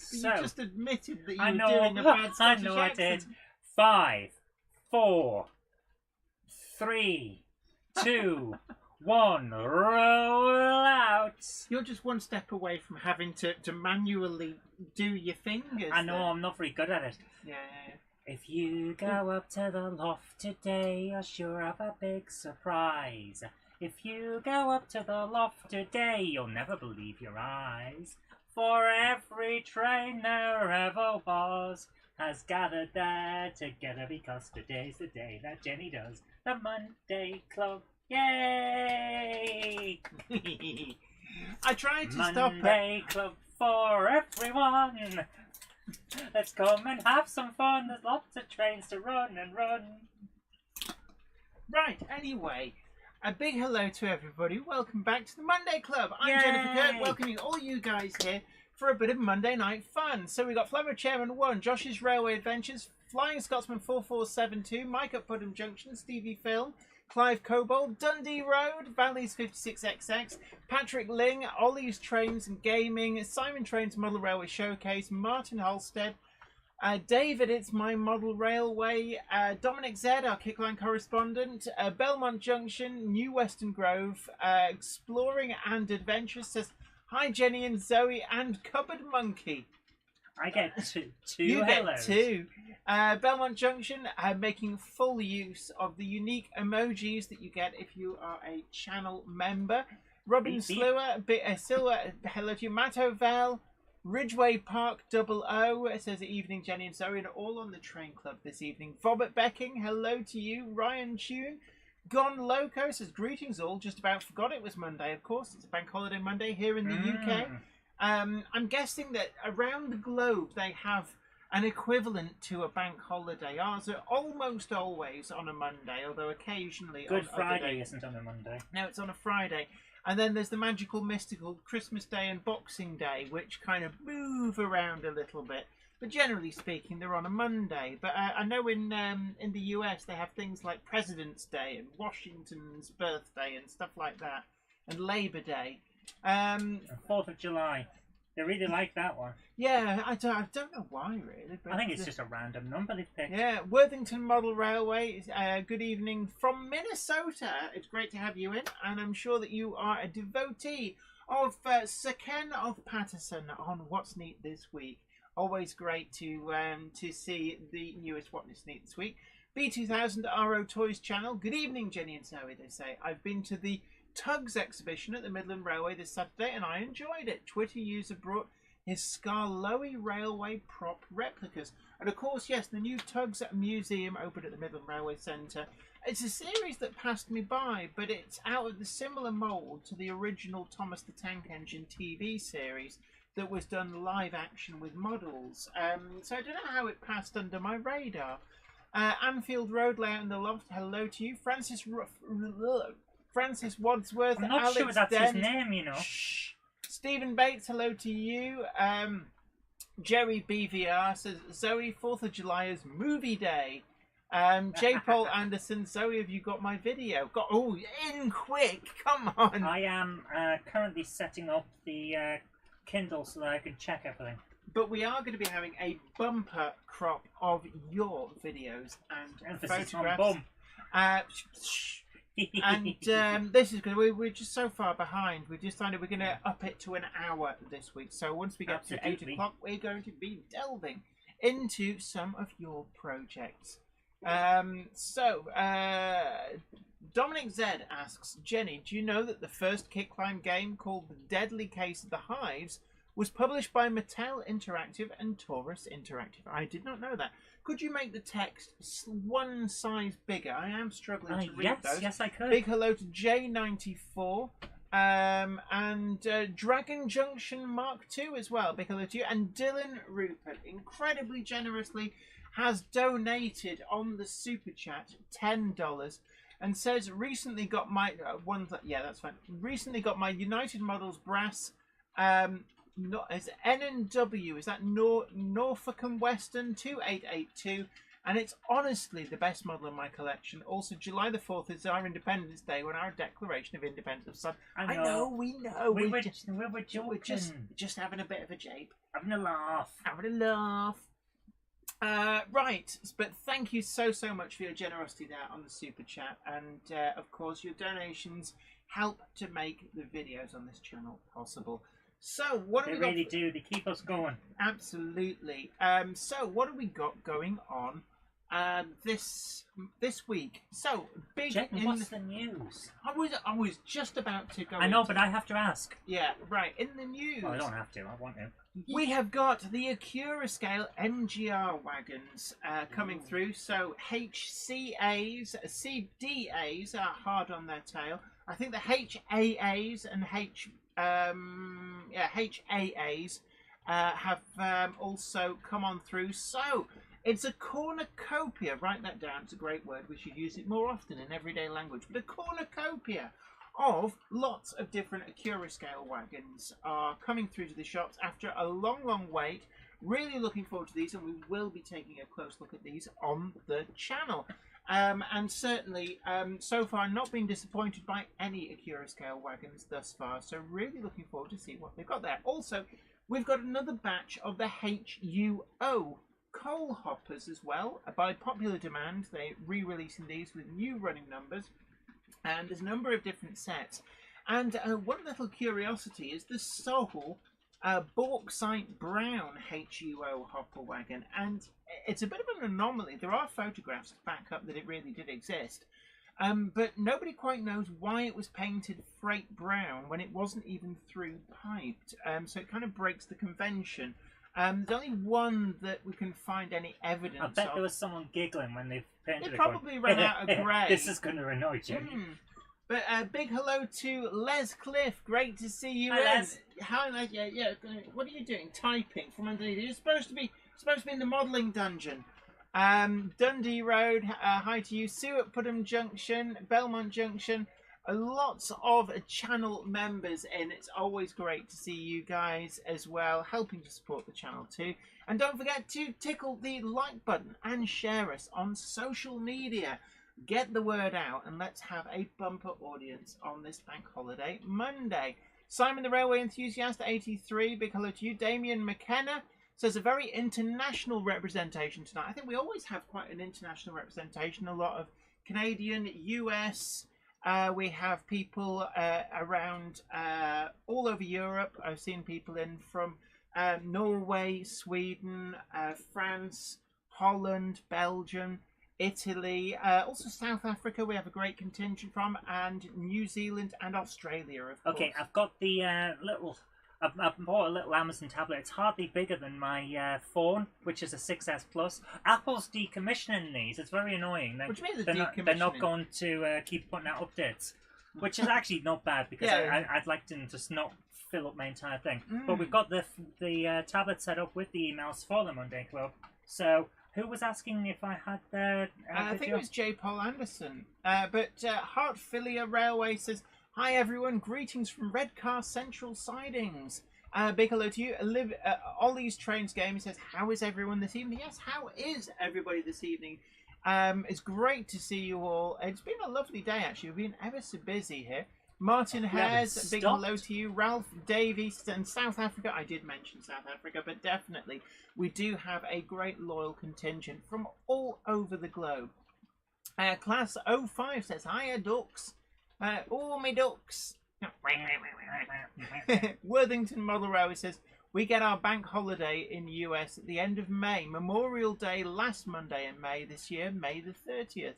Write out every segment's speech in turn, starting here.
So, you just admitted that you I were know, doing a bad I Scottish know I accent. did. 5, 4, 3, 2, 1. Roll out. You're just one step away from having to manually do your fingers. I know, there. I'm not very good at it. Yeah. If you go up to the loft today, you'll sure have a big surprise. If you go up to the loft today, you'll never believe your eyes. For every train there ever was has gathered there together because today's the day that Jenny does the Monday Club. Yay! I tried to stop it. Monday Club for everyone. Let's come and have some fun. There's lots of trains to run and run. Right, anyway, a big hello to everybody. Welcome back to the Monday Club. I'm Yay! Jennifer Kirk, welcoming all you guys here for a bit of Monday night fun. So we got Flammo Chairman 1, Josh's Railway Adventures, Flying Scotsman 4472, Mike at Putnam Junction, Stevie Film, Clive Cobold, Dundee Road, Valleys 56XX, Patrick Ling, Ollie's Trains and Gaming, Simon Trains Model Railway Showcase, Martin Halstead, David, It's My Model Railway, Dominic Z, our Kickline correspondent, Belmont Junction, New Western Grove, Exploring and Adventures says, hi Jenny and Zoe and Cupboard Monkey. I get two You hellos. get two. Belmont Junction, making full use of the unique emojis that you get if you are a channel member. Robin Beep, beep. Silver, hello to you. Matt Ovell, Ridgeway Park 00, it says evening Jenny and Zoe, and all on the train club this evening. Vobert Becking, hello to you. Ryan Tune, Gone Loco says greetings all, just about forgot it was Monday, of course. It's a bank holiday Monday here in the UK. I'm guessing that around the globe they have an equivalent to a bank holiday. Ours are almost always on a Monday, although occasionally Good on Friday other days. isn't on a Monday. No, it's on a Friday. And then there's the magical, mystical Christmas Day and Boxing Day, which kind of move around a little bit. But generally speaking, they're on a Monday. But I know in the US they have things like President's Day and Washington's birthday and stuff like that, and Labor Day. 4th of July. They really like that one. Yeah, I don't know why really. But I think it's just a random number they've picked. Yeah, Worthington Model Railway. Good evening from Minnesota. It's great to have you in, and I'm sure that you are a devotee of Sir Ken of Patterson on What's Neat this week. Always great to see the newest What's Neat this week. B2000 RO Toys channel. Good evening, Jenny and Zoe. They say I've been to the Tugs exhibition at the Midland Railway this Saturday and I enjoyed it. Twitter user brought his Skarloey Railway prop replicas. And of course, yes, the new Tugs Museum opened at the Midland Railway Centre. It's a series that passed me by, but it's out of the similar mould to the original Thomas the Tank Engine TV series that was done live action with models. So I don't know how it passed under my radar. Anfield Road layout in the loft, hello to you. Francis Wadsworth, I'm not Alex sure that's Dent. his name, you know. Shh. Stephen Bates, hello to you. Jerry BVR says, Zoe, 4th of July is movie day. J. Paul Anderson, Zoe, have you got my video? Oh, in quick, come on. I am currently setting up the Kindle so that I can check everything. But we are going to be having a bumper crop of your videos and Emphasis photographs. on bum. And this is good. We're just so far behind. We decided we're going to up it to an hour this week. So once we get to 8 Absolutely. o'clock, we're going to be delving into some of your projects. Dominic Z asks, Jenny, do you know that the first Kickline game called The Deadly Case of the Hives was published by Mattel Interactive and Taurus Interactive? I did not know that. Could you make the text one size bigger? I am struggling to read those. Yes, I could. Big hello to J94 and Dragon Junction Mark II as well. Big hello to you. And Dylan Rupert, incredibly generously, has donated on the super chat $10 and says recently got my that's fine. Recently got my United Models brass. Is N&W, is that Norfolk and Western 2882, And it's honestly the best model in my collection. Also, July the 4th is our Independence Day, when our Declaration of Independence was signed. I know, we know. We were joking. We're just having a bit of a jape. Having a laugh. Having a laugh. Right, but thank you so much for your generosity there on the Super Chat. And, of course, your donations help to make the videos on this channel possible. So, what have we got? They really do. They keep us going. Absolutely. So, what have we got going on this week? So, big. What's the news? I was just about to go. I know, but I have to ask. Yeah, right. In the news. Well, I don't have to. I want to. We have got the Acura scale MGR wagons coming through. So HCAs, CDAs are hard on their tail. I think the HAAs and HAAs have also come on through. So it's a cornucopia. Write that down. It's a great word. We should use it more often in everyday language. But a cornucopia of lots of different Acura scale wagons are coming through to the shops after a long wait. Really looking forward to these, and we will be taking a close look at these on the channel. And certainly, so far, not been disappointed by any Acura scale wagons thus far. So really looking forward to see what they've got there. Also, we've got another batch of the HUO coal hoppers as well. By popular demand, they're re-releasing these with new running numbers. And there's a number of different sets. And one little curiosity is the Soul Bauxite Brown HUO hopper wagon. And it's a bit of an anomaly. There are photographs to back up that it really did exist. But nobody quite knows why it was painted freight brown when it wasn't even through piped. So it kind of breaks the convention. There's only one that we can find any evidence of. I bet there was someone giggling when they painted it. They probably ran out of grey. This is going to annoy Jimmy. But big hello to Les Cliff. Great to see you. Hi, Les. Hi, Les. Yeah. What are you doing? Typing from underneath. You're supposed to be in the modelling dungeon. Dundee Road. Hi to you. Sue at Putnam Junction, Belmont Junction. Lots of channel members in. It's always great to see you guys as well, helping to support the channel too. And don't forget to tickle the like button and share us on social media. Get the word out, and let's have a bumper audience on this bank holiday Monday. Simon the Railway Enthusiast 83, big hello to you. Damien McKenna says a very international representation tonight. I think we always have quite an international representation. A lot of Canadian, US. We have people around all over Europe. I've seen people in from Norway, Sweden, France, Holland, Belgium, Italy, also South Africa. We have a great contingent from, and New Zealand and Australia, of course. Okay, I've got the little. I've bought a little Amazon tablet. It's hardly bigger than my phone, which is a 6S Plus. Apple's decommissioning these. It's very annoying. What do you mean they're not going to keep putting out updates, which is actually not bad because I'd like to just not fill up my entire thing. But we've got the tablet set up with the emails for the Monday Club. So who was asking if I had the I think it was J. Paul Anderson. But Hartfilia Railway says, hi everyone, greetings from Redcar Central Sidings. Big hello to you. Ollie's Trains Game says, how is everyone this evening? Yes, how is everybody this evening? It's great to see you all. It's been a lovely day actually. We've been ever so busy here. Martin Hares, big hello to you. Ralph Davies and South Africa. I did mention South Africa, but definitely we do have a great loyal contingent from all over the globe. Class 05 says, hiya ducks. Oh, me ducks. Worthington Model Railway says, we get our bank holiday in the US at the end of May. Memorial Day last Monday in May this year, May the 30th.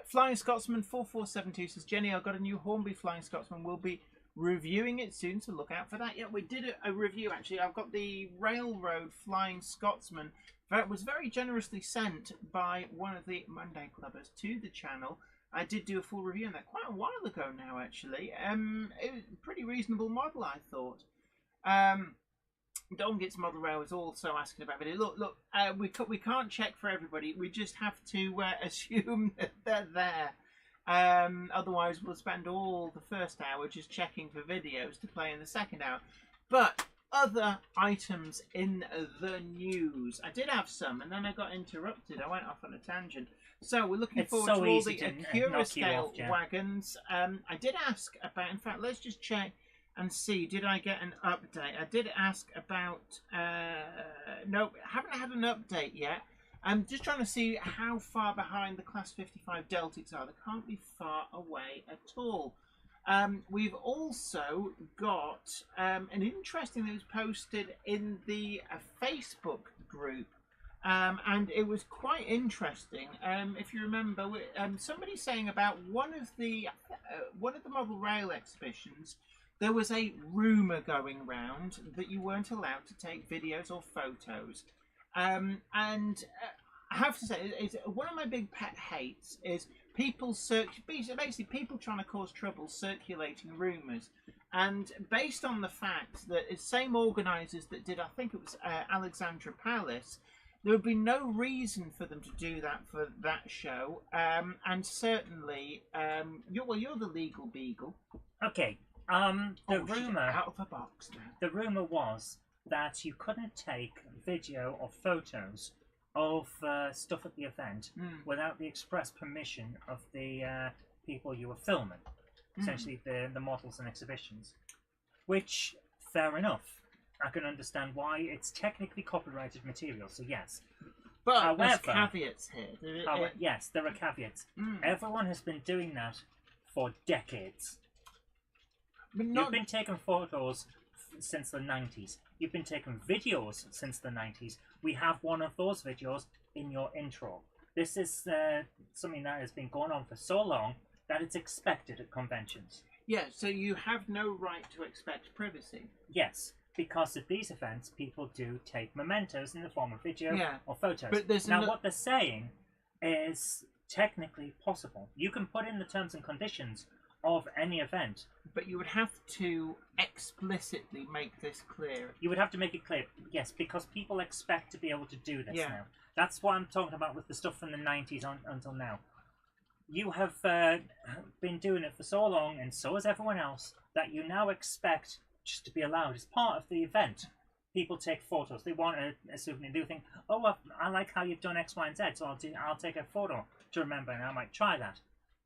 Flying Scotsman 4472 says, Jenny, I've got a new Hornby Flying Scotsman. We'll be reviewing it soon, so look out for that. Yeah, we did a review actually. I've got the Railroad Flying Scotsman that was very generously sent by one of the Monday Clubbers to the channel. I did do a full review on that quite a while ago now, actually. It was a pretty reasonable model, I thought. Don Gets Model Rail was also asking about it. Look, we can't check for everybody. We just have to assume that they're there. Otherwise, we'll spend all the first hour just checking for videos to play in the second hour. But other items in the news. I did have some, and then I got interrupted. I went off on a tangent. So we're looking forward to all the Acura scale wagons. I did ask about. In fact, let's just check and see. Did I get an update? I did ask about. No, haven't had an update yet. I'm just trying to see how far behind the Class 55 Deltics are. They can't be far away at all. We've also got an interesting that was posted in the Facebook group. And it was quite interesting. If you remember, somebody saying about one of the model rail exhibitions, there was a rumor going round that you weren't allowed to take videos or photos. And I have to say, it's one of my big pet hates is people basically people trying to cause trouble circulating rumors. And based on the fact that it's same organisers that did, I think it was Alexandra Palace, there would be no reason for them to do that for that show. And certainly, you're the legal beagle. Okay. The rumor out of the box now. The rumor was that you couldn't take video or photos of stuff at the event without the express permission of the people you were filming. Essentially, the models and exhibitions. Which, fair enough. I can understand why it's technically copyrighted material, so yes. But however, there's caveats here. Yes, there are caveats. Everyone has been doing that for decades. You've been taking photos since the 90s. You've been taking videos since the 90s. We have one of those videos in your intro. This is something that has been going on for so long that it's expected at conventions. Yeah, so you have no right to expect privacy. Yes. Because at these events, people do take mementos in the form of video or photos. But what they're saying is technically possible. You can put in the terms and conditions of any event. But you would have to explicitly make this clear. You would have to make it clear, yes, because people expect to be able to do this now. That's what I'm talking about with the stuff from the 90s until now. You have been doing it for so long, and so has everyone else, that you now expect just to be allowed. It's part of the event. People take photos. They want a souvenir. They think, oh, I like how you've done X, Y, and Z, so I'll take a photo to remember, and I might try that.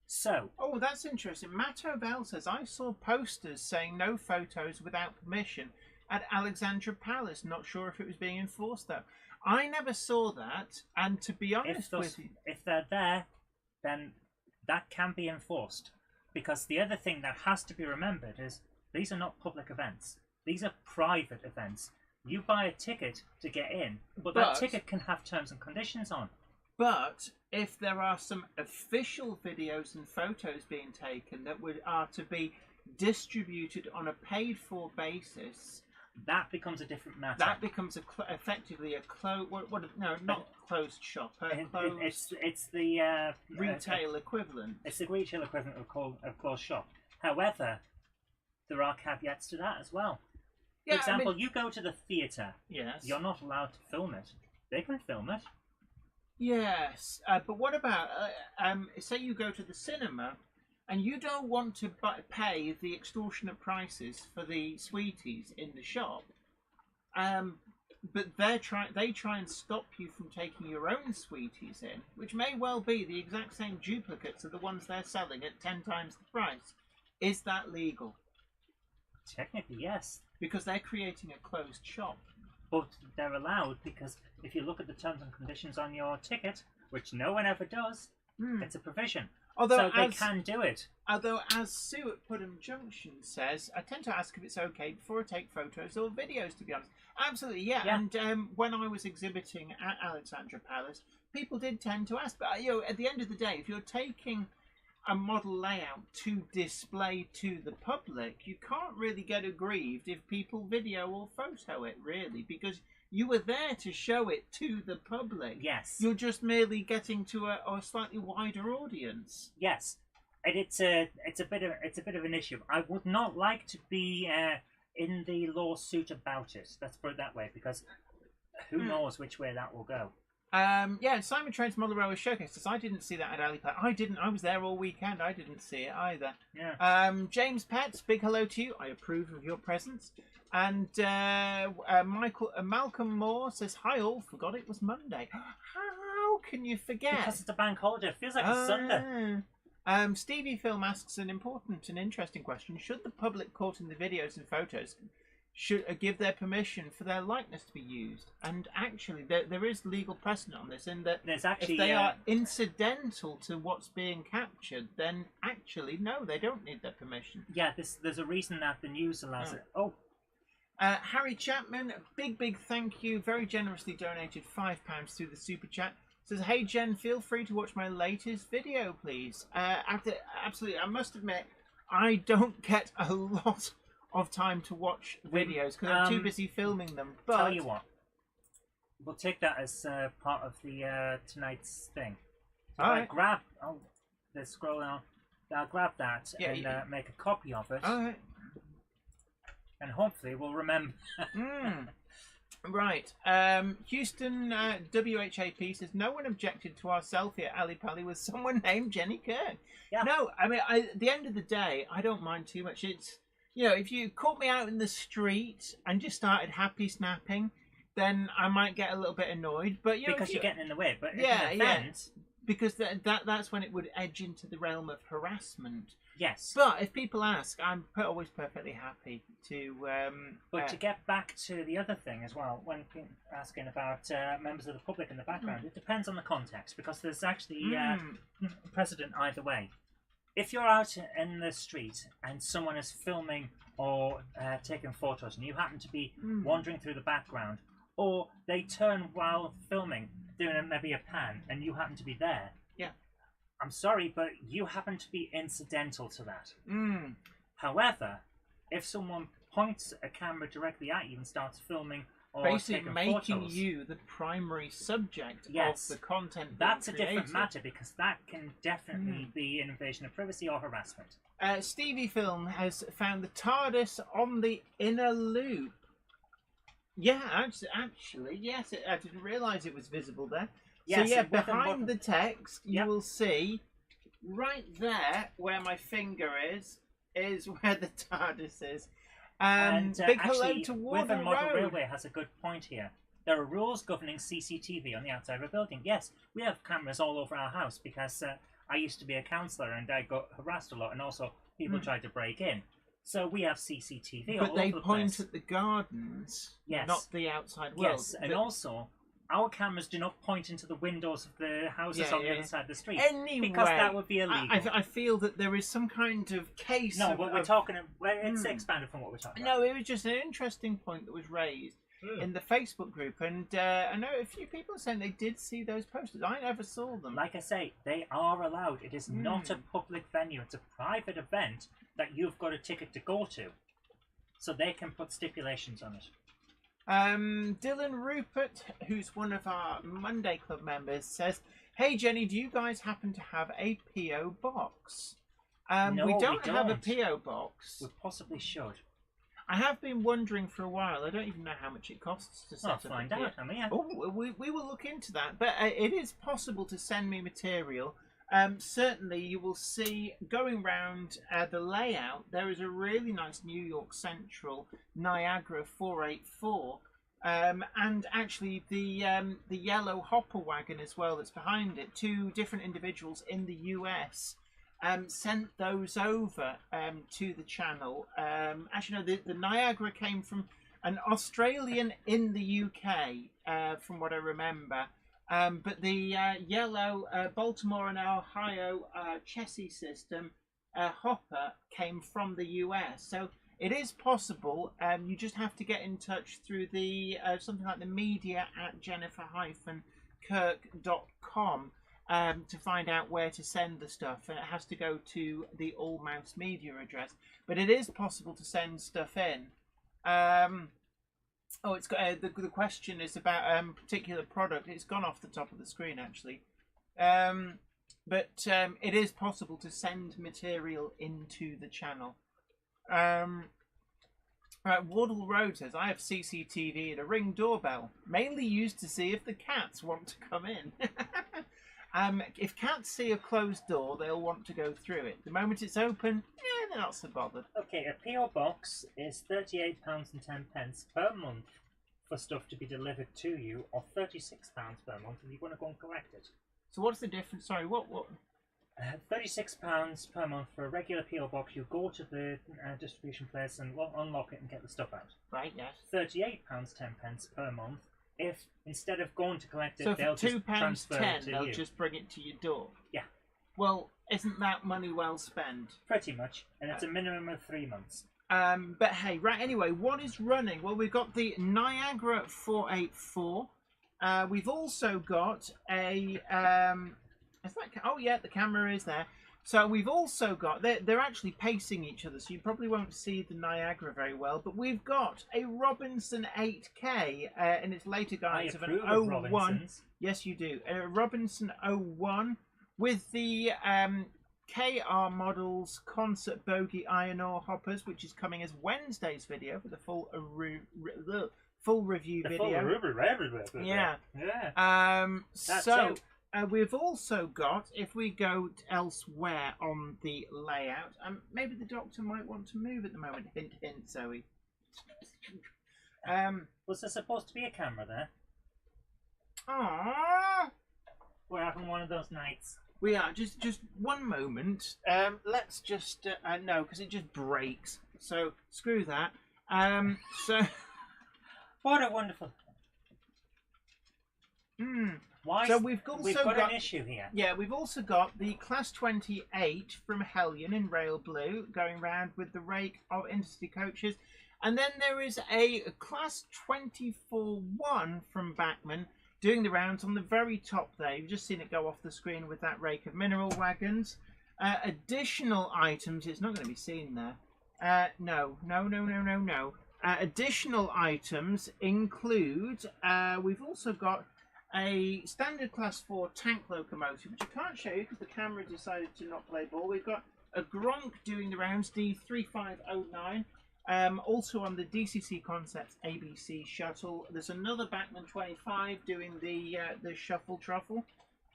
So. Oh, that's interesting. Matt O'Bell says, I saw posters saying no photos without permission at Alexandra Palace. Not sure if it was being enforced, though. I never saw that, and to be honest with you... If they're there, then that can be enforced. Because the other thing that has to be remembered is these are not public events. These are private events. You buy a ticket to get in, but that ticket can have terms and conditions on. But if there are some official videos and photos being taken that are to be distributed on a paid-for basis, that becomes a different matter. That becomes effectively a closed shop. It's the retail equivalent. It's the retail equivalent of closed shop. However, there are caveats to that as well. For example, you go to the theatre. Yes. You're not allowed to film it. They can film it. Yes, but what about say you go to the cinema and you don't want to pay the extortionate prices for the sweeties in the shop, but they try and stop you from taking your own sweeties in, which may well be the exact same duplicates of the ones they're selling at 10 times the price. Is that legal? Technically, yes. Because they're creating a closed shop. But they're allowed because if you look at the terms and conditions on your ticket, which no one ever does, it's a provision. So they can do it. Although, as Sue at Putnam Junction says, I tend to ask if it's okay before I take photos or videos, to be honest. Absolutely, yeah. And when I was exhibiting at Alexandra Palace, people did tend to ask. But at the end of the day, if you're taking a model layout to display to the public, you can't really get aggrieved if people video or photo it, really, because you were there to show it to the public. Yes. You're just merely getting to a slightly wider audience. Yes. And it's a bit of an issue. I would not like to be in the lawsuit about it. Let's put it that way, because who knows which way that will go. Yeah, Simon Trent's Model Railway Showcase says, I didn't see that at Ali Pally. I didn't. I was there all weekend. I didn't see it either. Yeah. James Pets, big hello to you. I approve of your presence. And Malcolm Moore says, hi all, forgot it was Monday. How can you forget? Because it's a bank holiday. It feels like it's Sunday. Stevie Film asks an important and interesting question. Should the public caught in the videos and photos should give their permission for their likeness to be used? And actually, there is legal precedent on this, in that There's actually, if they are incidental to what's being captured, then actually, no, they don't need their permission. Yeah, there's a reason that the news allows it. Oh. Harry Chapman, big thank you. Very generously donated £5 through the super chat. Says, hey Jen, feel free to watch my latest video, please. Absolutely, I must admit, I don't get a lot of time to watch videos because I'm too busy filming them. But tell you what, we'll take that as part of the tonight's thing. So right. grab, let's scroll down. I'll grab that and make a copy of it. All right. And hopefully we'll remember. Right. Houston WHAP says, no one objected to our selfie at Ali Pally with someone named Jenny Kirk. Yeah. No, I mean, at the end of the day, I don't mind too much. It's, you know, if you caught me out in the street and just started happy snapping, then I might get a little bit annoyed. But you know, because you're getting in the way. But because that's when it would edge into the realm of harassment. Yes. But if people ask, I'm always perfectly happy to. But to get back to the other thing as well, when asking about members of the public in the background, it depends on the context, because there's actually precedent either way. If you're out in the street and someone is filming or taking photos, and you happen to be wandering through the background, or they turn while filming, doing maybe a pan, and you happen to be there. Yeah. I'm sorry, but you happen to be incidental to that. Mm. However, if someone points a camera directly at you and starts filming or basically taking making photos, you the primary subject of the content, that's a different matter, because that can definitely be an invasion of privacy or harassment. Stevie Film has found the TARDIS on the inner loop. Yeah, actually, yes. I didn't realise it was visible there. Yes, so yeah, behind the text, you Yep. will see right there where my finger is where the TARDIS is. And big actually, hello to Warner River Model Road. Railway has a good point here. There are rules governing CCTV on the outside of a building. Yes, we have cameras all over our house because I used to be a counsellor and I got harassed a lot, and also people tried to break in. So we have CCTV all But they over the point place. at the gardens, Yes. not the outside world. Yes, and also, our cameras do not point into the windows of the houses on the other side of the street. Anyway, because that would be illegal. I feel that there is some kind of case. No, but we're talking. It's expanded from what we're talking about. No, it was just an interesting point that was raised in the Facebook group, and I know a few people are saying they did see those posters. I never saw them. Like I say, they are allowed. It is not a public venue. It's a private event that you've got a ticket to go to, so they can put stipulations on it. Dylan Rupert, who's one of our Monday Club members, says, hey Jenny, do you guys happen to have a P.O. box? No, we don't have a P.O. box. We possibly should. I have been wondering for a while. I don't even know how much it costs to set up find a P.O. out. I mean, yeah. Oh, we will look into that. But it is possible to send me material. Certainly, you will see going round the layout. There is a really nice New York Central Niagara 484, and actually the yellow hopper wagon as well that's behind it. Two different individuals in the US sent those over to the channel. Actually, no, the Niagara came from an Australian in the UK, from what I remember. But the yellow Baltimore and Ohio chassis system hopper came from the US. So it is possible. You just have to get in touch through the something like the media at jennifer-kirk.com to find out where to send the stuff. And it has to go to the All Mouse Media address. But it is possible to send stuff in. Oh, it's got the question is about a particular product. It's gone off the top of the screen actually, but it is possible to send material into the channel. Wardle Road says, I have CCTV and a Ring doorbell, mainly used to see if the cats want to come in. If cats see a closed door, they'll want to go through it. The moment it's open, they're not so bothered. Okay, a PO box is £38.10 per month for stuff to be delivered to you, or £36 per month if you're going to go and collect it. So what's the difference? Sorry, what? £36 per month for a regular PO box. You go to the distribution place and unlock it and get the stuff out. Right, yes. £38.10 per month. If instead of going to collect it, So they'll for just transfer it to they'll you. just bring it to your door. Yeah. Well, isn't that money well spent? Pretty much, and it's a minimum of 3 months. But hey, right. Anyway, what is running? Well, we've got the Niagara 484. We've also got a. Is that? Oh yeah, the camera is there. So we've also got, they're actually pacing each other, so you probably won't see the Niagara very well, but we've got a Robinson 8K in its later guise of an 01. Yes, you do. A Robinson 01 with the KR Models Concert Bogey Iron Ore Hoppers, which is coming as Wednesday's video for the full review video. Yeah. So... we've also got, if we go elsewhere on the layout, maybe the Doctor might want to move at the moment. Hint, hint, Zoe. Was there supposed to be a camera there? Aww. We're having one of those nights. We are. Just one moment. Let's just... no, because it just breaks. So, screw that. So... What a wonderful... So we've got an issue here. Yeah, we've also got the Class 28 from Hellion in Rail Blue going round with the rake of Intercity coaches. And then there is a Class 24-1 from Bachmann doing the rounds on the very top there. You've just seen it go off the screen with that rake of mineral wagons. Additional items, it's not going to be seen there. No. Additional items include, we've also got a standard class 4 tank locomotive, which I can't show you because the camera decided to not play ball. We've got a Gronk doing the rounds, D3509, also on the DCC Concepts ABC shuttle. There's another Bachmann 25 doing the shuffle truffle.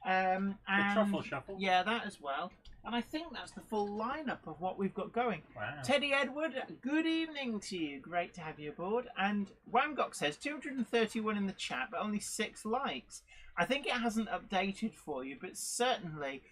The truffle shuffle? Yeah, that as well. And I think that's the full lineup of what we've got going. Wow. Teddy Edward, good evening to you. Great to have you aboard. And Wamgok says 231 in the chat, but only 6 likes. I think it hasn't updated for you, but certainly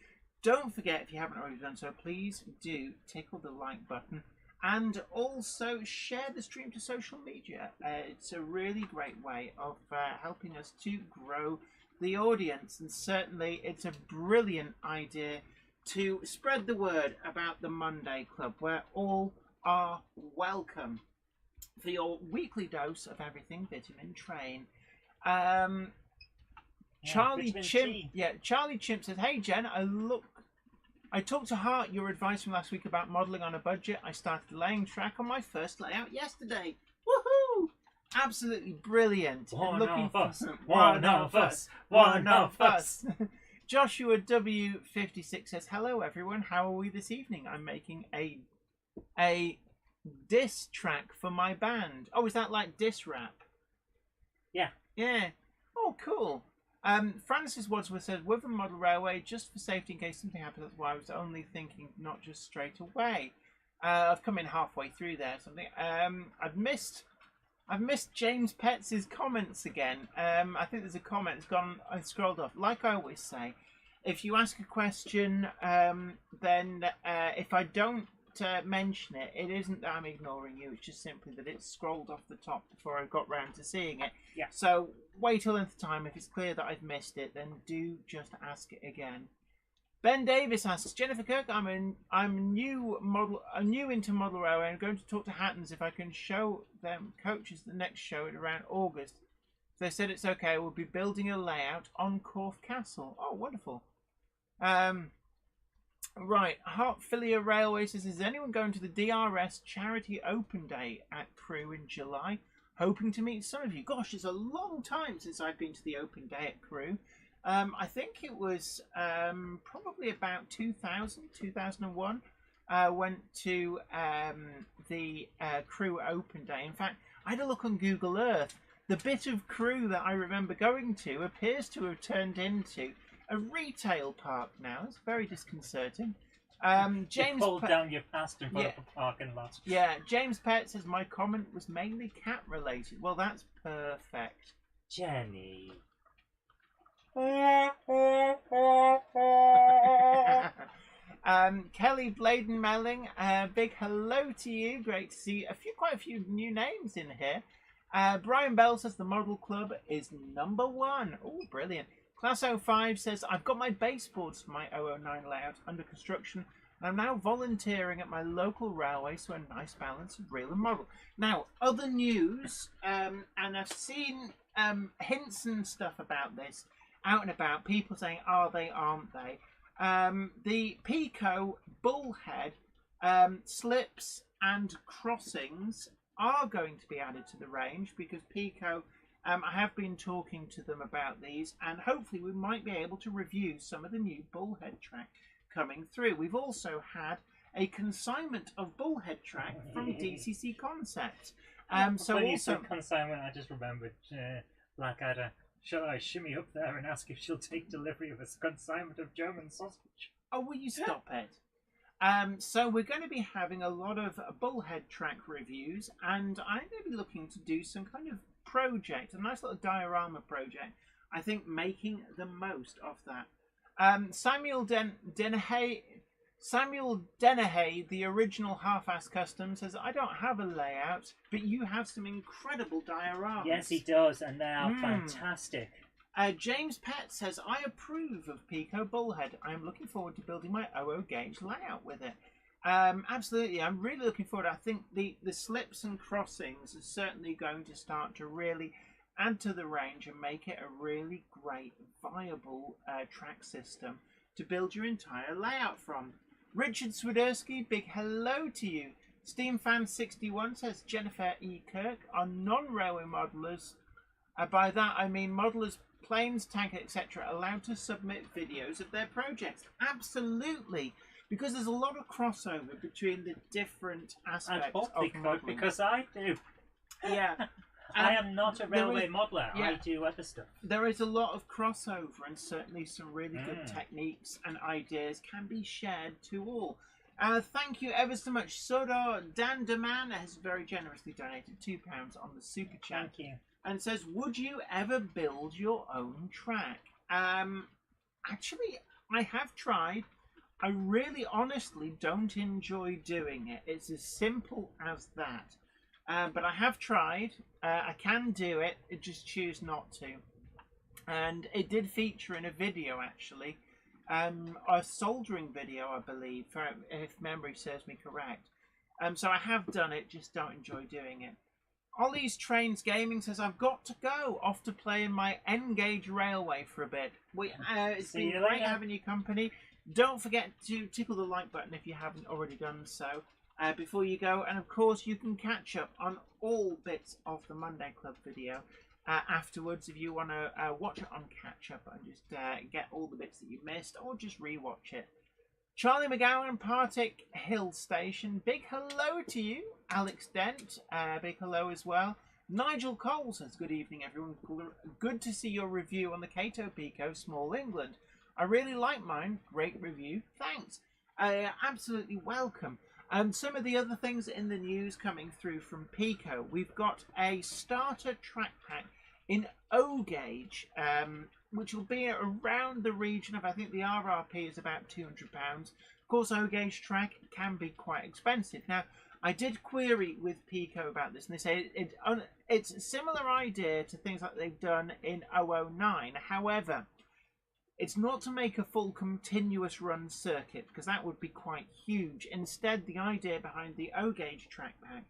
don't forget, if you haven't already done so, please do tickle the like button. And also share the stream to social media. It's a really great way of helping us to grow the audience. And certainly it's a brilliant idea to spread the word about the Monday Club, where all are welcome for your weekly dose of everything vitamin train. Charlie Chimp says, "Hey Jen, I talked to Hart your advice from last week about modelling on a budget. I started laying track on my first layout yesterday. Woohoo! Absolutely brilliant. One of us. Joshua W56 says, "Hello everyone, how are we this evening? I'm making a diss track for my band." Oh, is that like diss rap? Yeah. Yeah. Oh, cool. Francis Wadsworth says, "With a model railway, just for safety in case something happens. That's why I was only thinking, not just straight away." I've come in halfway through there. Something. I've missed James Petts' comments again. I think there's a comment that's gone. I scrolled off. Like I always say, if you ask a question, then if I don't mention it, it isn't that I'm ignoring you. It's just simply that it's scrolled off the top before I got round to seeing it. Yeah. So wait till the time. If it's clear that I've missed it, then do just ask it again. Ben Davis asks, "Jennifer Kirk, I'm new into model railway. I'm going to talk to Hattons if I can show them coaches the next show at around August. If they said it's okay, we'll be building a layout on Corfe Castle." Oh, wonderful. Right, Hartfilia Railway says, "Is anyone going to the DRS Charity Open Day at Crewe in July? Hoping to meet some of you." Gosh, it's a long time since I've been to the Open Day at Crewe. I think it was probably about 2000, 2001. went to the Crew Open Day. In fact, I had a look on Google Earth. The bit of Crew that I remember going to appears to have turned into a retail park now. It's very disconcerting. James, you pulled Pett down your past in front of a parking lot. Yeah, James Pett says my comment was mainly cat related. Well, that's perfect. Jenny. Kelly Bladen Melling, big hello to you. Great to see quite a few new names in here. Brian Bell says the Model Club is #1. Oh, brilliant. Class 05 says I've got my baseboards for my 009 layout under construction, and I'm now volunteering at my local railway, so a nice balance of real and model. Now, other news, and I've seen hints and stuff about this out and about, people saying, are they, aren't they? The Pico bullhead slips and crossings are going to be added to the range because Pico, I have been talking to them about these, and hopefully we might be able to review some of the new bullhead track coming through. We've also had a consignment of bullhead track from DCC Concepts. So when you said consignment, I just remembered Blackadder. Shall I shimmy up there and ask if she'll take delivery of a consignment of German sausage? Oh, will you stop it? So we're going to be having a lot of bullhead track reviews, and I'm going to be looking to do some kind of project, a nice little diorama project. I think making the most of that. Samuel Dennehay, the original Half-Ass Custom, says, I don't have a layout, but you have some incredible dioramas. Yes, he does, and they are fantastic. James Pett says, I approve of Pico Bullhead. I'm looking forward to building my 00 gauge layout with it. Absolutely, I'm really looking forward. I think the slips and crossings are certainly going to start to really add to the range and make it a really great, viable track system to build your entire layout from. Richard Swiderski, big hello to you. SteamFan61 says Jennifer E. Kirk are non-railway modelers. By that I mean modelers, planes, tanker, etc. allowed to submit videos of their projects. Absolutely, because there's a lot of crossover between the different aspects of modelling. Because I do. Yeah. I am not a railway modeller. Yeah. I do other stuff. There is a lot of crossover, and certainly some really good techniques and ideas can be shared to all. Thank you ever so much. Sodor Dan Deman has very generously donated £2 on the super chat. Thank you. And says, would you ever build your own track? Actually, I have tried. I really honestly don't enjoy doing it. It's as simple as that. But I have tried. I can do it. I just choose not to. And it did feature in a video, actually. A soldering video, I believe, if memory serves me correct. So I have done it, just don't enjoy doing it. Ollie's Trains Gaming says, I've got to go off to play in my N-Gauge Railway for a bit. It's been great having you company. Don't forget to tickle the like button if you haven't already done so before you go. And of course, you can catch up on all bits of the Monday Club video afterwards if you want to watch it on catch up and just get all the bits that you missed, or just rewatch it. Charlie McGowan, Partick Hill Station, big hello to you. Alex Dent, big hello as well. Nigel Cole says, good evening everyone, good to see your review on the Cato Pico Small England. I really like mine, great review, thanks. Absolutely welcome. Some of the other things in the news coming through from Pico, we've got a starter track pack in O gauge, which will be around the region of, I think the RRP is about £200. Of course, O gauge track can be quite expensive. Now, I did query with Pico about this, and they say it's a similar idea to things like they've done in 009. However, it's not to make a full continuous run circuit, because that would be quite huge. Instead, the idea behind the O gauge track pack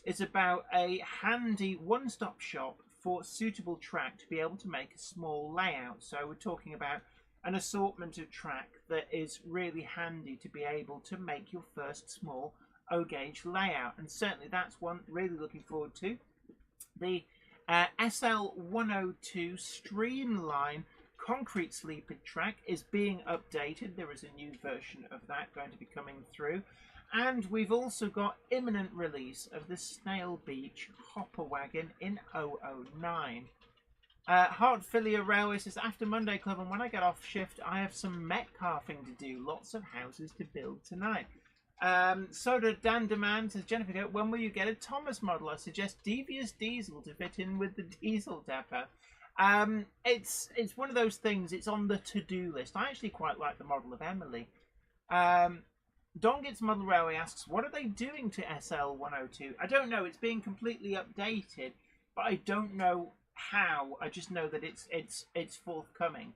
is about a handy one-stop shop for suitable track to be able to make a small layout. So we're talking about an assortment of track that is really handy to be able to make your first small O gauge layout, and certainly that's one really looking forward to. The SL102 Streamline concrete sleeper track is being updated. There is a new version of that going to be coming through. And we've also got imminent release of the Snail Beach Hopper Wagon in 009. Hartfilia Railway says, after Monday Club and when I get off shift, I have some Met carving to do. Lots of houses to build tonight. Soda Dan Demand says, Jennifer, when will you get a Thomas model? I suggest Devious Diesel to fit in with the diesel depot. It's one of those things. It's on the to-do list. I actually quite like the model of Emily. Dongit's Model Railway asks, what are they doing to SL 102? I don't know. It's being completely updated, but I don't know how. I just know that it's forthcoming.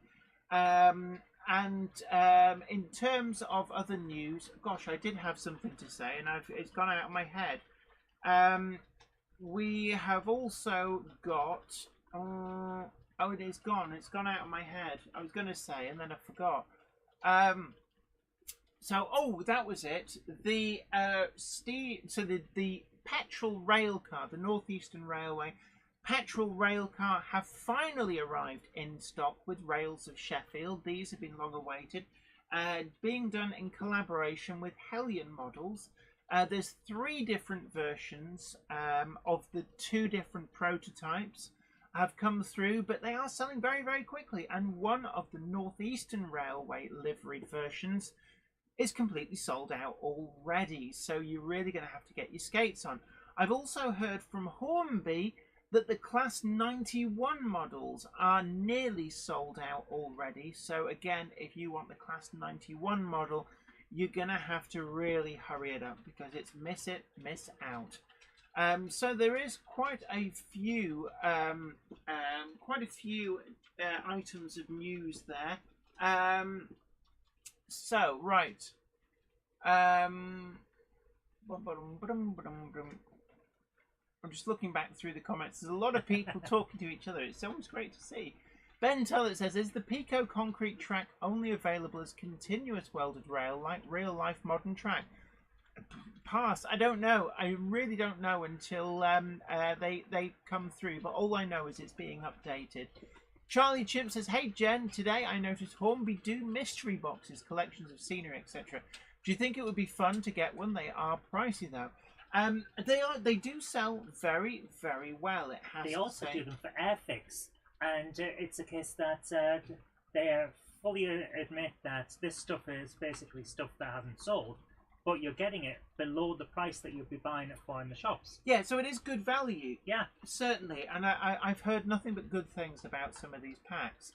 And in terms of other news, gosh, I did have something to say, and it's gone out of my head. We have also got... oh, it is gone. It's gone out of my head. I was going to say, and then I forgot. That was it. The the petrol rail car, the Northeastern Railway petrol rail car, have finally arrived in stock with Rails of Sheffield. These have been long awaited, being done in collaboration with Hellion Models. There's 3 different versions of the 2 different prototypes have come through, but they are selling very, very quickly. And one of the Northeastern Railway liveried versions is completely sold out already, so you're really going to have to get your skates on. I've also heard from Hornby that the Class 91 models are nearly sold out already. So again, if you want the Class 91 model, you're going to have to really hurry it up because it's miss it, miss out. So there is quite a few items of news there. So, right. I'm just looking back through the comments. There's a lot of people talking to each other. It's always great to see. Ben Tullett says, is the Pico concrete track only available as continuous welded rail like real-life modern track? Pass. I don't know. I really don't know until they come through. But all I know is it's being updated. Charlie Chimp says, hey Jen, today I noticed Hornby do mystery boxes, collections of scenery, etc. Do you think it would be fun to get one? They are pricey though. They do sell very, very well. It has. They also do them for Airfix, and it's a case that they fully admit that this stuff is basically stuff that hasn't sold, but you're getting it below the price that you'll be buying it for in the shops. Yeah, so it is good value. Yeah. Certainly, and I've heard nothing but good things about some of these packs.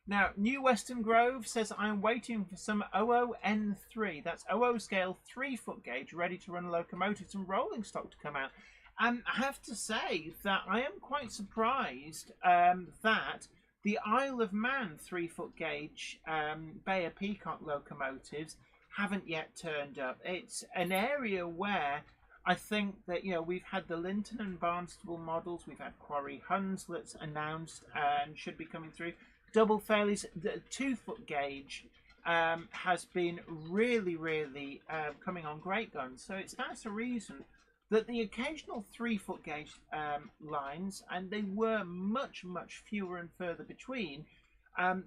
Now, New Western Grove says, I'm waiting for some OON3, that's OO scale 3-foot gauge, ready to run locomotives and rolling stock to come out. And I have to say that I am quite surprised that the Isle of Man 3-foot gauge Bayer Peacock locomotives haven't yet turned up. It's an area where I think that, you know, we've had the Linton and Barnstable models, we've had Quarry Hunslet's announced and should be coming through. Double Fairley's 2-foot gauge has been really, really coming on great guns. So it stands to reason that the occasional 3-foot gauge lines, and they were much, much fewer and further between,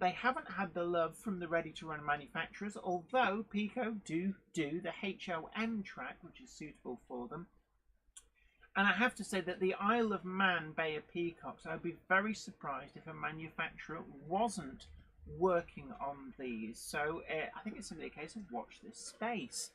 they haven't had the love from the ready-to-run manufacturers, although Pico do the HOM track, which is suitable for them. And I have to say that the Isle of Man Bayer Peacocks, I'd be very surprised if a manufacturer wasn't working on these. So I think it's simply a case of watch this space.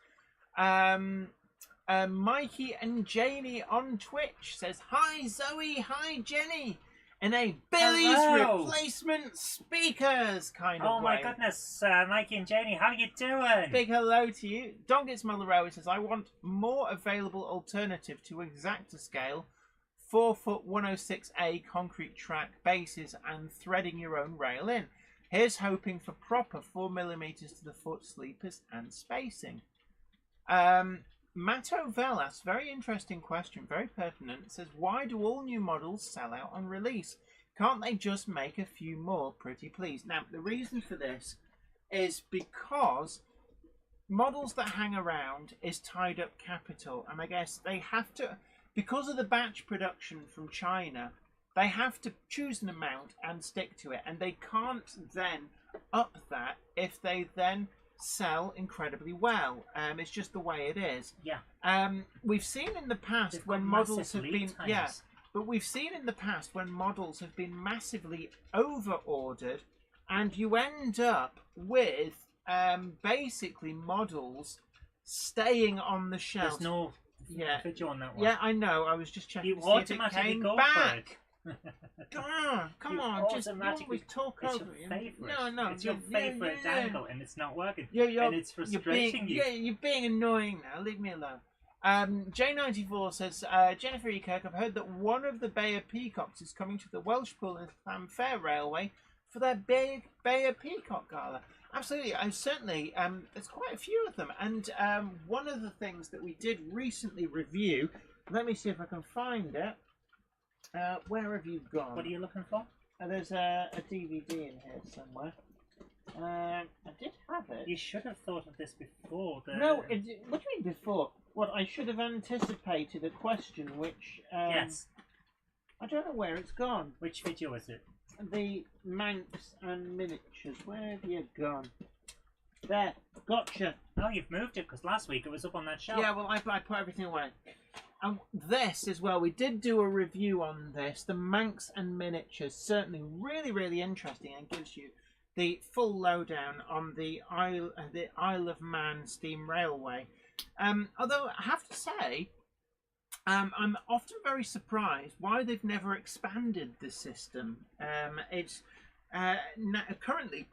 Mikey and Janie on Twitch says, hi Zoe, hi Jenny, in a Billy's replacement speakers kind of way. Oh my goodness, Mikey and Janie, how you doing? Big hello to you. Dongit's Mullerrow says, I want more available alternative to Exacta scale 4-foot 106A concrete track bases and threading your own rail in. Here's hoping for proper 4mm to the foot sleepers and spacing. Matt Ovell asks, very interesting question, very pertinent. It says, why do all new models sell out on release? Can't they just make a few more, pretty please? Now, the reason for this is because models that hang around is tied up capital. And I guess they have to, because of the batch production from China, they have to choose an amount and stick to it. And they can't then up that if they then sell incredibly well. It's just the way it is. Yeah. We've seen in the past They've when got models massive have lead been times. but we've seen in the past when models have been massively over ordered, and you end up with basically models staying on the shelf. There's no video on that one. Yeah, I know. I was just checking You to see if it automatically came go back. for it. Come on, just you always talk It's over your me. favourite. No, It's your favourite angle, and it's not working. You're, and it's frustrating you. Yeah, you're being annoying now. Leave me alone. J94 says, Jennifer E. Kirk, I've heard that one of the Bayer Peacocks is coming to the Welshpool and Llanfair Railway for their big Bayer Peacock Gala. Absolutely, I certainly, there's quite a few of them. And one of the things that we did recently review, let me see if I can find it. Where have you gone? What are you looking for? There's a DVD in here somewhere. I did have it. You should have thought of this before. No, what do you mean before? What, I should have anticipated a question which... yes. I don't know where it's gone. Which video is it? The Manx and Miniatures. Where have you gone? There. Gotcha. Oh, you've moved it, because last week it was up on that shelf. Yeah, well, I put everything away. And this as well, we did do a review on this. The Manx and Miniatures. Certainly really, really interesting, and gives you the full lowdown on the Isle of Man Steam Railway. Although I have to say, I'm often very surprised why they've never expanded the system. It's currently,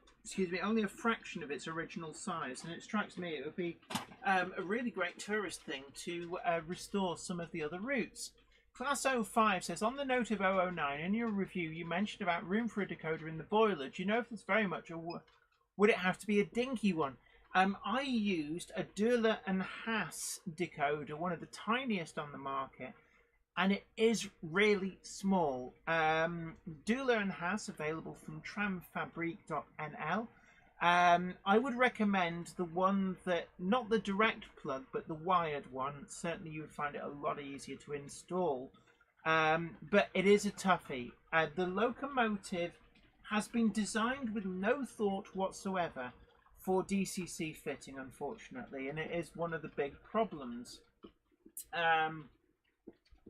only a fraction of its original size, and it strikes me it would be a really great tourist thing to restore some of the other routes. Class 05 says, on the note of 009, in your review you mentioned about room for a decoder in the boiler. Do you know if there's very much, or would it have to be a dinky one? I used a Döhler and Haas decoder, one of the tiniest on the market, and it is really small. Döhler and Haas available from tramfabrique.nl. I would recommend the one that, not the direct plug, but the wired one. Certainly you would find it a lot easier to install. But it is a toughie. The Locomotive has been designed with no thought whatsoever for DCC fitting, unfortunately, and it is one of the big problems.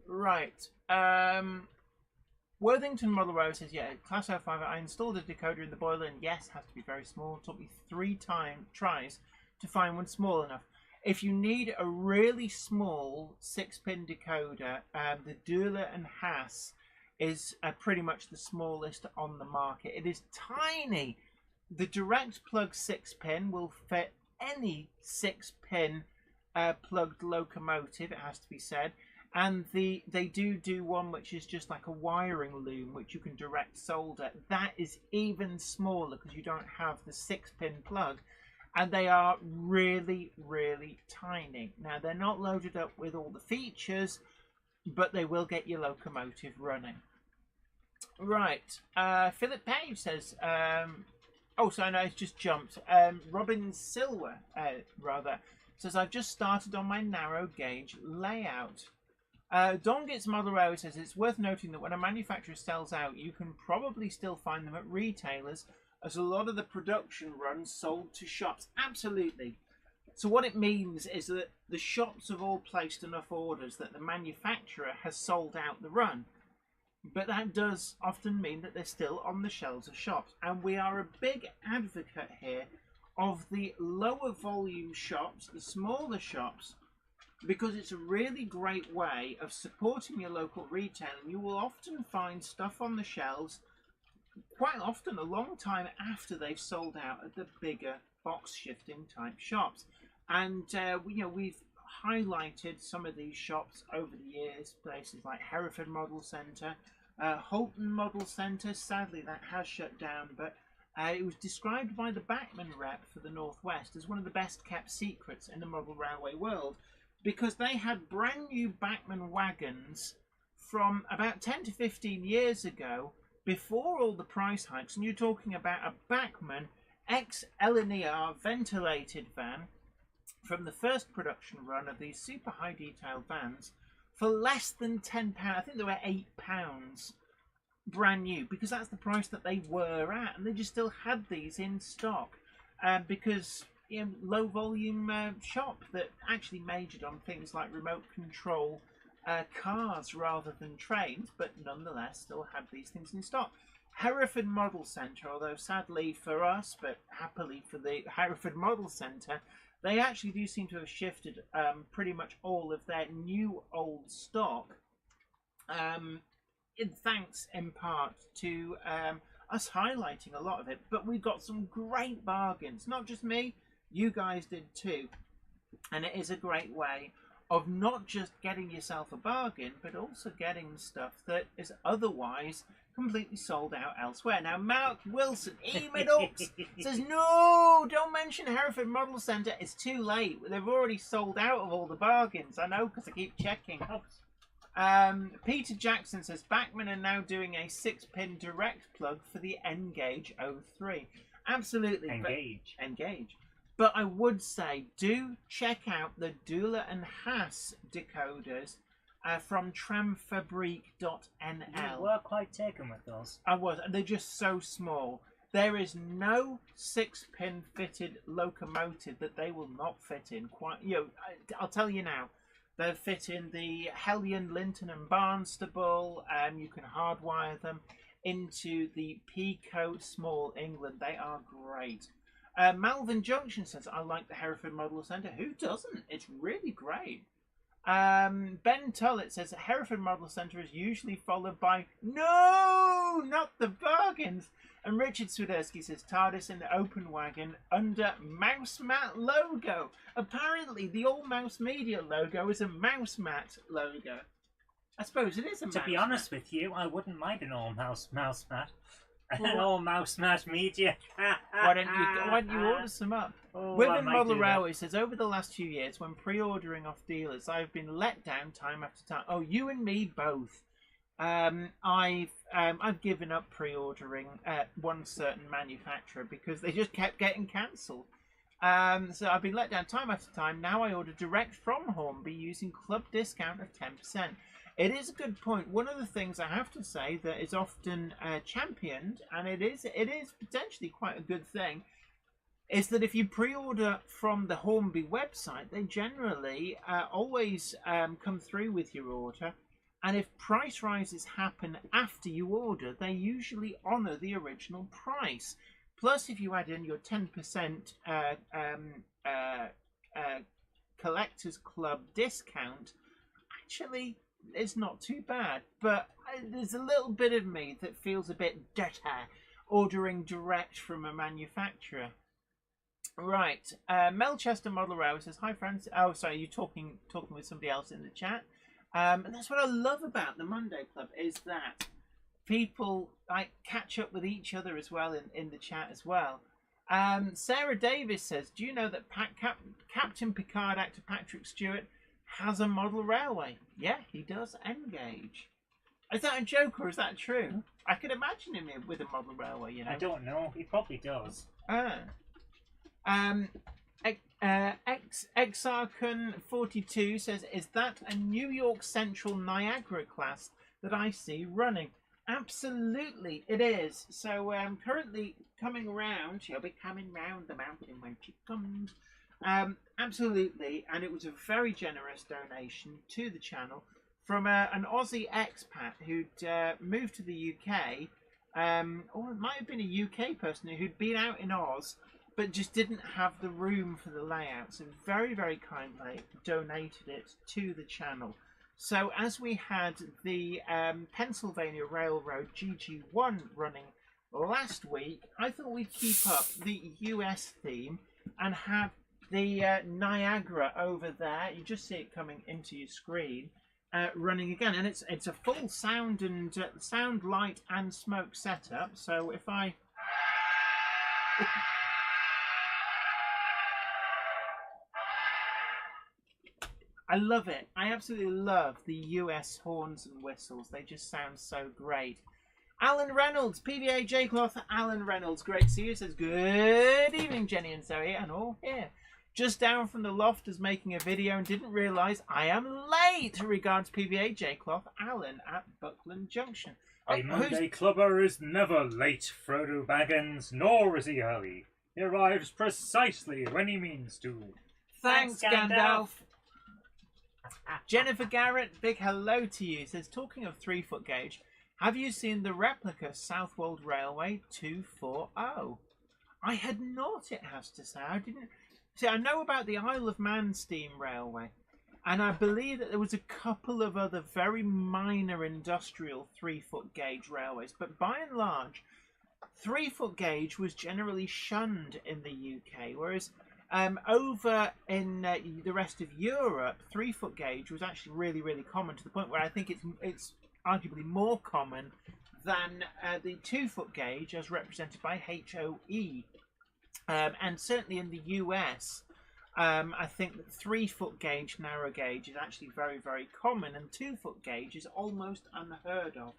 Right. Worthington Model Row says, yeah, Class 05, I installed a decoder in the boiler, and yes, has to be very small. It took me 3 tries to find one small enough. If you need a really small 6-pin decoder, the Döhler and Haas is pretty much the smallest on the market. It is tiny. The direct plug 6-pin will fit any 6-pin plugged locomotive, it has to be said. And they do one which is just like a wiring loom, which you can direct solder. That is even smaller because you don't have the 6-pin plug. And they are really, really tiny. Now, they're not loaded up with all the features, but they will get your locomotive running. Right. Philip Page says... oh, so no, it's just jumped. Robin Silver, says, I've just started on my narrow gauge layout. Dongit's Model Row says, it's worth noting that when a manufacturer sells out, you can probably still find them at retailers, as a lot of the production runs sold to shops. Absolutely. So what it means is that the shops have all placed enough orders that the manufacturer has sold out the run. But that does often mean that they're still on the shelves of shops. And we are a big advocate here of the lower volume shops, the smaller shops, because it's a really great way of supporting your local retail. And you will often find stuff on the shelves, quite often a long time after they've sold out at the bigger box shifting type shops. And we've highlighted some of these shops over the years, places like Hereford Model Centre, Holton Model Centre. Sadly that has shut down, but it was described by the Bachmann rep for the Northwest as one of the best kept secrets in the model railway world, because they had brand new Bachmann wagons from about 10 to 15 years ago, before all the price hikes, and you're talking about a Bachmann ex-LNER ventilated van from the first production run of these super high detail vans for less than £10. I think they were £8 brand new, because that's the price that they were at, and they just still had these in stock, because low volume shop that actually majored on things like remote control cars rather than trains, but nonetheless still had these things in stock. Hereford Model Centre, although sadly for us, but happily for the Hereford Model Centre, they actually do seem to have shifted pretty much all of their new old stock, thanks in part to us highlighting a lot of it. But we got some great bargains, not just me, you guys did too. And it is a great way of not just getting yourself a bargain, but also getting stuff that is otherwise completely sold out elsewhere. Now, Mark Wilson, Emadox, says, no, don't mention Hereford Model Centre. It's too late. They've already sold out of all the bargains. I know, because I keep checking. Peter Jackson says, Bachmann are now doing a 6-pin direct plug for the N-Gage 03. Absolutely. Engage. But I would say, do check out the Dula and Haas decoders from tramfabrique.nl. You were quite taken with those. I was. They're just so small. There is no 6-pin fitted locomotive that they will not fit in. I'll tell you now. They fit in the Hellion, Linton and Barnstable. You can hardwire them into the Pico Small England. They are great. Malvern Junction says, I like the Hereford Model Centre. Who doesn't? It's really great. Ben Tullett says, Hereford Model Centre is usually followed by, no, not the bargains. And Richard Swiderski says, TARDIS in the open wagon under Mouse Mat logo. Apparently, the All Mouse Media logo is a Mouse Mat logo. I suppose it is a mouse mat. To be honest with you, I wouldn't mind an All Mouse mat. An All Mouse Mat Media. Why don't you order some up? Women Model Railway says, over the last few years, when pre-ordering off dealers, I've been let down time after time. Oh, you and me both. I've given up pre-ordering one certain manufacturer because they just kept getting cancelled. So I've been let down time after time. Now I order direct from Hornby using club discount of 10%. It is a good point. One of the things I have to say that is often championed, and it is potentially quite a good thing, is that if you pre-order from the Hornby website, they generally always come through with your order. And if price rises happen after you order, they usually honour the original price. Plus, if you add in your 10% Collectors Club discount, actually, it's not too bad. But there's a little bit of me that feels a bit dirty ordering direct from a manufacturer. Right. Melchester Model Railway says, hi, friends. Oh, sorry, you're talking with somebody else in the chat. And that's what I love about the Monday Club, is that people catch up with each other as well in the chat as well. Sarah Davis says, do you know that Captain Picard actor Patrick Stewart has a model railway? Yeah, he does. Engage. Is that a joke or is that true? I could imagine him with a model railway, you know. I don't know. He probably does. Exarchon42 says, is that a New York Central Niagara class that I see running? Absolutely, it is. So currently coming round, she'll be coming round the mountain when she comes. Absolutely, and it was a very generous donation to the channel from an Aussie expat who'd moved to the UK, or it might have been a UK person who'd been out in Oz, but just didn't have the room for the layout, so very, very kindly donated it to the channel. So as we had the Pennsylvania Railroad GG1 running last week, I thought we'd keep up the US theme and have the Niagara over there. You just see it coming into your screen, running again, and it's a full sound and sound, light, and smoke setup. So if I love it. I absolutely love the US horns and whistles. They just sound so great. Alan Reynolds, PVA J-Cloth, Alan Reynolds, great to see you. Says, good evening, Jenny and Zoe, and all here. Just down from the loft as making a video and didn't realise I am late. Regards, PVA J-Cloth, Alan at Buckland Junction. A Monday clubber is never late, Frodo Baggins, nor is he early. He arrives precisely when he means to. Thanks, Gandalf. Jennifer Garrett, big hello to you. Says, talking of 3-foot gauge, have you seen the replica Southwold Railway 240? I had not, it has to say. I didn't. See, I know about the Isle of Man steam railway, and I believe that there was a couple of other very minor industrial 3-foot gauge railways, but by and large, 3-foot gauge was generally shunned in the UK, whereas over in the rest of Europe, 3-foot gauge was actually really, really common, to the point where I think it's arguably more common than the 2-foot gauge as represented by HOE. And certainly in the US, I think that 3-foot gauge narrow gauge is actually very, very common, and 2-foot gauge is almost unheard of.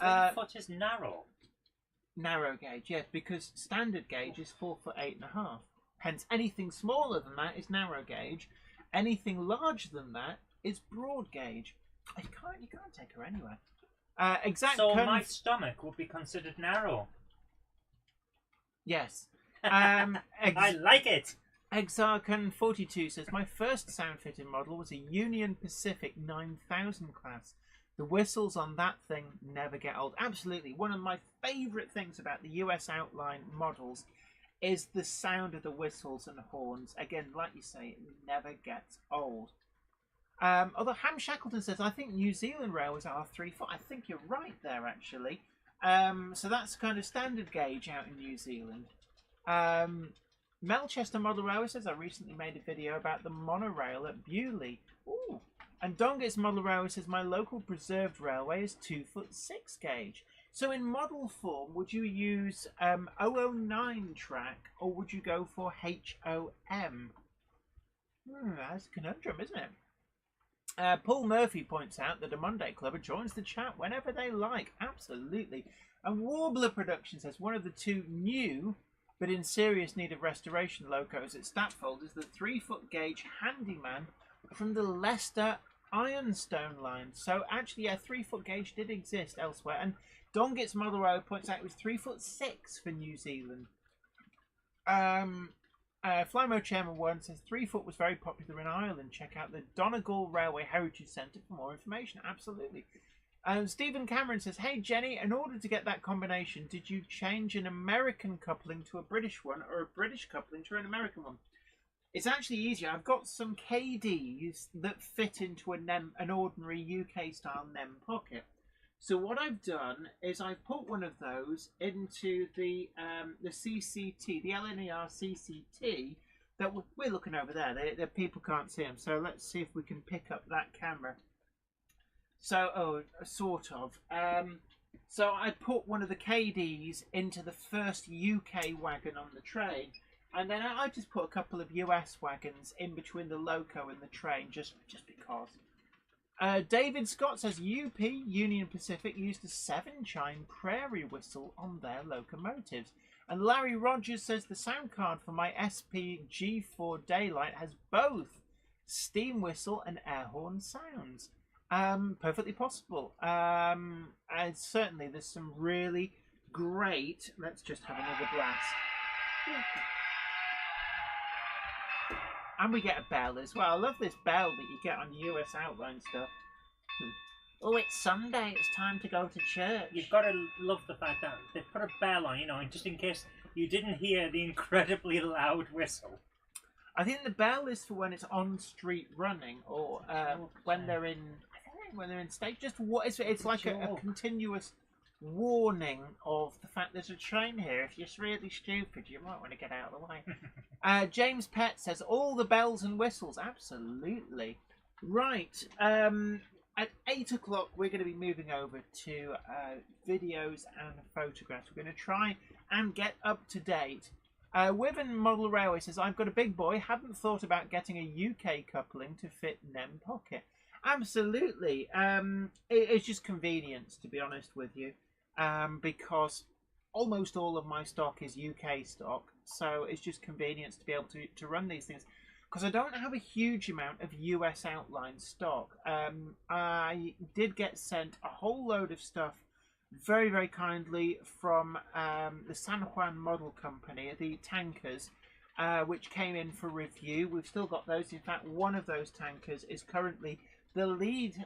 3-foot is narrow. Narrow gauge, yes, because standard gauge is 4 foot 8.5. Hence, anything smaller than that is narrow gauge. Anything larger than that is broad gauge. You can't take her anywhere. So my stomach would be considered narrow. Yes. I like it. Exarchan42 says, my first sound-fitted model was a Union Pacific 9000 class. The whistles on that thing never get old. Absolutely. One of my favourite things about the US outline models is the sound of the whistles and horns. Again, like you say, it never gets old. Although Ham Shackleton says, I think New Zealand railways are 3-foot. I think you're right there, actually. So that's kind of standard gauge out in New Zealand. Melchester Model Railway says, I recently made a video about the monorail at Bewley. Ooh. And Dongit's Model Railway says, my local preserved railway is 2-foot 6 gauge. So in model form, would you use 009 track, or would you go for HOM? That's a conundrum, isn't it? Paul Murphy points out that a Monday Clubber joins the chat whenever they like. Absolutely. And Warbler Production says, one of the two new but in serious need of restoration locos at Statfold is the 3-foot gauge Handyman from the Leicester Ironstone line. So actually, yeah, 3-foot gauge did exist elsewhere. And Dongit's Model Railway points out it was 3-foot 6 for New Zealand. Flymo Chairman 1 says 3-foot was very popular in Ireland. Check out the Donegal Railway Heritage Centre for more information. Absolutely. Stephen Cameron says, hey Jenny, in order to get that combination, did you change an American coupling to a British one, or a British coupling to an American one? It's actually easier. I've got some KDs that fit into an ordinary UK style NEM pocket. So what I've done is I've put one of those into the CCT, the LNER CCT that we're looking over there. The people can't see them. So let's see if we can pick up that camera. So, sort of. So I put one of the KDs into the first UK wagon on the train, and then I just put a couple of US wagons in between the loco and the train, just because. David Scott says UP, Union Pacific, used a 7-chime prairie whistle on their locomotives. And Larry Rogers says the sound card for my SP G4 Daylight has both steam whistle and air horn sounds. Perfectly possible. And certainly there's some really great... Let's just have another blast. And we get a bell as well. I love this bell that you get on US outline stuff. Oh, it's Sunday. It's time to go to church. You've got to love the fact that they put a bell on, you know, just in case you didn't hear the incredibly loud whistle. I think the bell is for when it's on street running, or when they're in... when they're in stage, just what it's like a continuous warning of the fact there's a train here. If you're really stupid, you might want to get out of the way. James Pett says all the bells and whistles. Absolutely right. At 8 o'clock we're going to be moving over to videos and photographs. We're going to try and get up to date. Wiven Model Railway says, I've got a big boy, haven't thought about getting a UK coupling to fit NEM pocket. Absolutely. It's just convenience, to be honest with you, because almost all of my stock is UK stock, so it's just convenience to be able to run these things, because I don't have a huge amount of US outline stock. I did get sent a whole load of stuff very, very kindly from the San Juan Model Company, the tankers, which came in for review. We've still got those. In fact, one of those tankers is currently the lead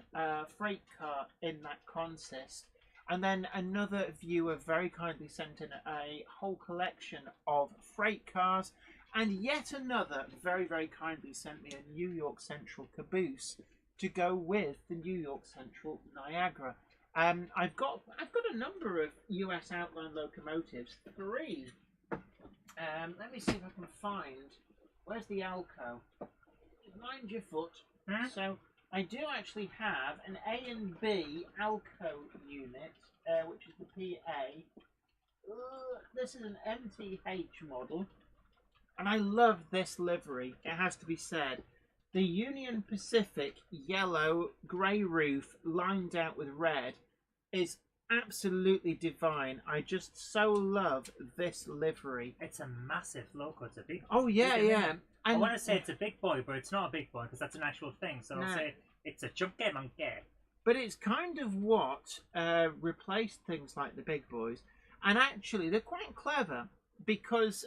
freight car in that consist. And then another viewer very kindly sent in a whole collection of freight cars. And yet another very, very kindly sent me a New York Central caboose to go with the New York Central Niagara. I've got a number of US outline locomotives. 3. Let me see if I can find. Where's the Alco? Mind your foot. So I do actually have an A and B Alco unit, which is the PA. This is an MTH model, and I love this livery. It has to be said. The Union Pacific yellow grey roof lined out with red is absolutely divine. I just so love this livery. It's a massive loco. It's a big. Oh yeah, yeah. I want to say it's a big boy, but it's not a big boy because that's an actual thing. So No. I'll say it's a chunky monkey. But it's kind of what replaced things like the big boys, and actually they're quite clever because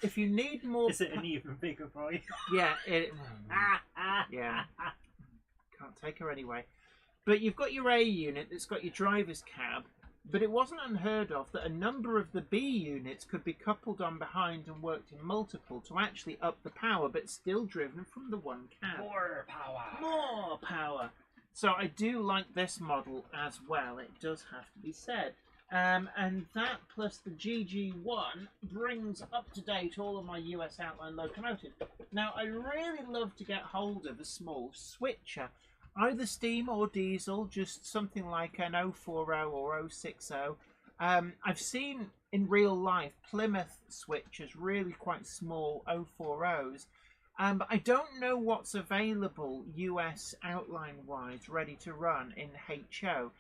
if you need more, Is it an even bigger boy? yeah, yeah, can't take her anyway. But you've got your A unit that's got your driver's cab, but it wasn't unheard of that a number of the B units could be coupled on behind and worked in multiple to actually up the power, but still driven from the one cab. More power. More power. So I do like this model as well, it does have to be said. And that plus the GG1 brings up to date all of my US outline locomotives. Now I really love to get hold of a small switcher, either steam or diesel, just something like an 040 or 060. I've seen in real life Plymouth switchers, really quite small 040s. But I don't know what's available US outline wise ready to run in HO.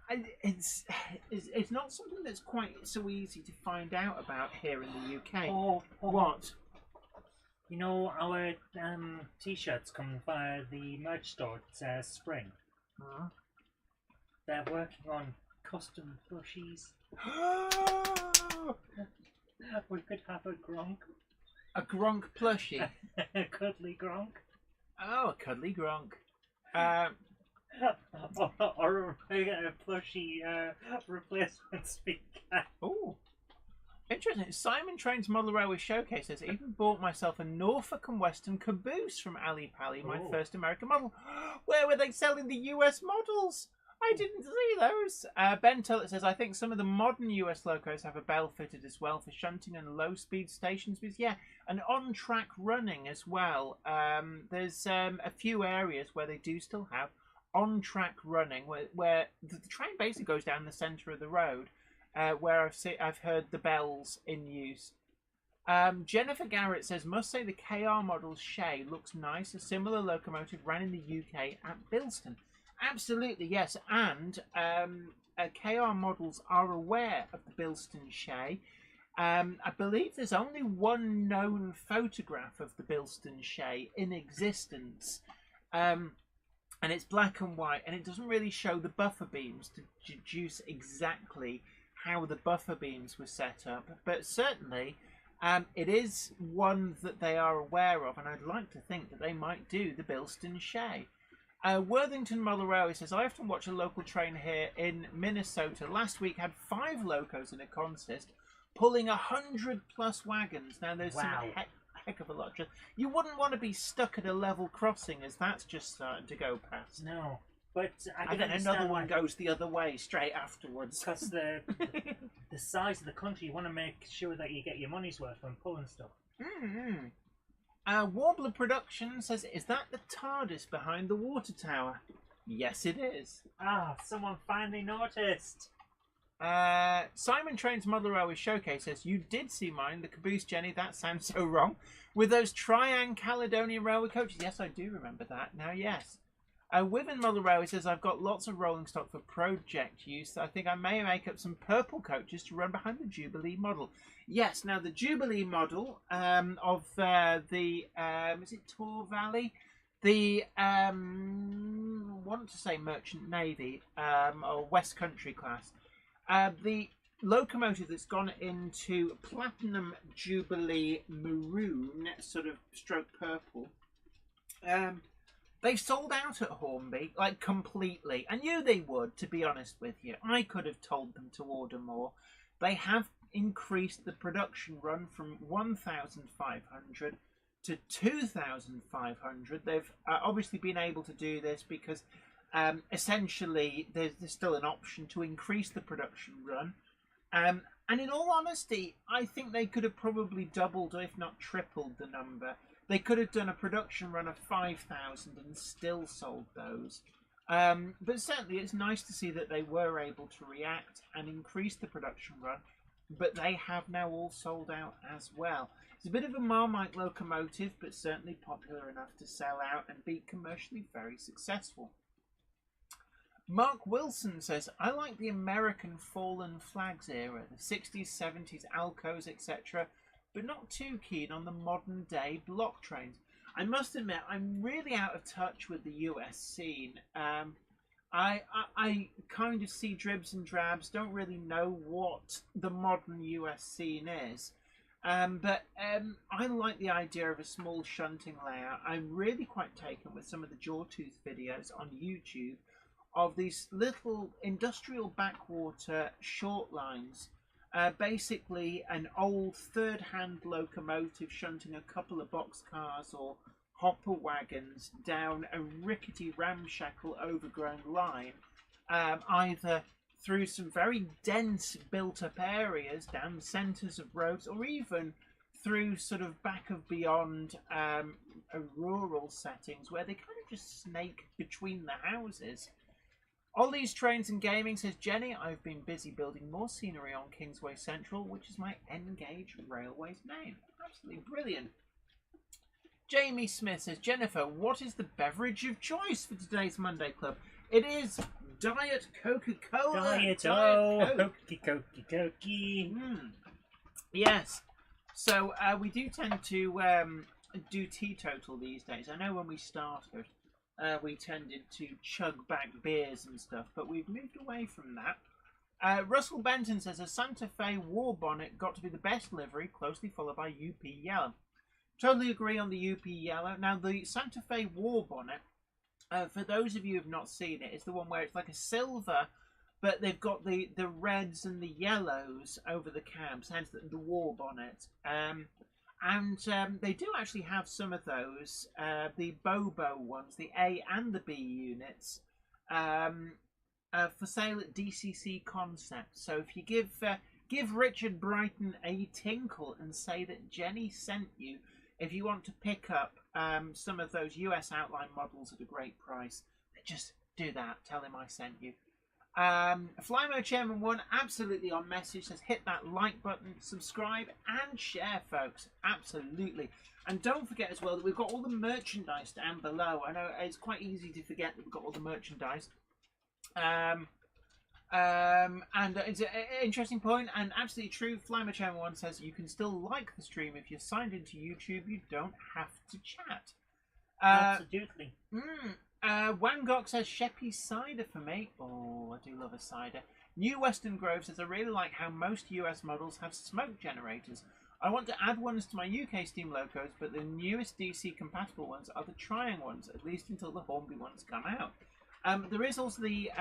It's not something that's quite so easy to find out about here in the UK. What? You know, our t-shirts come via the merch store. It's spring. Huh? They're working on custom plushies. We could have a Gronk. A Gronk plushie. A cuddly Gronk. Oh, a cuddly Gronk. Or a plushie replacement speaker. Oh, interesting. Simon Train's Model Railway Showcase says, even bought myself a Norfolk and Western caboose from Ali Pally, my first American model. Where were they selling the US models? I didn't see those. Ben Tullett says, I think some of the modern US locos have a bell fitted as well for shunting and low speed stations. But yeah, and on track running as well. There's a few areas where they do still have on track running, where the train basically goes down the centre of the road, where I've heard the bells in use. Jennifer Garrett says, must say the KR model Shay looks nice. A similar locomotive ran in the UK at Bilston. Absolutely, yes. And KR models are aware of the Bilston Shay. I believe there's only one known photograph of the Bilston Shay in existence. And it's black and white, and it doesn't really show the buffer beams to deduce exactly how the buffer beams were set up. But certainly, it is one that they are aware of, and I'd like to think that they might do the Bilston Shay. Worthington Model Railway says, I often watch a local train here in Minnesota. Last week had 5 locos in a consist, pulling 100 plus wagons. Now there's some heck of a lot. You wouldn't want to be stuck at a level crossing, as that's just starting to go past. No, but and then another one goes the other way straight afterwards. Because the size of the country, you want to make sure that you get your money's worth when pulling stuff. Mm-hmm. Warbler Production says, is that the TARDIS behind the water tower? Yes, it is. Ah, someone finally noticed. Simon Train's Model Railway Showcase says, you did see mine, the caboose, Jenny, that sounds so wrong. With those Triang Caledonian Railway coaches. Yes, I do remember that. Now, yes. Wiven Model Railway says, I've got lots of rolling stock for project use. I think I may make up some purple coaches to run behind the Jubilee model. Yes, now the Jubilee model of is it Tor Valley? The want to say Merchant Navy or West Country class. The Locomotive that's gone into Platinum Jubilee Maroon, sort of stroke purple. They've sold out at Hornby, like completely. I knew they would, to be honest with you. I could have told them to order more. They have increased the production run from 1,500 to 2,500. They've obviously been able to do this because essentially there's still an option to increase the production run. And in all honesty, I think they could have probably doubled, if not tripled, the number. They could have done a production run of 5,000 and still sold those. But certainly it's nice to see that they were able to react and increase the production run. But they have now all sold out as well. It's a bit of a Marmite locomotive, but certainly popular enough to sell out and be commercially very successful. Mark Wilson says, I like the American fallen flags era, the 60s, 70s, Alcos, etc., but not too keen on the modern day block trains. I must admit, I'm really out of touch with the US scene. I kind of see dribs and drabs, don't really know what the modern US scene is. But I like the idea of a small shunting layout. I'm really quite taken with some of the Jawtooth videos on YouTube of these little industrial backwater short lines. Basically an old third-hand locomotive shunting a couple of boxcars or hopper wagons down a rickety, ramshackle, overgrown line, either through some very dense built-up areas, down the centres of roads, or even through sort of back of beyond rural settings where they kind of just snake between the houses. Ollie's Trains and Gaming says, Jenny, I've been busy building more scenery on Kingsway Central, which is my N-Gauge Railway's name. Absolutely brilliant. Jamie Smith says, Jennifer, what is the beverage of choice for today's Monday Club? It is Diet Coca-Cola. Diet Coke. Yes. So we do tend to do teetotal these days. I know when we started, we tended to chug back beers and stuff, but we've moved away from that. Russell Benton says, a Santa Fe war bonnet got to be the best livery, closely followed by UP Yellow. Totally agree on the UP Yellow. Now, the Santa Fe war bonnet, for those of you who have not seen it, is the one where it's like a silver, but they've got the reds and the yellows over the cabs, hence the war bonnet. And they do actually have some of those, the Bobo ones, the A and the B units, for sale at DCC Concept. So if you give Richard Brighton a tinkle and say that Jenny sent you, if you want to pick up some of those US outline models at a great price, just do that. Tell him I sent you. Flymo Chairman 1, absolutely on message, says hit that like button, subscribe and share, folks. Absolutely. And don't forget as well that we've got all the merchandise down below. I know it's quite easy to forget that we've got all the merchandise. And it's an interesting point and absolutely true. Flymo Chairman 1 says you can still like the stream if you're signed into YouTube. You don't have to chat. Absolutely. Wangok says Sheppy's cider for me. Oh, I do love a cider. New Western Grove says I really like how most US models have smoke generators. I want to add ones to my UK steam locos, but the newest DC compatible ones are the Triang ones, at least until the Hornby ones come out. There is also the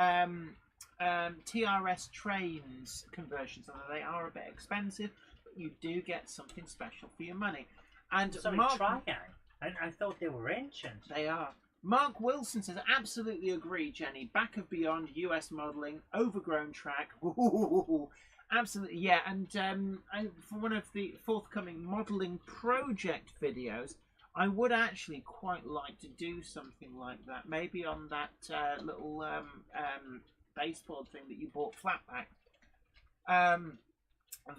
TRS trains conversions, although they are a bit expensive, but you do get something special for your money. And sorry, Mark, Triang? I thought they were ancient. They are. Mark Wilson says, absolutely agree, Jenny. Back of Beyond, US modelling, overgrown track. Ooh, absolutely, yeah. And for one of the forthcoming modelling project videos, I would actually quite like to do something like that. Maybe on that little baseboard thing that you bought flat pack.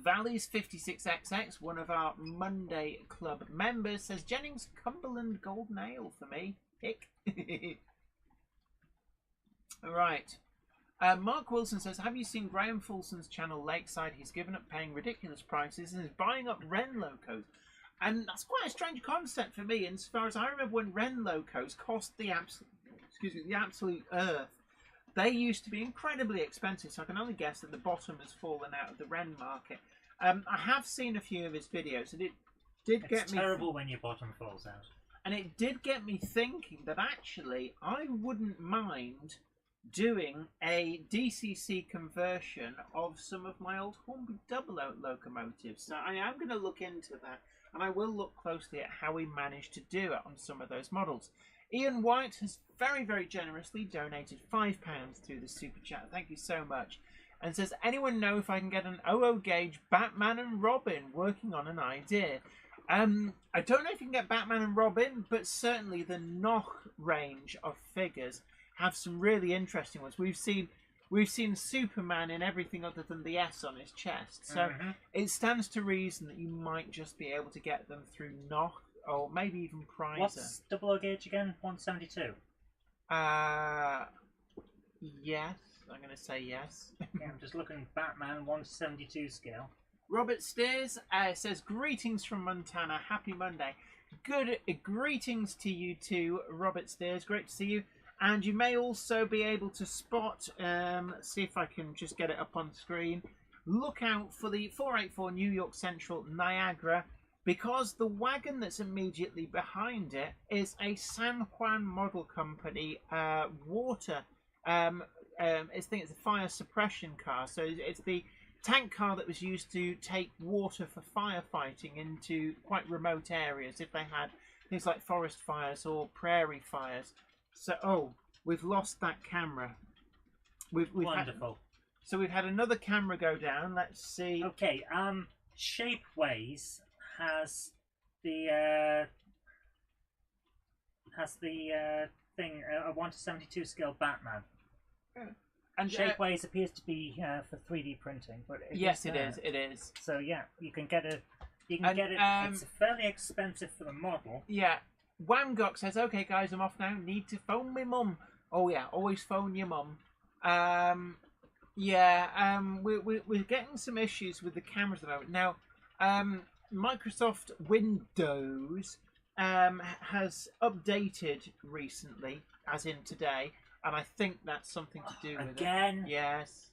Valley's 56XX, one of our Monday Club members, says, Jennings Cumberland Golden Ale for me. Hick. Alright. Mark Wilson says, have you seen Graham Fulson's channel Lakeside? He's given up paying ridiculous prices and is buying up Wren locos. And that's quite a strange concept for me, as far as I remember when Ren locos cost the absolute earth. They used to be incredibly expensive, so I can only guess that the bottom has fallen out of the Ren market. I have seen a few of his videos, and it did get me... It's terrible when your bottom falls out. And it did get me thinking that actually I wouldn't mind doing a DCC conversion of some of my old Hornby double locomotives. So I am going to look into that, and I will look closely at how we managed to do it on some of those models. Ian White has very, very generously donated £5 through the super chat. Thank you so much. And says, anyone know if I can get an 00 gauge Batman and Robin? Working on an idea. I don't know if you can get Batman and Robin, but certainly the Noch range of figures have some really interesting ones. We've seen Superman in everything other than the S on his chest. So it stands to reason that you might just be able to get them through Noch. Or maybe even Prizer. What's 00 gauge again? 172? Yes. I'm going to say yes. Yeah, I'm just looking at Batman 172 scale. Robert Steers says, greetings from Montana. Happy Monday. Good greetings to you too, Robert Steers. Great to see you. And you may also be able to spot, see if I can just get it up on screen. Look out for the 484 New York Central Niagara, because the wagon that's immediately behind it is a San Juan Model Company water. It's a fire suppression car. So it's the tank car that was used to take water for firefighting into quite remote areas if they had things like forest fires or prairie fires. So, we've lost that camera. We've Wonderful. So we've had another camera go down. Let's see. Okay, Shapeways has the thing, a 1:72 scale Batman. Yeah. And Shapeways appears to be for 3D printing, but yes, it is. It is. So yeah, you can get it. You can get it. It's fairly expensive for the model. Yeah. Wamgok says, "Okay, guys, I'm off now. Need to phone my mum." Oh yeah, always phone your mum. We're getting some issues with the cameras at the moment now. Microsoft Windows has updated recently, as in today, and I think that's something to do with again. It. Yes.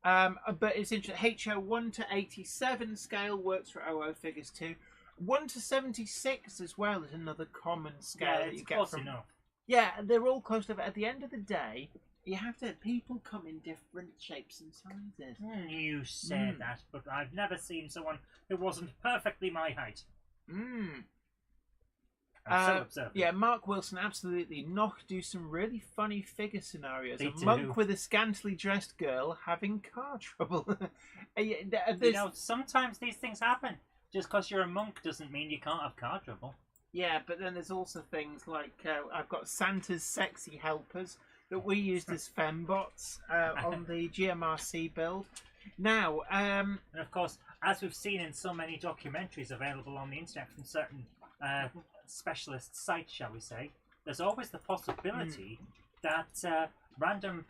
But it's interesting. HO 1 to 87 scale works for 00 figures too. 1 to 76 as well is another common scale Yeah, that it's you get close from. enough. Yeah, they're all close to. At the end of the day, you have to. People come in different shapes and sizes. You say that, but I've never seen someone who wasn't perfectly my height. I'm so observant. Yeah, Mark Wilson, absolutely. Noch do some really funny figure scenarios. They a do. monk with a scantily dressed girl having car trouble. You know, sometimes these things happen. Just because you're a monk doesn't mean you can't have car trouble. Yeah, but then there's also things like I've got Santa's sexy helpers that we used as fembots on the GMRC build. Now, and of course, as we've seen in so many documentaries available on the internet from certain specialist sites, shall we say, there's always the possibility that random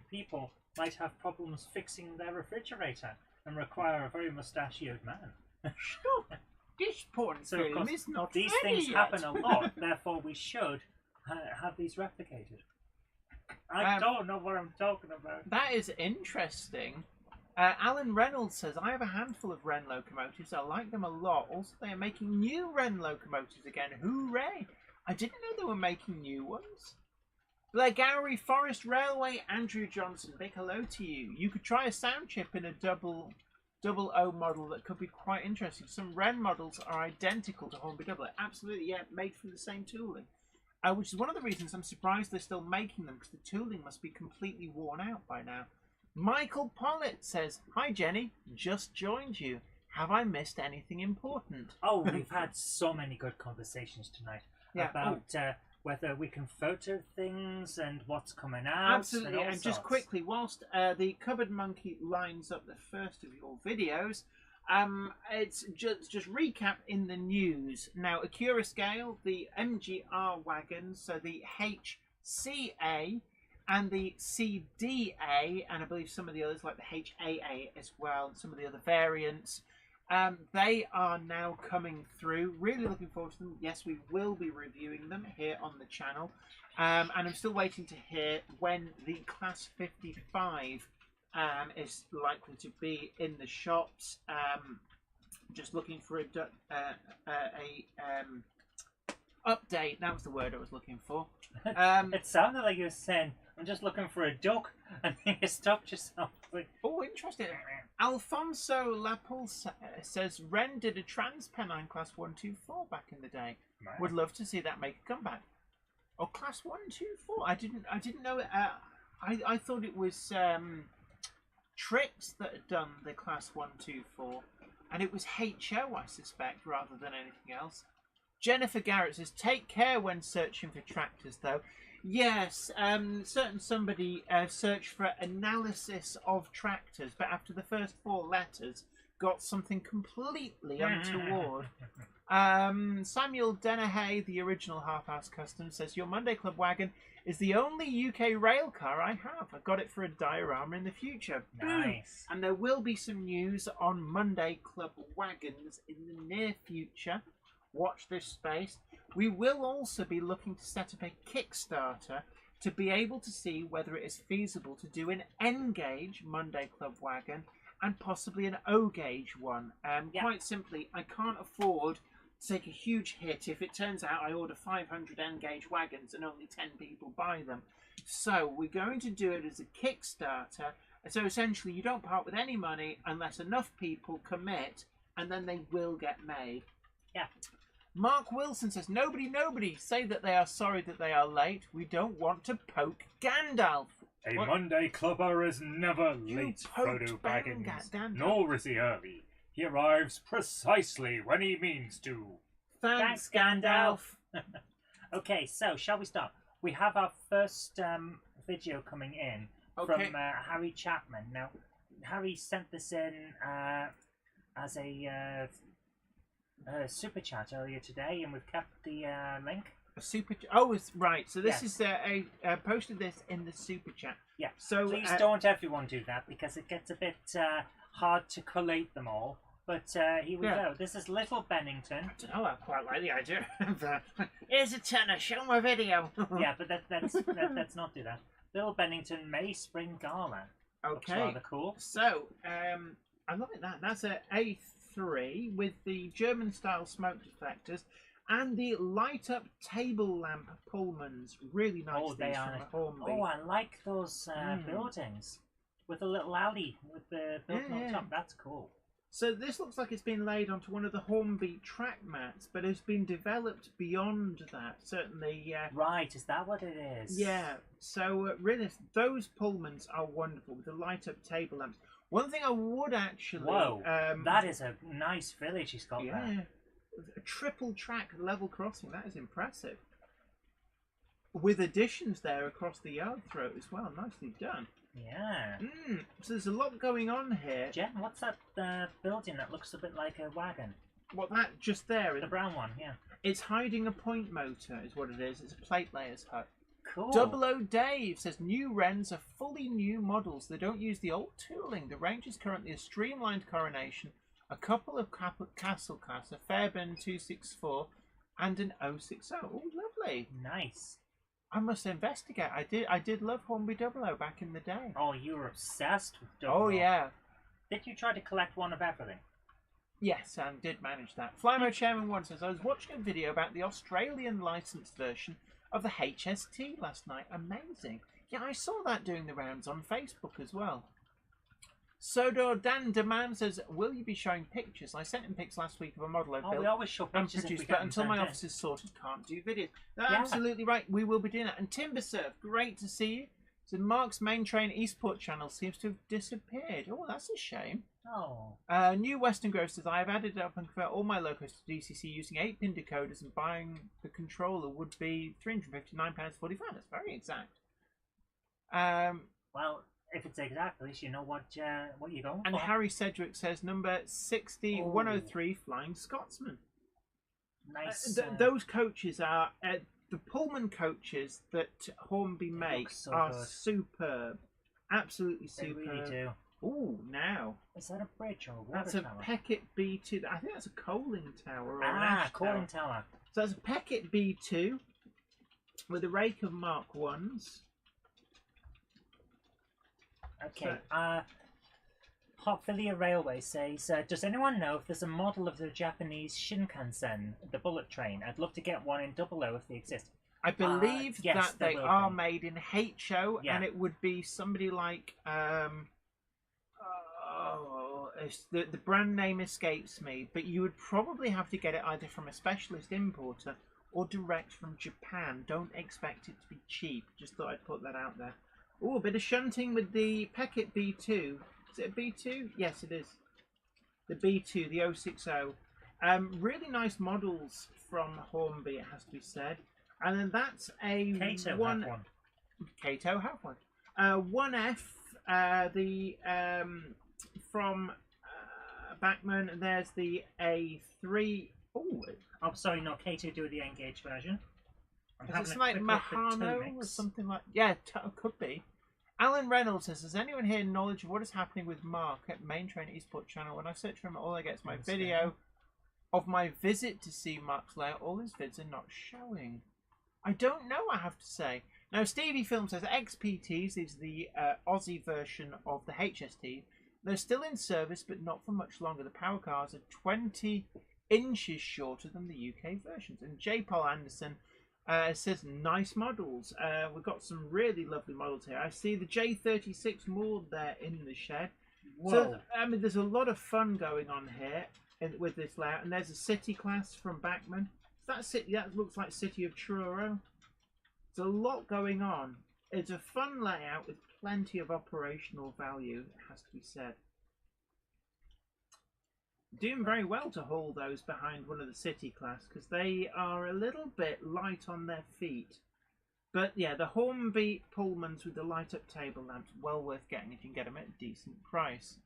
people might have problems fixing their refrigerator and require a very mustachioed man. Stop! This porn film is not these ready things yet. happen a lot, therefore we should have these replicated. I don't know what I'm talking about. That is interesting. Alan Reynolds says, I have a handful of Ren locomotives. I like them a lot. Also, they are making new Ren locomotives again. Hooray! I didn't know they were making new ones. Blairgowrie Forest Railway, Andrew Johnson, big hello to you. You could try a sound chip in a double O model that could be quite interesting. Some Ren models are identical to Hornby Double. Absolutely, yeah, made from the same tooling. Which is one of the reasons I'm surprised they're still making them, because the tooling must be completely worn out by now. Michael Pollitt says, hi Jenny, just joined you. Have I missed anything important? Oh, we've had so many good conversations tonight about whether we can photo things and what's coming out. Absolutely, and just quickly, whilst the Cupboard Monkey lines up the first of your videos, it's just recap in the news. Now, Acura scale, the MGR wagons, so the HCA and the CDA, and I believe some of the others like the HAA as well, and some of the other variants, They are now coming through. Really looking forward to them. Yes, we will be reviewing them here on the channel. And I'm still waiting to hear when the Class 55 is likely to be in the shops. Just looking for a update. That was the word I was looking for. It sounded like you were saying, I'm just looking for a duck, and then you stopped yourself. Like, oh, interesting. Alfonso Lapul says Ren did a trans penine class 124 back in the day. man. Would love to see that make a comeback. Oh, class 124. I didn't know it. I thought it was Tricks that had done the class 124, and it was HO, I suspect, rather than anything else. Jennifer Garrett says, take care when searching for tractors, though. Yes, somebody searched for analysis of tractors, but after the first 4 letters, got something completely untoward. Samuel Dennehay, the original Half-House Custom, says, your Monday Club wagon is the only UK rail car I have. I got it for a diorama in the future. Nice. And there will be some news on Monday Club wagons in the near future. Watch this space. We will also be looking to set up a Kickstarter to be able to see whether it is feasible to do an N-gauge Monday Club wagon and possibly an O-gauge one. Quite simply, I can't afford to take a huge hit if it turns out I order 500 N-gauge wagons and only 10 people buy them. So we're going to do it as a Kickstarter. So essentially, you don't part with any money unless enough people commit, and then they will get made. Yeah. Mark Wilson says, nobody say that they are sorry that they are late. We don't want to poke Gandalf. A What? Monday clubber is never You late, poked Frodo Baggins, Gandalf. nor is he early. He arrives precisely when he means to. Thanks, Gandalf. Okay, so shall we start? We have our first video coming in from Harry Chapman. Now, Harry sent this in as a super chat earlier today, and we've kept the link. A super. Oh, it's right. So this is posted this in the super chat. Yeah. So please don't everyone do that, because it gets a bit hard to collate them all. But here we go. This is Little Bennington. I don't know. I quite like the idea. Here's a tenner. Show my video. Yeah, but let's not do that. Little Bennington May Spring Gala. Looks Okay. rather cool. So I like that. That's a A3 with the German style smoke deflectors and the light up table lamp Pullmans. Really nice. Oh, they are. Oh, I like those buildings with a little alley with the building on top. That's cool. So this looks like it's been laid onto one of the Hornby track mats, but it's been developed beyond that. Certainly. Right, is that what it is? Yeah. So really, those Pullmans are wonderful with the light up table lamps. One thing I would actually. Whoa, that is a nice village he's got there. A triple track level crossing. That is impressive. With additions there across the yard throat as well. Nicely done. Yeah. So there's a lot going on here. Jen, what's that building that looks a bit like a wagon? What, that just there? The brown one, yeah. It's hiding a point motor is what it is. It's a plate layers hut. Cool. Double O Dave says new Wrens are fully new models. They don't use the old tooling. The range is currently a streamlined Coronation, a couple of Castle Class, a Fairbairn 264, and an 060. Oh, lovely. Nice. I must investigate. I did love Hornby Double O back in the day. Oh, you were obsessed with Double O. Oh, yeah. Did you try to collect one of everything? Yes, and did manage that. Flymo Chairman 1 says, I was watching a video about the Australian licensed version of the HST last night. Amazing. Yeah, I saw that doing the rounds on Facebook as well. Sodor Dan Demand says, will you be showing pictures? I sent him pics last week of a model I built. We always show and pictures produced, but until my office is sorted, can't do videos. That's absolutely right. We will be doing that. And Timbersurf, great to see you. So Mark's Main Train Eastport channel seems to have disappeared. Oh, that's a shame. Oh. New Western Grove says, I have added up and convert all my locos to DCC using 8-pin decoders, and buying the controller would be £359.45. That's very exact. Well, if it's exact, at least you know what you're going and for. Harry Sedgwick says, number 60103 Flying Scotsman. Nice. Those coaches are... the Pullman coaches that Hornby make are superb. Absolutely superb. They really do. Ooh, now. Is that a bridge or a water That's a tower? Peckett B2. I think that's a coaling tower or an ash cooling tower. tower. So that's a Peckett B2 with a rake of Mark 1s. Okay. Hopfilia Railway says, does anyone know if there's a model of the Japanese Shinkansen, the bullet train? I'd love to get one in 00 if they exist. I believe yes, that they will are be. made in HO, Yeah. and it would be somebody like the brand name escapes me, but you would probably have to get it either from a specialist importer or direct from Japan. Don't expect it to be cheap. Just thought I'd put that out there. Oh, a bit of shunting with the Peckett B2. Is it a B2? Yes, it is. The B2, the 060. Really nice models from Hornby, it has to be said. And then that's a Kato one. have one. Kato have one. 1F, from Bachmann. And there's the A3. Oh, sorry, no, Kato do the Engage version. It's like Mahano or something like. Yeah, could be. Alan Reynolds says, has anyone here knowledge of what is happening with Mark at Main Train Eastport channel? When I search for him, all I get is my video of my visit to see Mark's layout. All his vids are not showing. I don't know, I have to say. Now, Stevie Film says, XPTs is the Aussie version of the HST. They're still in service, but not for much longer. The power cars are 20 inches shorter than the UK versions. And J. Paul Anderson says, nice models. We've got some really lovely models here. I see the J36 moored there in the shed. Whoa. So, I mean, there's a lot of fun going on here with this layout. And there's a City class from Bachmann. That looks like City of Truro. There's a lot going on. It's a fun layout with plenty of operational value, it has to be said. Doing very well to haul those behind one of the City class because they are a little bit light on their feet. But yeah, the Hornby Pullmans with the light up table lamps, well worth getting if you can get them at a decent price.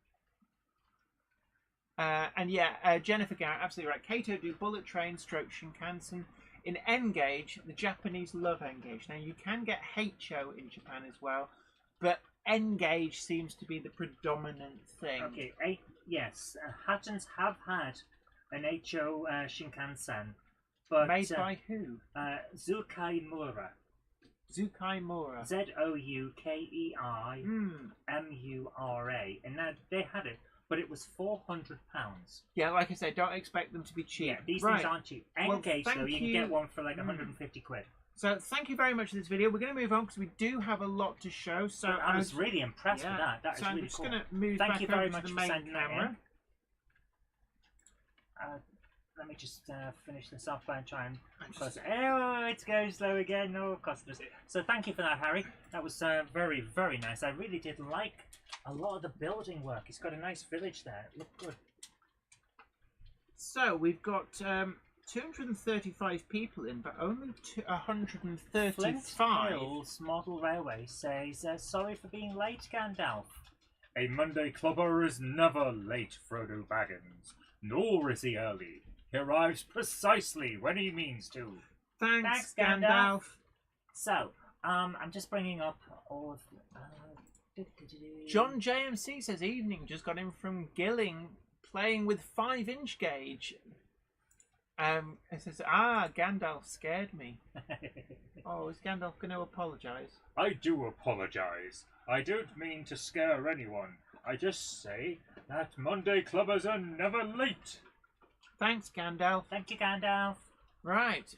And yeah, Jennifer Garrett, absolutely right. Kato do bullet train, stroke Shinkansen. In N-Gauge, the Japanese love N-Gauge. Now, you can get HO in Japan as well, but N-Gauge seems to be the predominant thing. Okay, yes, Hattons have had an HO Shinkansen, but made by who? Zukai Mura. Zukai Mura. Zoukei-Mura, and now they had it. But it was £400. Yeah, like I said, don't expect them to be cheap. Yeah, these things aren't cheap. N-Gauge, though, you can get one for like 150 quid. So, thank you very much for this video. We're going to move on because we do have a lot to show. So, I was really impressed with that. That is really cool. I'm just going to move Thank back you very over much to the for main sending that camera. Let me just finish this off by trying. Oh, it goes slow again. No, of course it does. So thank you for that, Harry. That was very, very nice. I really did like a lot of the building work. It's got a nice village there. It looked good. So we've got 235 people in, but only 135. Flint Hills Model Railway says, sorry for being late, Gandalf. A Monday clubber is never late, Frodo Baggins. Nor is he early. He arrives precisely when he means to. Thanks, Gandalf. So, I'm just bringing up all of... John JMC says, evening, just got in from Gilling, playing with 5-inch gauge. It says, Gandalf scared me. Oh, is Gandalf going to apologise? I do apologise. I don't mean to scare anyone. I just say that Monday clubbers are never late. Thanks, Gandalf. Thank you, Gandalf. Right.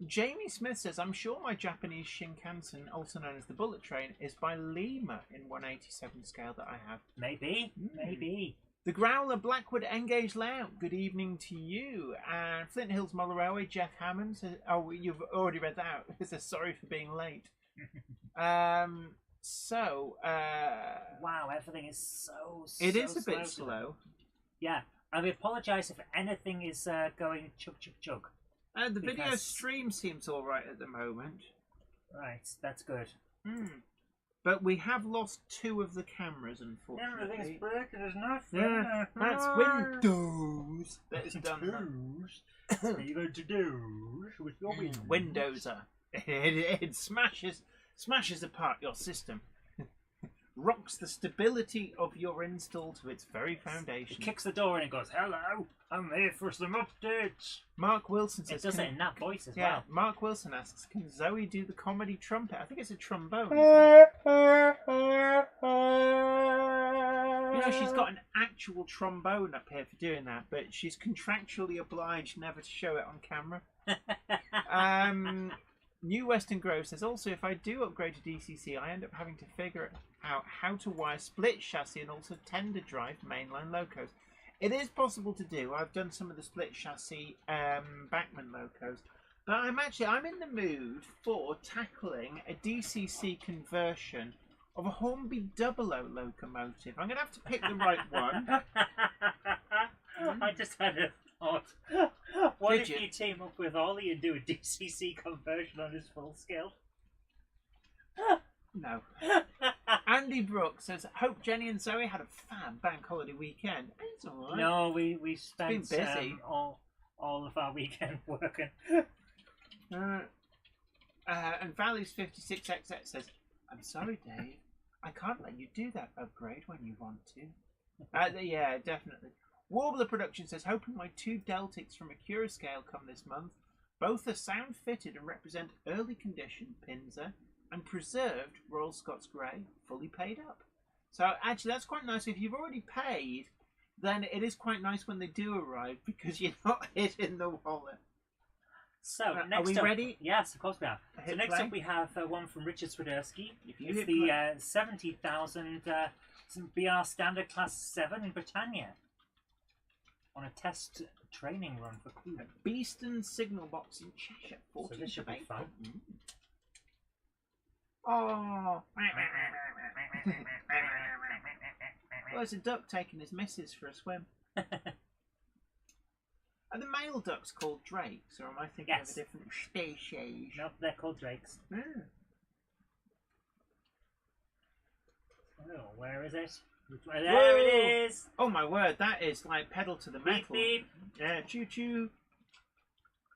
Jamie Smith says, I'm sure my Japanese Shinkansen, also known as the bullet train, is by Lima in 187 scale that I have. Maybe. Maybe. The Growler Blackwood N-Gauge layout. Good evening to you. And Flint Hills Model Railway, Jeff Hammond says, oh, you've already read that out. He says, sorry for being late. Wow, everything is so it is a bit slow. Yeah, I apologise if anything is going chug chug chug. The video stream seems all right at the moment. Right, that's good. But we have lost 2 of the cameras, unfortunately. Everything's broken, there's nothing. Yeah, that's Windows that is done. Are you going to do with your Windowser? It smashes apart your system. rocks the stability of your install to its very foundation. It kicks the door in and goes, "Hello, I'm here for some updates." Mark Wilson says... It does it in that voice as yeah, well. Mark Wilson asks, can Zoe do the comedy trumpet? I think it's a trombone. You know, she's got an actual trombone up here for doing that, but she's contractually obliged never to show it on camera. New Western Grove says, also, if I do upgrade to DCC, I end up having to figure out how to wire split chassis and also tender drive mainline locos. It is possible to do. I've done some of the split chassis Bachmann locos, but I'm in the mood for tackling a DCC conversion of a Hornby 00 locomotive. I'm going to have to pick the right one. I just had a thought. What if you team up with Ollie and do a DCC conversion on his full scale? No. Andy Brooks says, hope Jenny and Zoe had a fab bank holiday weekend. It's all right. No, we spent busy. all of our weekend working. And Values56XX says, I'm sorry, Dave. I can't let you do that upgrade when you want to. Yeah, definitely. Warbler Production says, hoping my 2 Deltics from Acura scale come this month. Both are sound fitted and represent early condition Pinzer and preserved Royal Scots Grey, fully paid up. So actually that's quite nice. If you've already paid, then it is quite nice when they do arrive because you're not hitting the wallet. So are we ready? Yes, of course we are. So next play? up we have one from Richard Swiderski. It's the 70,000 BR Standard Class 7 Britannia on a test training run for crew. A Beeston signal box in Cheshire. So this should be fun. Oh. Well, it's a duck taking his missus for a swim. Are the male ducks called drakes, or am I thinking of a different species? Nope, they're called drakes. Oh, where is it? There it is! Oh my word, that is like pedal to the metal. Beep, beep. Yeah, choo choo.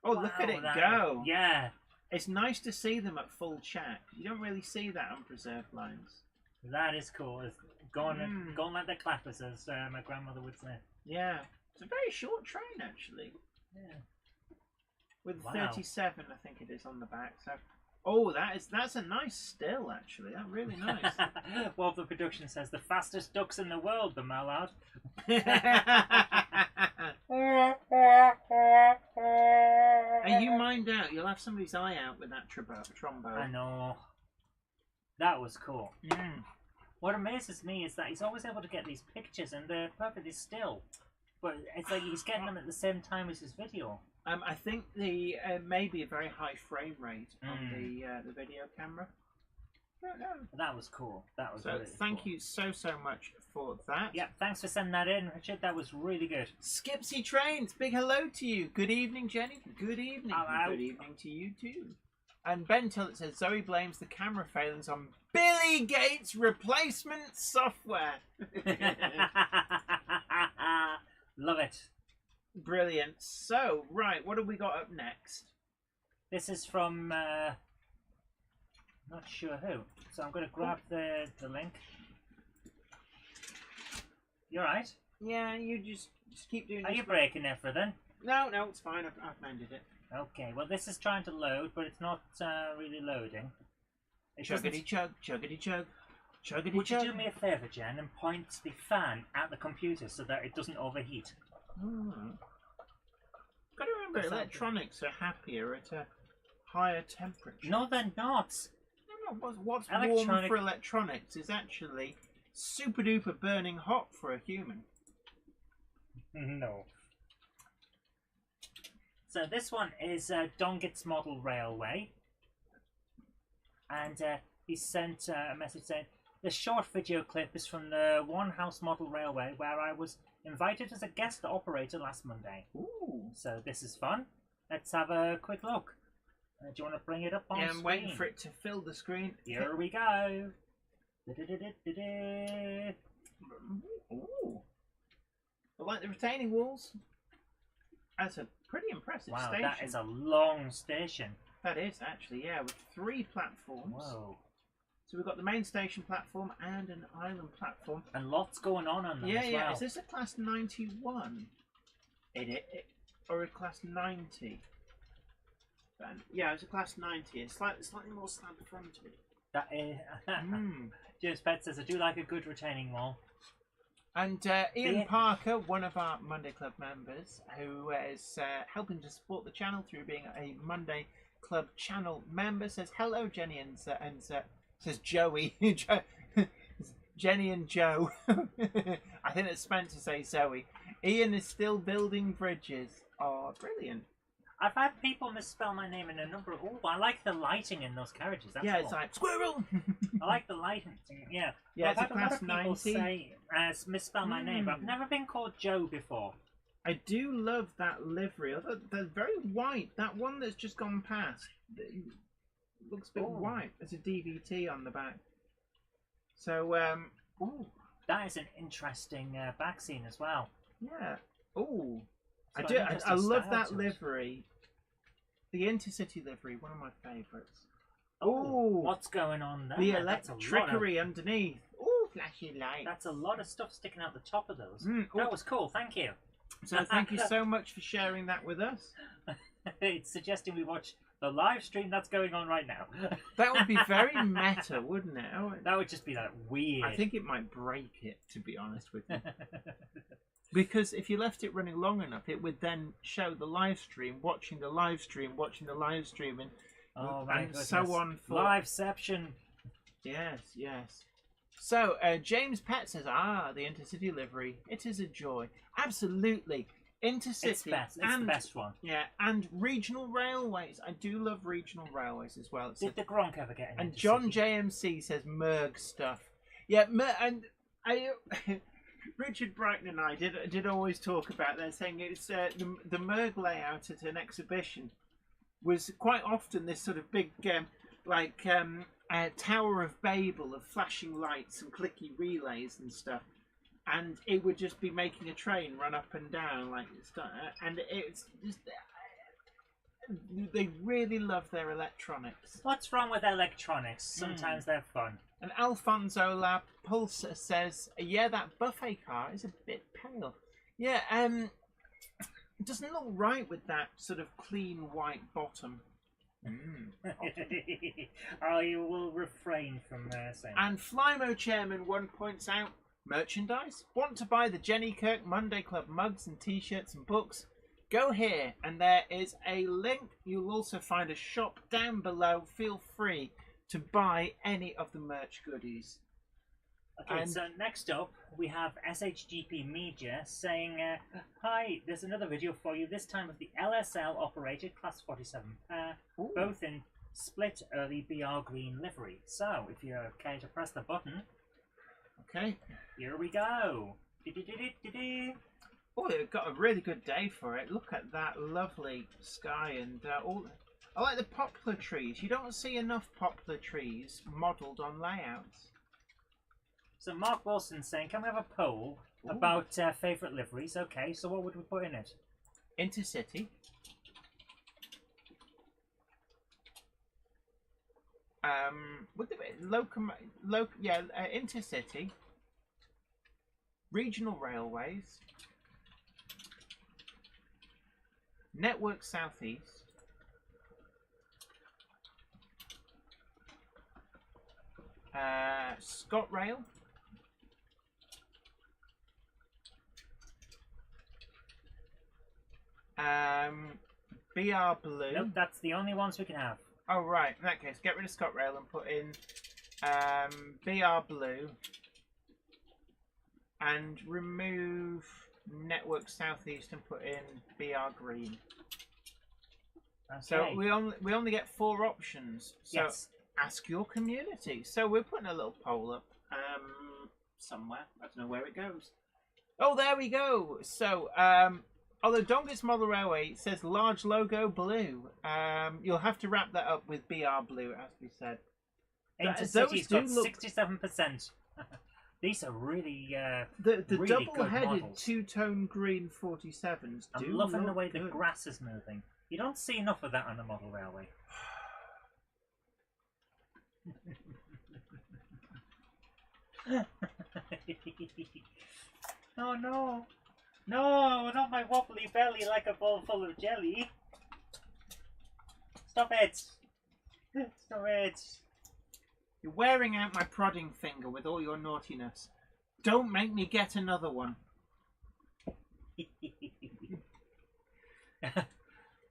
Oh, wow, look at it go. Yeah. It's nice to see them at full chat. You don't really see that on preserved lines. That is cool. It's gone like the clappers, as my grandmother would say. Yeah. It's a very short train, actually. Yeah. With 37, I think it is on the back. So, oh, that's a nice still, actually. That's really nice. Well, the production says the fastest ducks in the world, the mallard. And you mind out, you'll have somebody's eye out with that trombone. I know. That was cool. What amazes me is that he's always able to get these pictures and they're perfectly still. But it's like he's getting them at the same time as his video. I think the maybe a very high frame rate on the video camera. I don't know. That was cool. That was really thank cool. you so much for that. Yeah, thanks for sending that in, Richard. That was really good. Skipsy Trains, big hello to you. Good evening, Jenny. Good evening. Hello. Good evening to you too. And Ben Tillett says Zoe blames the camera failings on Billy Gates replacement software. Love it. Brilliant. So, right, what have we got up next? This is from not sure who. So I'm going to grab the link. You alright? Yeah, you just keep doing this. Are you breaking everything? No, it's fine. I've mended it. Okay, well this is trying to load, but it's not really loading. Chuggity chug, chuggity chug, chuggity Would chug. you do me a favour, Jen, and point the fan at the computer so that it doesn't overheat? Got to remember, electronics are happier at a higher temperature. No, they're not. No, what's warm for electronics is actually super duper burning hot for a human. No. So this one is Donget's Model Railway. And he sent a message saying, the short video clip is from the One House Model Railway where I was invited as a guest operator last Monday. Ooh. So this is fun. Let's have a quick look. Do you want to bring it up on screen? I'm waiting for it to fill the screen. Here we go. Ooh. I like the retaining walls. That's a pretty impressive station. Wow, that is a long station. That is, actually, yeah, with 3 platforms. Whoa. So we've got the main station platform and an island platform. And lots going on them Yeah, as yeah. well. Is this a class 91? Or a class 90? Yeah, it's a class 90. It's slightly more slab fronted. That is... James Pett says, I do like a good retaining wall. And Ian Parker, one of our Monday Club members, who is helping to support the channel through being a Monday Club channel member, says, hello, Jenny, and says Joey. Jenny and Joe. I think it's meant to say Zoe. Ian is still building bridges. Oh, brilliant. I've had people misspell my name in a number of... Oh, I like the lighting in those carriages. That's cool. It's like, squirrel! I like the lighting. Yeah, yeah, I've had a lot of people say, misspell my name, but I've never been called Joe before. I do love that livery. They're very white. That one that's just gone past looks a bit white. There's a DVT on the back. So, that is an interesting back scene as well. Yeah. Oh, I love that livery. The Intercity livery, one of my favourites. Oh, what's going on there? The electricity underneath. Oh, flashy lights. That's a lot of stuff sticking out the top of those. That was cool. Thank you. So thank you so much for sharing that with us. It's suggesting we watch the live stream that's going on right now. That would be very meta, wouldn't it? That would just be like weird. I think it might break it, to be honest with you. Because if you left it running long enough, it would then show the live stream, watching the live stream, and so on. For Liveception. Yes, yes. So, James Pett says, the Intercity livery. It is a joy. Absolutely. Intercity. It's best. It's the best one. Yeah, and regional railways. I do love regional railways as well. Did the Gronk ever get an And Intercity? John JMC says Merg stuff. Yeah, and I... Richard Brighton and I did always talk about that, saying it's the Merg layout at an exhibition was quite often this sort of big Tower of Babel of flashing lights and clicky relays and stuff, and it would just be making a train run up and down and it's just they really love their electronics. What's wrong with electronics? Sometimes they're fun. And Alfonso La Pulsa says, yeah, that buffet car is a bit pale. Yeah, it doesn't look right with that sort of clean white bottom. I will refrain from saying. And Flymo Chairman 1 points out, merchandise? Want to buy the Jenny Kirk Monday Club mugs and t-shirts and books? Go here, and there is a link. You'll also find a shop down below. Feel free to buy any of the merch goodies. Okay, so next up we have SHGP Media saying, hi, there's another video for you, this time of the LSL operated Class 47 pair, both in split early BR green livery. So, if you're okay to press the button, okay, here we go. Oh, they've got a really good day for it. Look at that lovely sky and all. I like the poplar trees. You don't see enough poplar trees modelled on layouts. So Mark Wilson's saying, can we have a poll about favourite liveries? Okay, so what would we put in it? Intercity. Intercity. Regional railways. Network Southeast. ScotRail. BR Blue. Nope, that's the only ones we can have. Oh, right. In that case, get rid of ScotRail and put in BR Blue. And remove Network Southeast and put in BR Green. Okay. So we only get 4 options. So yes. Ask your community. So we're putting a little poll up somewhere. I don't know where it goes. Oh, there we go. So although Dongus Model Railway says large logo blue, you'll have to wrap that up with BR Blue, as we said. Intercity's got 67%. These are really the really double-headed two-tone green 47s. I'm loving the way the grass is moving. You don't see enough of that on a model railway. Oh no. No, not my wobbly belly like a bowl full of jelly. Stop it. Stop it. You're wearing out my prodding finger with all your naughtiness. Don't make me get another one.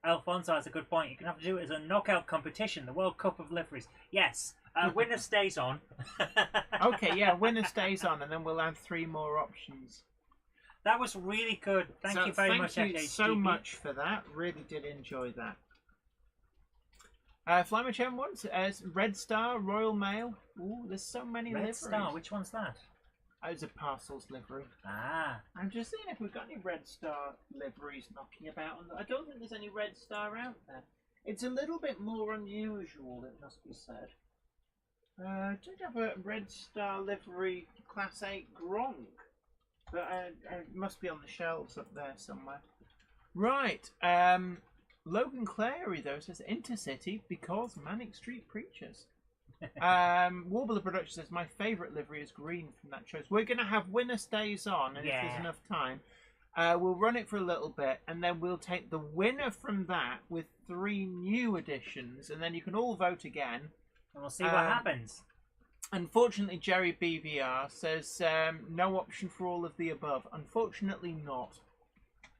Alfonso has a good point. You're going to have to do it as a knockout competition, the World Cup of Liveries. Yes, winner stays on. Okay, yeah, winner stays on, and then we'll add 3 more options. That was really good. Thank you very much, Thank you so much for that. Really did enjoy that. Flymer wants Red Star, Royal Mail. Ooh, there's so many Red liveries. Star, which one's that? Oh, it's a parcels livery. Ah. I'm just seeing if we've got any Red Star liveries knocking about. I don't think there's any Red Star out there. It's a little bit more unusual, it must be said. I did have a Red Star livery Class 8 Gronk, but it must be on the shelves up there somewhere. Right, Logan Clary, though, says Intercity because Manic Street Preachers. Warbler Productions says my favourite livery is green from that choice. We're going to have winner stays on, and if there's enough time, we'll run it for a little bit, and then we'll take the winner from that with 3 new additions, and then you can all vote again. And we'll see what happens. Unfortunately, Jerry BVR says no option for all of the above. Unfortunately not.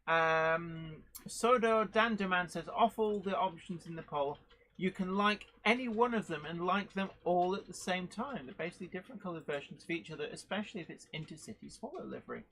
Sodo Dandaman says off all the options in the poll. You can like any one of them and like them all at the same time. They're basically different coloured versions of each other, especially if it's Intercity Swallow livery.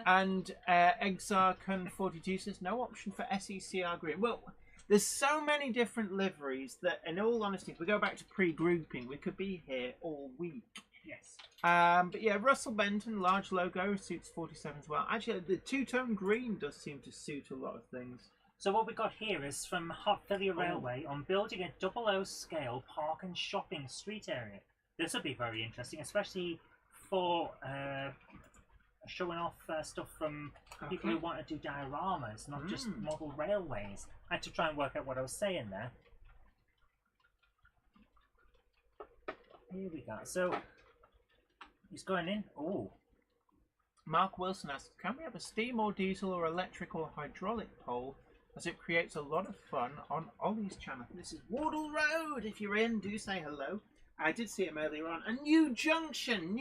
And Exarcon42 says no option for SECR green. Well, there's so many different liveries that, in all honesty, if we go back to pre-grouping, we could be here all week. Yes. But yeah, Russell Benton, large logo, suits 47 as well. Actually, the two-tone green does seem to suit a lot of things. So what we got here is from Hertfordshire Railway on building a 00 scale park and shopping street area. This would be very interesting, especially for showing off stuff from people who want to do dioramas, not just model railways. I had to try and work out what I was saying there. Here we go. So he's going in. Oh. Mark Wilson asks, can we have a steam or diesel or electric or hydraulic pole, as it creates a lot of fun on Ollie's channel? This is Wardle Road. If you're in, do say hello. I did see him earlier on. A New Junction.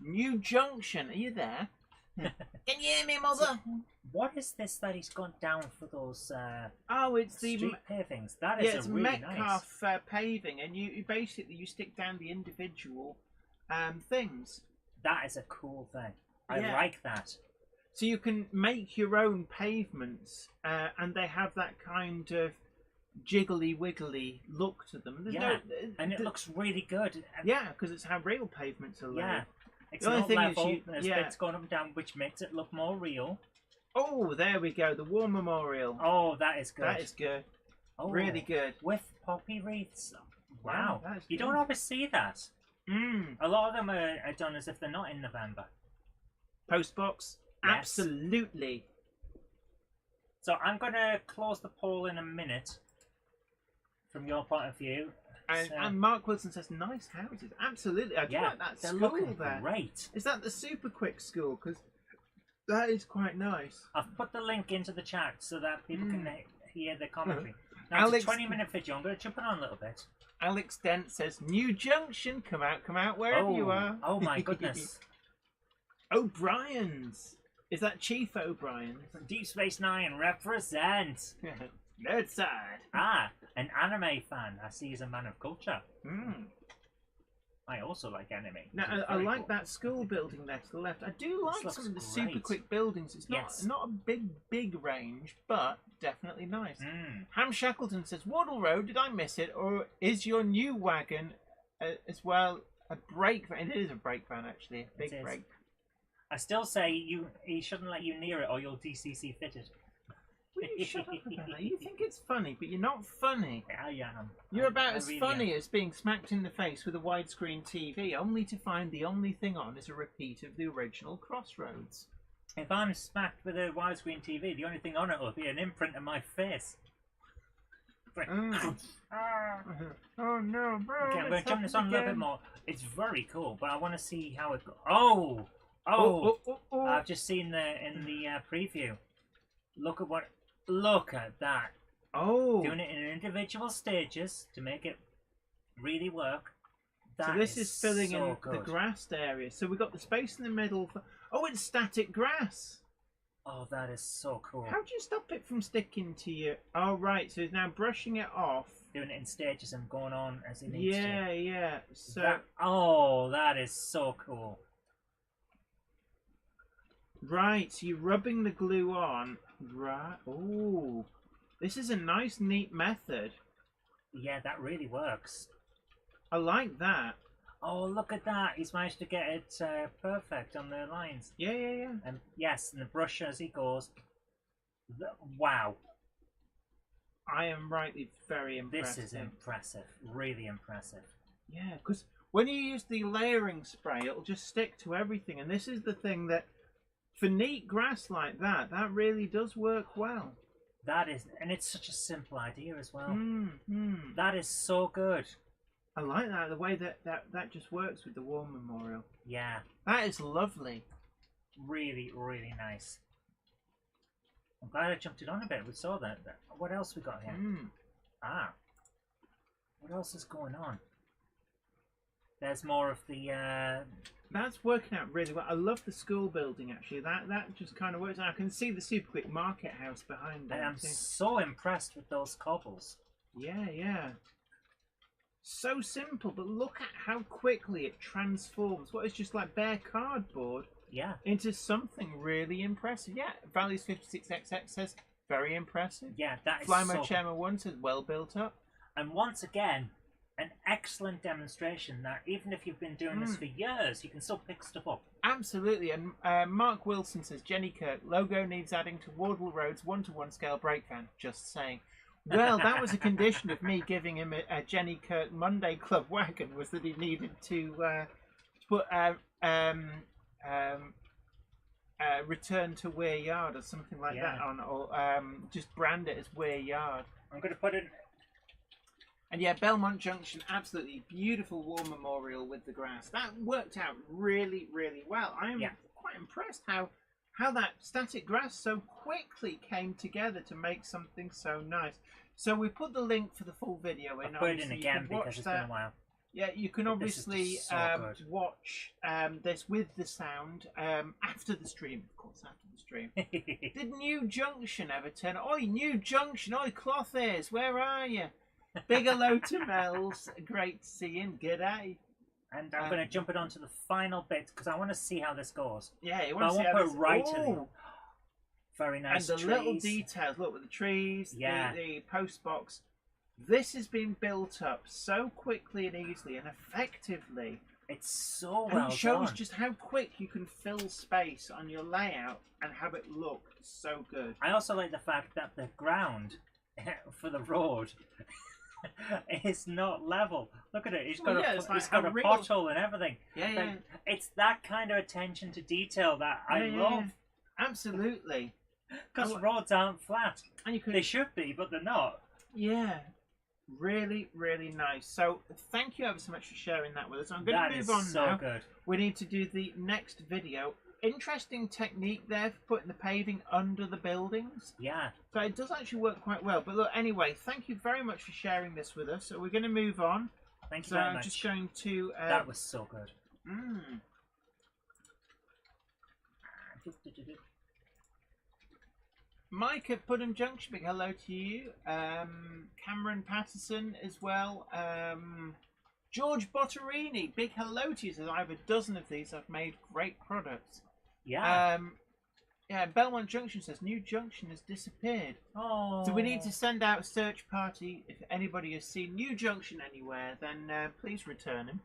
Are you there? Can you hear me, mother? So, what is this that he's gone down for those it's the street pavings? That is it's really Metcalf nice. Paving, and you basically stick down the individual things. That is a cool thing. I like that. So you can make your own pavements, and they have that kind of jiggly wiggly look to them. And it looks really good. Yeah, because it's how real pavements are laid. Yeah, it's The only not thing level. is There's bits going up and down, which makes it look more real. Oh, there we go. The War Memorial. Oh, that is good. That is good. Oh, really good. With poppy wreaths. Wow. You good. don't always see that. A lot of them are done as if they're not in November. Postbox? Yes. Absolutely. So I'm going to close the poll in a minute, from your point of view. And Mark Wilson says, nice houses. Absolutely. I do like that they're school looking there. Great. Is that the Super Quick school? Because that is quite nice. I've put the link into the chat so that people can hear the commentary. Now, it's a 20-minute video. I'm going to jump it on a little bit. Alex Dent says, New Junction. Come out wherever you are. Oh, my goodness. O'Brien's. Is that Chief O'Brien? Deep Space Nine represent. Nerd side. An anime fan. I see he's a man of culture. I also like anime. Now, I like that school building there to the left. I do like some of the Super Quick buildings. It's not a big range, but definitely nice. Ham Shackleton says, Wardle Road, did I miss it? Or is your new wagon as well a brake van? It is a brake van, actually. A big brake. I still say he shouldn't let you near it or you'll DCC fitted. Will you shut up about that? You think it's funny, but you're not funny. I am. You're about as funny as being smacked in the face with a widescreen TV, only to find the only thing on is a repeat of the original Crossroads. If I'm smacked with a widescreen TV, the only thing on it will be an imprint of my face. Oh no, bro! Okay, I'm going to jump this on a little bit more. It's very cool, but I want to see how it goes. I've just seen in the preview. Look at that. Oh, Doing it in individual stages to make it really work. so this is filling so in good. the grassed area. So we've got the space in the middle. Oh, it's static grass. Oh, that is so cool. How do you stop it from sticking to you? Oh, right. So it's now brushing it off. Doing it in stages and going on as it needs to. Yeah. So that is so cool. right, so you're rubbing the glue on. Right. Oh, this is a nice, neat method. Yeah, that really works. I like that. Oh, look at that. He's managed to get it perfect on the lines. Yeah. And yes, and the brush as he goes. Wow. I am rightly very impressed. This is impressive. Really impressive. Yeah, because when you use the layering spray, it'll just stick to everything. And this is the thing that, for neat grass like that, that really does work well. That is, and it's such a simple idea as well. Mm-hmm. That is so good. I like that, the way that just works with the war memorial. Yeah. That is lovely. Really, really nice. I'm glad I jumped it on a bit. We saw that. What else we got here? What else is going on? There's more of the... That's working out really well. I love the school building, actually. That just kind of works. I can see the super quick market house behind it. I'm so impressed with those cobbles. Yeah. So simple, but look at how quickly it transforms what is just like bare cardboard into something really impressive. Yeah, Values 56XX says very impressive. Yeah, that is Fly Mode Chairman 1 says well built up. And once again, an excellent demonstration that even if you've been doing this for years, you can still pick stuff up. Absolutely. And Mark Wilson says, Jenny Kirk, logo needs adding to Wardle Road's 1-to-1 scale brake van. Just saying. Well, that was a condition of me giving him a Jenny Kirk Monday Club wagon, was that he needed to put return to Weir Yard or something like that on, or just brand it as Weir Yard. I'm going to put it... And yeah, Belmont Junction, absolutely beautiful war memorial with the grass. That worked out really, really well. I am quite impressed how that static grass so quickly came together to make something so nice. So we put the link for the full video in. I'll put it in again because it's been a while. Yeah, you can obviously watch this with the sound after the stream, of course, after the stream. Did New Junction ever turn? Oi, New Junction, oi, cloth ears, where are you? Big hello to Mel's. Great to see him. G'day. And I'm going to jump it onto the final bit because I want to see how this goes. Yeah, you want to see how this... right in. Very nice. And the little details. Look, with the trees, the post box. This has been built up so quickly and easily and effectively. It's so well It shows just how quick you can fill space on your layout and have it look so good. I also like the fact that the ground for the road it's not level. Look at it. He's got a pothole and everything. Yeah. It's that kind of attention to detail that I love. Absolutely. Because roads aren't flat. And you could... They should be, but they're not. Yeah. Really, really nice. So thank you ever so much for sharing that with us. I'm going to move on now. Good. We need to do the next video. Interesting technique there for putting the paving under the buildings. Yeah. So it does actually work quite well. But look, anyway, thank you very much for sharing this with us. So we're going to move on. Thank you very much. I'm just going to... that was so good. Mike at Putnam Junction, big hello to you. Cameron Patterson as well. George Botterini, big hello to you. Says, I have a dozen of these. I've made great products. Yeah. Belmont Junction says, New Junction has disappeared. Oh. So we need to send out a search party. If anybody has seen New Junction anywhere, then please return him.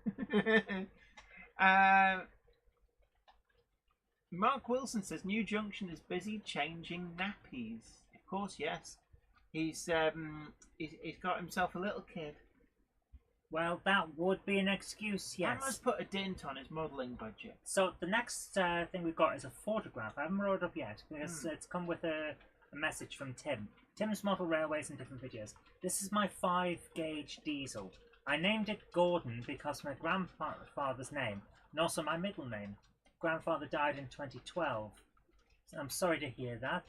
Mark Wilson says, New Junction is busy changing nappies. Of course, yes. He's got himself a little kid. Well, that would be an excuse, yes. That must put a dent on his modelling budget. So the next thing we've got is a photograph. I haven't wrote it up yet because it's come with a a message from Tim. Tim's Model Railways and Different Videos. This is my 5-gauge diesel. I named it Gordon because my grandfather's name, and also my middle name. Grandfather died in 2012. I'm sorry to hear that.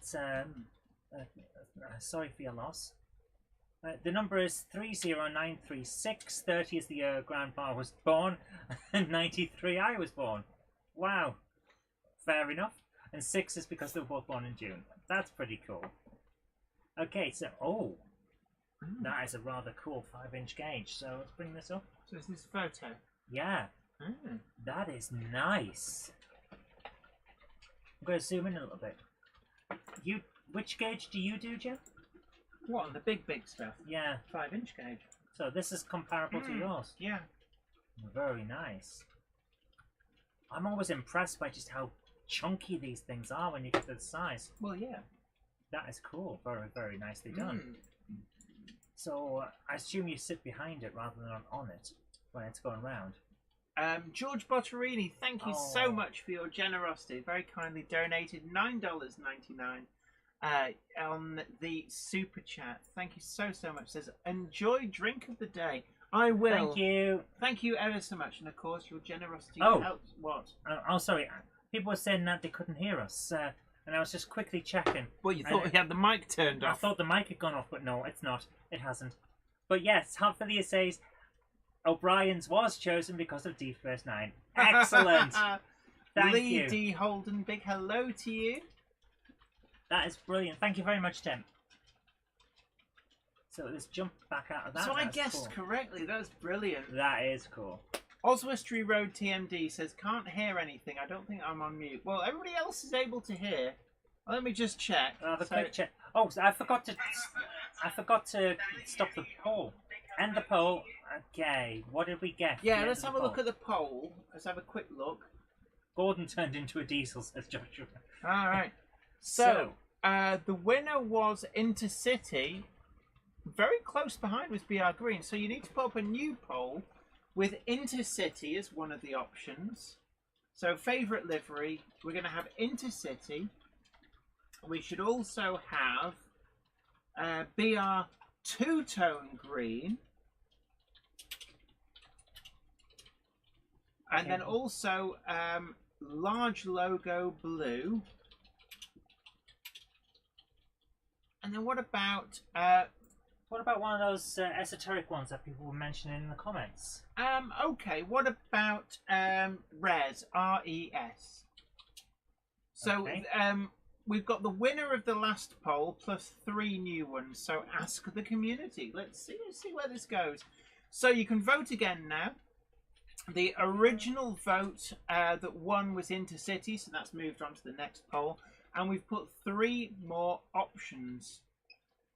Sorry for your loss. The number is 30936. 30 is the year Grandpa was born, and 93 I was born. Wow. Fair enough. And 6 is because they were both born in June. That's pretty cool. Okay, so, that is a rather cool 5-inch gauge. So let's bring this up. So is this a photo? Yeah. That is nice. I'm going to zoom in a little bit. Which gauge do you do, Jeff? What, on the big stuff? Yeah. 5-inch gauge. So this is comparable to yours. Yeah. Very nice. I'm always impressed by just how chunky these things are when you get to the size. Well, yeah. That is cool. Very, very nicely done. So I assume you sit behind it rather than on it when it's going round. George Botterini, thank you so much for your generosity. Very kindly donated $9.99 on the super chat. Thank you so much. Says, enjoy drink of the day. I will. Thank you. Thank you ever so much. And of course, your generosity helps. What? Sorry. People were saying that they couldn't hear us. And I was just quickly checking. Well, you thought we had the mic turned off. I thought the mic had gone off, but no, it's not. It hasn't. But yes, Humphrey says O'Brien's was chosen because of Deep First 9. Excellent. Thank Lee you. D. Holden, big hello to you. That is brilliant. Thank you very much, Tim. So let's jump back out of that. So I guessed correctly. That was brilliant. That is cool. Oswestry Road TMD says, can't hear anything. I don't think I'm on mute. Well, everybody else is able to hear. Let me just check. I'll have a quick check. Oh, so I forgot to stop the poll. End the poll. Okay, what did we get? Yeah, let's have a look at the poll. Let's have a quick look. Gordon turned into a diesel, says Joshua. All right. So the winner was Intercity. Very close behind was BR Green. So you need to put up a new poll with Intercity as one of the options. So favourite livery, we're going to have Intercity. We should also have BR two-tone green. And then also large logo blue. And then what about one of those esoteric ones that people were mentioning in the comments? Okay, what about Res, R-E-S? So okay. We've got the winner of the last poll plus 3 new ones. So ask the community. Let's see where this goes. So you can vote again now. The original vote that won was Intercity, so that's moved on to the next poll. And we've put 3 more options.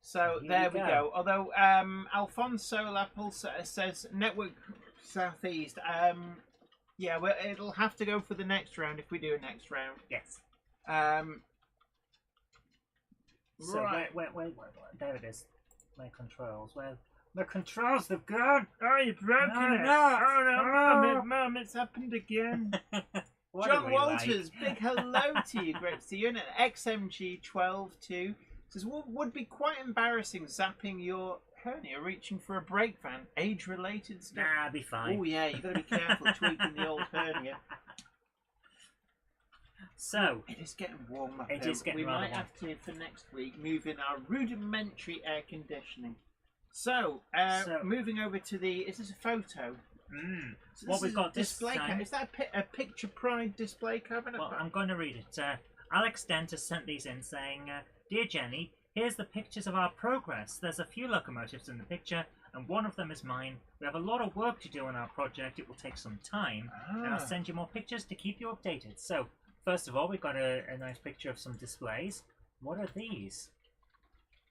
So there we go. Although Alfonso Lapple says Network Southeast. Yeah, well, it'll have to go for the next round if we do a next round. Yes. So right. wait. There it is. My controls. Well, the controls have gone. Oh, you've broken it. No. Oh, no, Mum, it's happened again. John Walters, big hello to you. Great to see you. And XMG12 too says, would be quite embarrassing zapping your hernia reaching for a brake van. Age-related stuff. Nah, be fine. Oh, yeah, you've got to be careful tweaking the old hernia. So, it is getting warm up it here. is getting we rather might have to, for next week, move in our rudimentary air conditioning. So, moving over to the... Is this a photo? So what we've got display this time... Is that a Picture Pride display cabinet? Well, I'm going to read it. Alex Dent has sent these in saying, Dear Jenny, here's the pictures of our progress. There's a few locomotives in the picture, and one of them is mine. We have a lot of work to do on our project. It will take some time. And I'll send you more pictures to keep you updated. So, first of all, we've got a nice picture of some displays. What are these?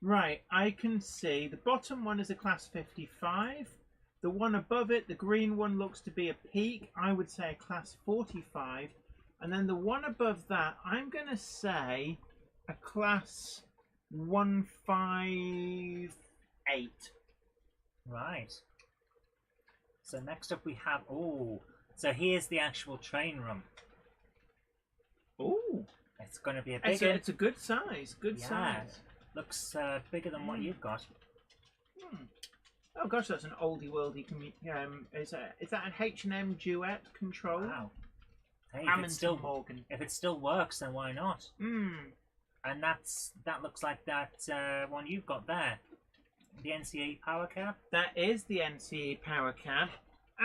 Right, I can see the bottom one is a class 55. The one above it, the green one, looks to be a peak. I would say a class 45. And then the one above that, I'm going to say a class 158. Right. So next up we have... Oh, so here's the actual train room. Ooh. It's going to be a bigger. It's a good size. Good size. Looks bigger than what you've got. Oh gosh, that's an oldie worldy. Is that an H&M Duet control? Wow. Hey, Morgan. If it still works, then why not? And that looks like that one you've got there. The NCE power cab? That is the NCE power cab,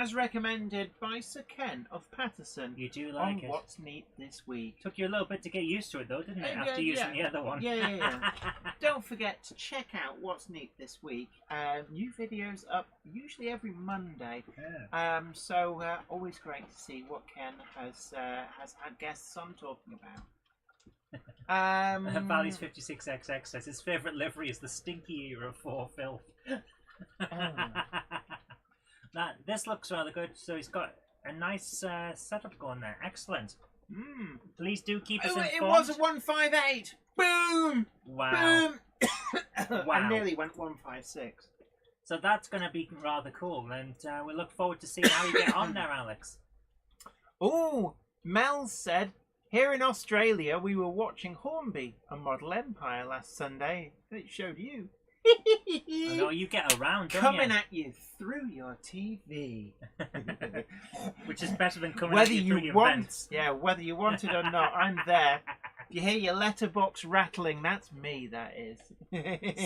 as recommended by Sir Ken of Patterson. You do like it. What's Neat this week. Took you a little bit to get used to it though, didn't it? After using the other one. Yeah. Don't forget to check out What's Neat this week. New videos up usually every Monday. Yeah. So always great to see what Ken has had guests on talking about. Valley's 56XX says his favourite livery is the stinky era 4 filth. This looks rather good. So he's got a nice setup going there. Excellent. Please do keep us informed. It was a 158. Boom. Wow. Boom. Wow. I nearly went 156. So that's going to be rather cool, and we look forward to seeing how you get on there, Alex. Oh, Mel said, here in Australia, we were watching Hornby, a model empire, last Sunday. It showed you. I know you get around, don't coming you? at you through your TV. Which is better than coming at you through your vents. Yeah, whether you want it or not, I'm there. If you hear your letterbox rattling, that's me, that is.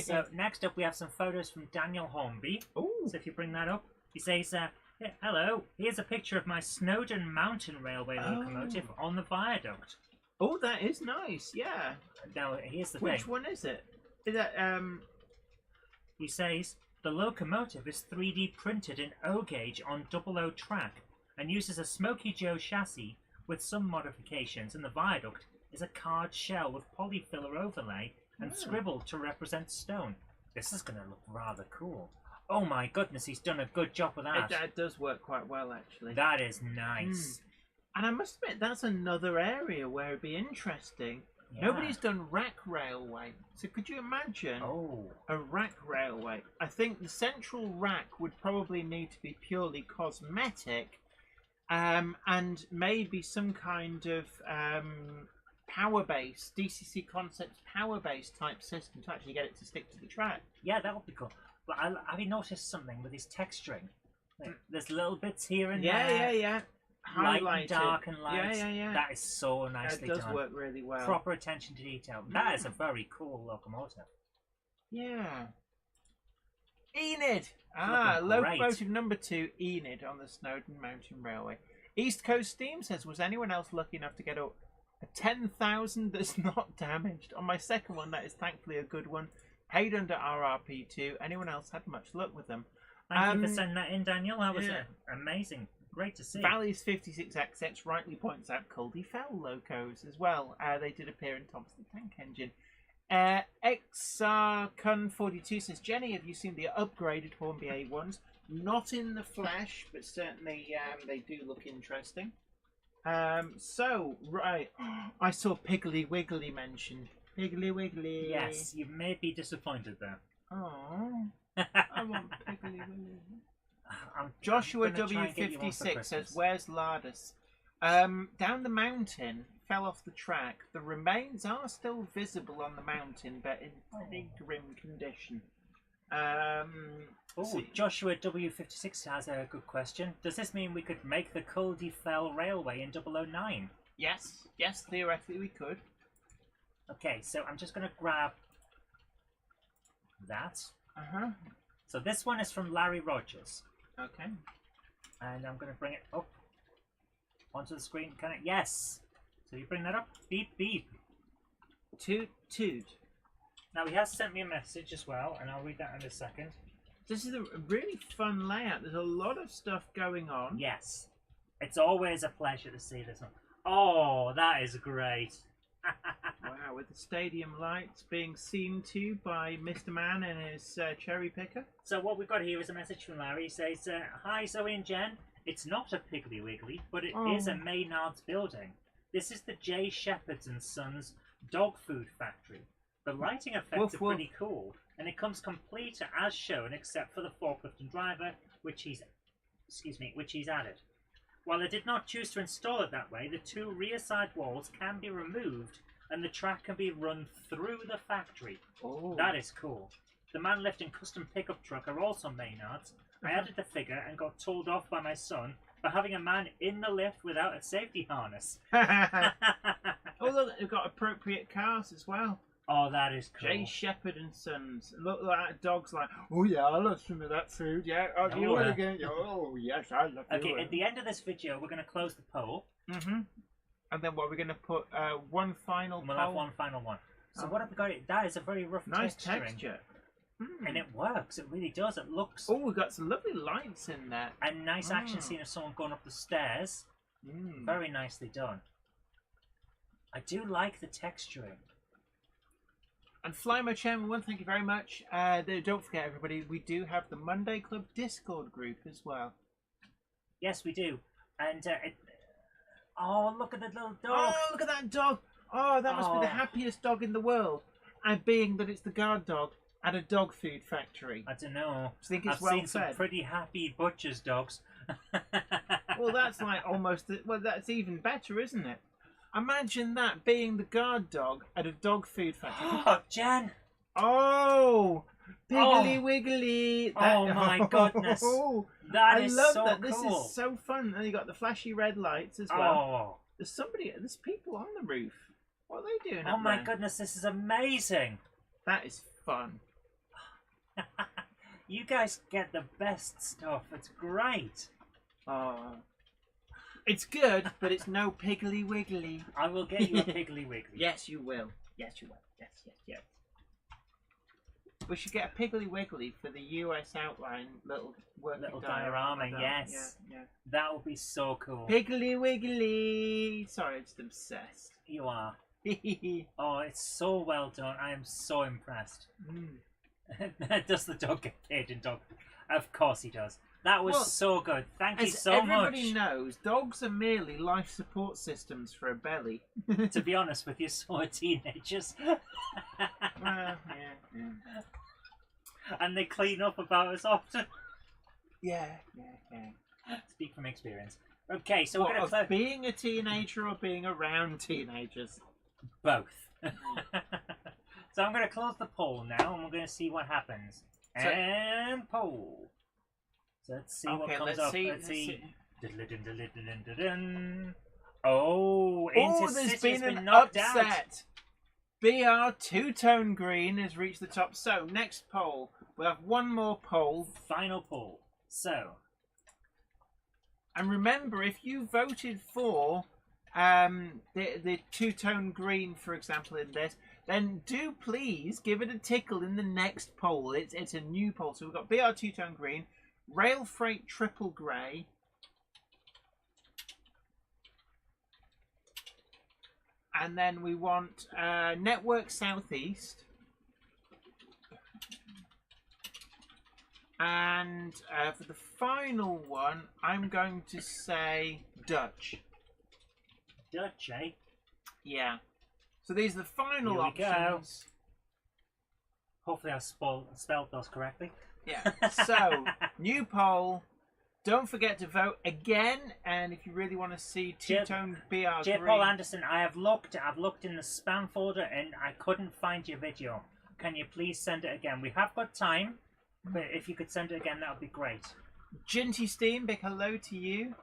So next up we have some photos from Daniel Hornby. Ooh. So if you bring that up, he says, hello, here's a picture of my Snowdon Mountain Railway locomotive on the viaduct. Oh, that is nice, yeah. Now, here's the thing. Which one is it? Is that, He says, the locomotive is 3D printed in O-gauge on 00 track and uses a Smoky Joe chassis with some modifications, and the viaduct is a card shell with polyfiller overlay and scribbled to represent stone. This is going to look rather cool. Oh my goodness, he's done a good job with that. It does work quite well, actually. That is nice. And I must admit, that's another area where it'd be interesting. Yeah. Nobody's done rack railway. So could you imagine a rack railway? I think the central rack would probably need to be purely cosmetic, and maybe some kind of power-based, DCC Concepts power-based type system to actually get it to stick to the track. Yeah, that would be cool. But have you noticed something with his texturing? There's little bits here and there. Yeah. Light Highlighted. and dark and light. Yeah. That is so nicely done. It does work really well. Proper attention to detail. That is a very cool locomotive. Yeah. Enid! Locomotive number 2, Enid, on the Snowdon Mountain Railway. East Coast Steam says, was anyone else lucky enough to get a 10,000 that's not damaged? On my second one, that is thankfully a good one. Paid under RRP2. Anyone else had much luck with them? Thank you for sending that in, Daniel. That was amazing. Great to see. Valley's 56XX rightly points out Culdee Fell locos as well. They did appear in Thompson Tank Engine. XRCun42 says, Jenny, have you seen the upgraded Hornby A1s? Not in the flesh, but certainly they do look interesting. So, right, I saw Piggly Wiggly mentioned. Piggly Wiggly. Yes, you may be disappointed there. Oh, I want Piggly Wiggly. Joshua W56 says, where's Lardus? Down the mountain, fell off the track. The remains are still visible on the mountain, but in pretty grim condition. Joshua W56 has a good question. Does this mean we could make the Culdee Fell Railway in 009? Yes, theoretically we could. Okay, so I'm just going to grab that. So this one is from Larry Rogers. Okay. And I'm going to bring it up onto the screen. Can I? Yes. So you bring that up. Beep, beep. Toot, toot. Now he has sent me a message as well, and I'll read that in a second. This is a really fun layout. There's a lot of stuff going on. Yes. It's always a pleasure to see this one. Oh, that is great. Wow, with the stadium lights being seen to by Mr. Man and his cherry picker. So what we've got here is a message from Larry. He says, hi Zoe and Jen, it's not a Piggly Wiggly, but it is a Maynard's building. This is the J. Shepherd's and Sons dog food factory. The lighting effects are pretty cool, and it comes complete as shown except for the forklift and driver, which he's added. While I did not choose to install it that way, the two rear side walls can be removed and the track can be run through the factory. Oh. That is cool. The man lift and custom pickup truck are also Maynards. I added the figure and got told off by my son for having a man in the lift without a safety harness. Oh, look, they've got appropriate cars as well. Oh, that is cool. J. Shepherd and Sons. Look, that dog's like, oh yeah, I love some of that food. Yeah, oh, Oh, you want to get? Oh yes, I love it. Okay, at the end of this video, we're going to close the poll. Mm-hmm. And then what, we're going to put one final We'll poll? have one final one. So what have we got? That is a very rough Nice texturing. texture. And it works. It really does. It looks... Oh, we've got some lovely lights in there. A nice action scene of someone going up the stairs. Very nicely done. I do like the texturing. And Flymo Chairman 1, thank you very much. Don't forget, everybody, we do have the Monday Club Discord group as well. Yes, we do. And oh, look at the little dog. Oh, look at that dog. Oh, that must be the happiest dog in the world. And being that it's the guard dog at a dog food factory. I don't know. I think it's I've well seen some fed. pretty happy butcher's dogs. Well, that's like almost... Well, that's even better, isn't it? Imagine that, being the guard dog at a dog food factory. Oh, Jen! Oh! Piggly Wiggly! Oh my goodness! That is love so that. cool. This is so fun. And you got the flashy red lights as well. There's people on the roof. What are they doing? Oh my goodness, this is amazing! That is fun. You guys get the best stuff. It's great. Oh. It's good, but it's no Piggly Wiggly. I will get you a Piggly Wiggly. Yes, you will. Yes, you will. Yes. We should get a Piggly Wiggly for the US outline little diorama. Yes. Yeah. That would be so cool. Piggly Wiggly. Sorry, I'm just obsessed. You are. Oh, it's so well done. I am so impressed. Does the dog get paid in dog? Of course he does. That was so good. Thank you so much. Everybody knows, dogs are merely life support systems for a belly. To be honest with you, so are teenagers. Yeah. And they clean up about as often. Yeah. Speak from experience. Okay, so What, we're going to being a teenager or being around teenagers? both. So I'm going to close the poll now, and we're going to see what happens. And poll. So let's see what comes up. Let's see. Oh, there's been an upset. BR two-tone green has reached the top. So next poll, we'll have one more poll. Final poll. So, and remember, if you voted for the two-tone green, for example, in this, then do please give it a tickle in the next poll. It's a new poll. So we've got BR two-tone green, Rail Freight triple grey, and then we want Network Southeast, and for the final one, I'm going to say Dutch. Dutch, eh? Yeah. So these are the final Here we go. options. Hopefully I spelled those correctly. Yeah. So, new poll. Don't forget to vote again, and if you really want to see two-tone BR J. green. Paul Anderson, I've looked in the spam folder and I couldn't find your video. Can you please send it again? We have got time, but if you could send it again, that would be great. Ginty Steam, big hello to you.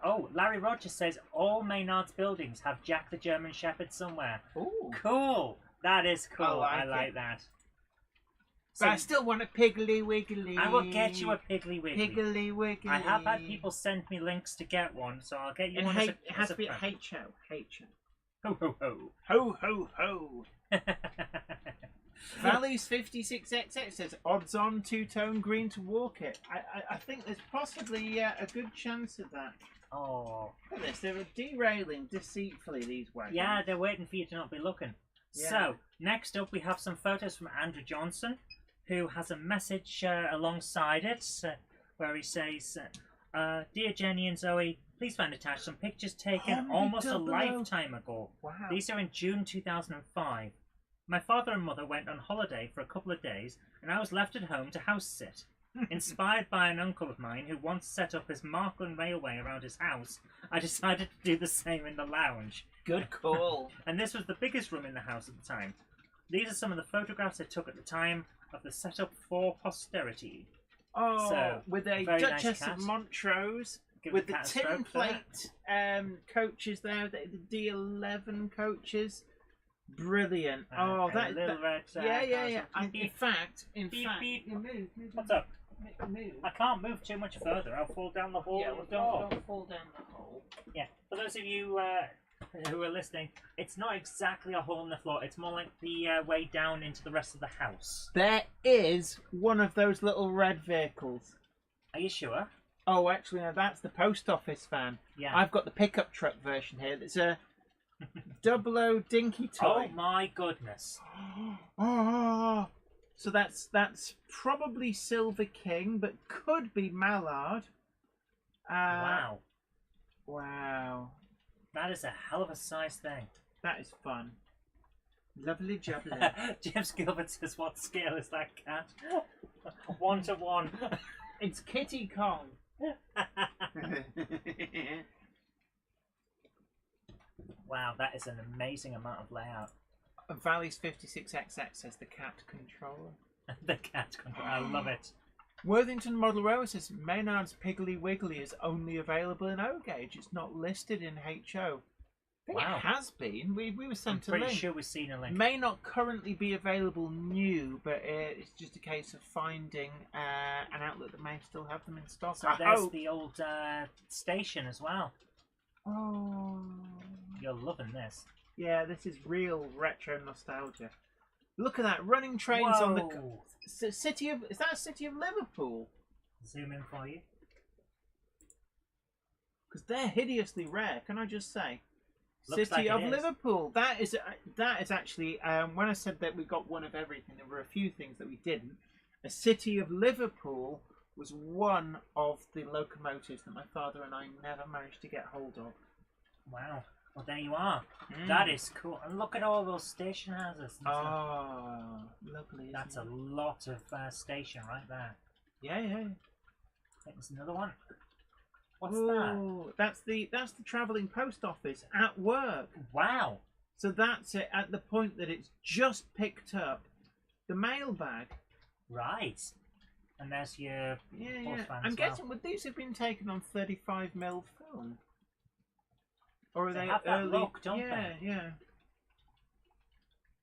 Oh, Larry Rogers says all Maynard's buildings have Jack the German Shepherd somewhere. Ooh. Cool. That is cool. I I like like that. But I still want a Piggly Wiggly. I will get you a Piggly Wiggly. Piggly Wiggly. I have had people send me links to get one, so I'll get you and one. it has to be a H-O. Ho ho ho. Ho ho ho. Values 56XX says odds on two-tone green to walk it. I think there's possibly a good chance of that. Oh. Look at this, they're derailing deceitfully, these wagons. Yeah, they're waiting for you to not be looking. Yeah. So, next up we have some photos from Andrew Johnson, who has a message alongside it, where he says, Dear Jenny and Zoe, please find attached some pictures taken almost a lifetime ago. Wow. These are in June 2005. My father and mother went on holiday for a couple of days, and I was left at home to house sit. Inspired by an uncle of mine who once set up his Markland Railway around his house, I decided to do the same in the lounge. Good call. And this was the biggest room in the house at the time. These are some of the photographs I took at the time of the setup for posterity. Oh, So, with a very nice Duchess cat. of Montrose, Give with the the cat a tin stroke there. plate coaches there, the D11 coaches. Brilliant. Oh, And that, a little red, yeah. cars. In fact, Beep, beep. you move. What's up? Move. I can't move too much further. I'll fall down the hall. Yeah, of the well, door. don't fall down the hole. Yeah. For those of you who are listening, it's not exactly a hole in the floor. It's more like the way down into the rest of the house. There is one of those little red vehicles. Are you sure? Oh, actually, no, that's the post office van. Yeah. I've got the pickup truck version here. It's a 00 dinky Oh toy. my goodness. Oh, so that's probably Silver King, but could be Mallard. Wow. Wow. That is a hell of a size thing. That is fun. Lovely jubbly. James Gilbert says, what scale is that cat? 1 to 1. It's Kitty Kong. Wow, that is an amazing amount of layout. Valley's 56XX says the cat controller. The cat control. I love it. Worthington Model Row says Maynard's Piggly Wiggly is only available in O gauge. It's not listed in HO. I think Wow. it has been. We were I'm sent a pretty link. sure we've seen a link. May not currently be available new, but it's just a case of finding an outlet that may still have them in stock. So I there's hope. the old station as well. Oh, You're loving this. yeah, this is real retro nostalgia. Look at that, running trains on the Whoa. city of. Is that a city of Liverpool? Zoom in for you. Because they're hideously rare. Can I just say? Looks City like of it is. Liverpool. That is actually when I said that we got one of everything, there were a few things that we didn't. A City of Liverpool was one of the locomotives that my father and I never managed to get hold of. Wow. Well, there you are. That is cool. And look at all those station houses. and stuff. Oh, lovely. Isn't That's a it? lot of station right there. Yeah. I think there's another one. What's that? Ooh, that's the travelling post office at work. Wow. So that's it at the point that it's just picked up the mailbag. Right. And there's your Yeah. Post van I'm as well. guessing would these have been taken on 35mm film? Or are They they have that early? look, don't they? Yeah.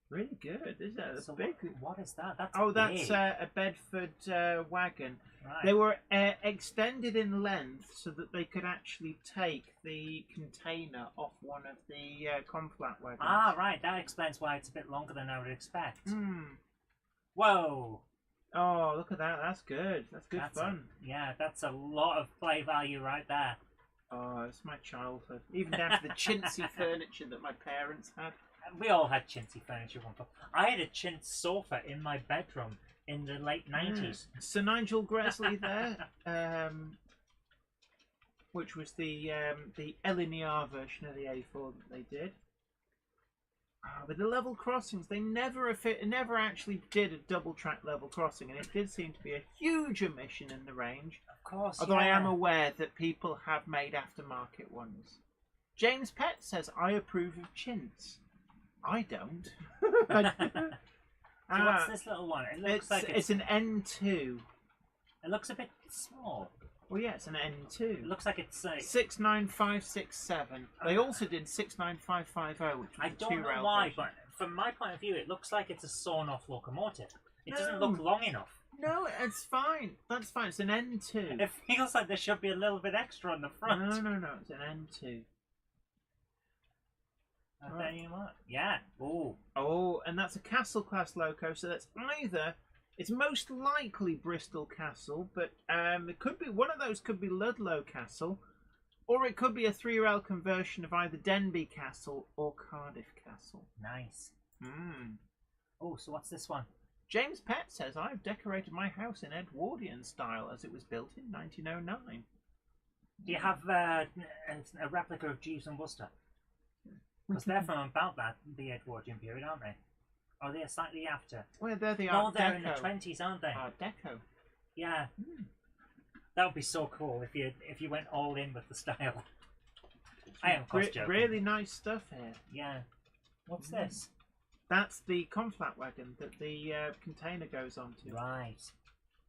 Really good. Is that So a big? what is that? That's Oh, that's big. a Bedford wagon. Right. They were extended in length so that they could actually take the container off one of the conflat wagons. Ah, right. That explains why it's a bit longer than I would expect. Hmm. Whoa. Oh, look at that. That's good. That's good That's fun. That's a lot of play value right there. Oh, it's my childhood. Even down to the chintzy furniture that my parents had. We all had chintzy furniture at one point. I had a chintz sofa in my bedroom in the late 90s. Sir Nigel Gresley there, which was the LNER version of the A4 that they did. With the level crossings, they never actually did a double track level crossing, and it did seem to be a huge omission in the range. Of course, Although I am yeah. aware that people have made aftermarket ones. James Pett says, I approve of chintz. I don't. So what's this little one? It looks like it's an N2. It looks a bit small. Well, yeah, it's an N2. It looks like it's 69567. They also did 69550, which was I a don't two-rail know why, version. but from my point of view, it looks like it's a sawn-off locomotive. It doesn't No. look long enough. No, it's fine. That's fine. It's an N2. It feels like there should be a little bit extra on the front. No. It's an N2. There you are. Yeah. Ooh. Oh, and that's a Castle class loco. So that's either. It's most likely Bristol Castle, but it could be one of those. Could be Ludlow Castle, or it could be a three-rail conversion of either Denbigh Castle or Cardiff Castle. Nice. Hmm. Oh, so what's this one? James Pett says, I've decorated my house in Edwardian style as it was built in 1909. Do you have a replica of Jeeves and Wooster? Because they're from about the Edwardian period, aren't they? Or they're slightly after. Well, they're the No, Art they're Deco. in the 20s, aren't they? Art Deco. Yeah. That would be so cool if you went all in with the style. I am cross joking. Really nice stuff here. Yeah. What's this? That's the conflat wagon that the container goes onto. Right.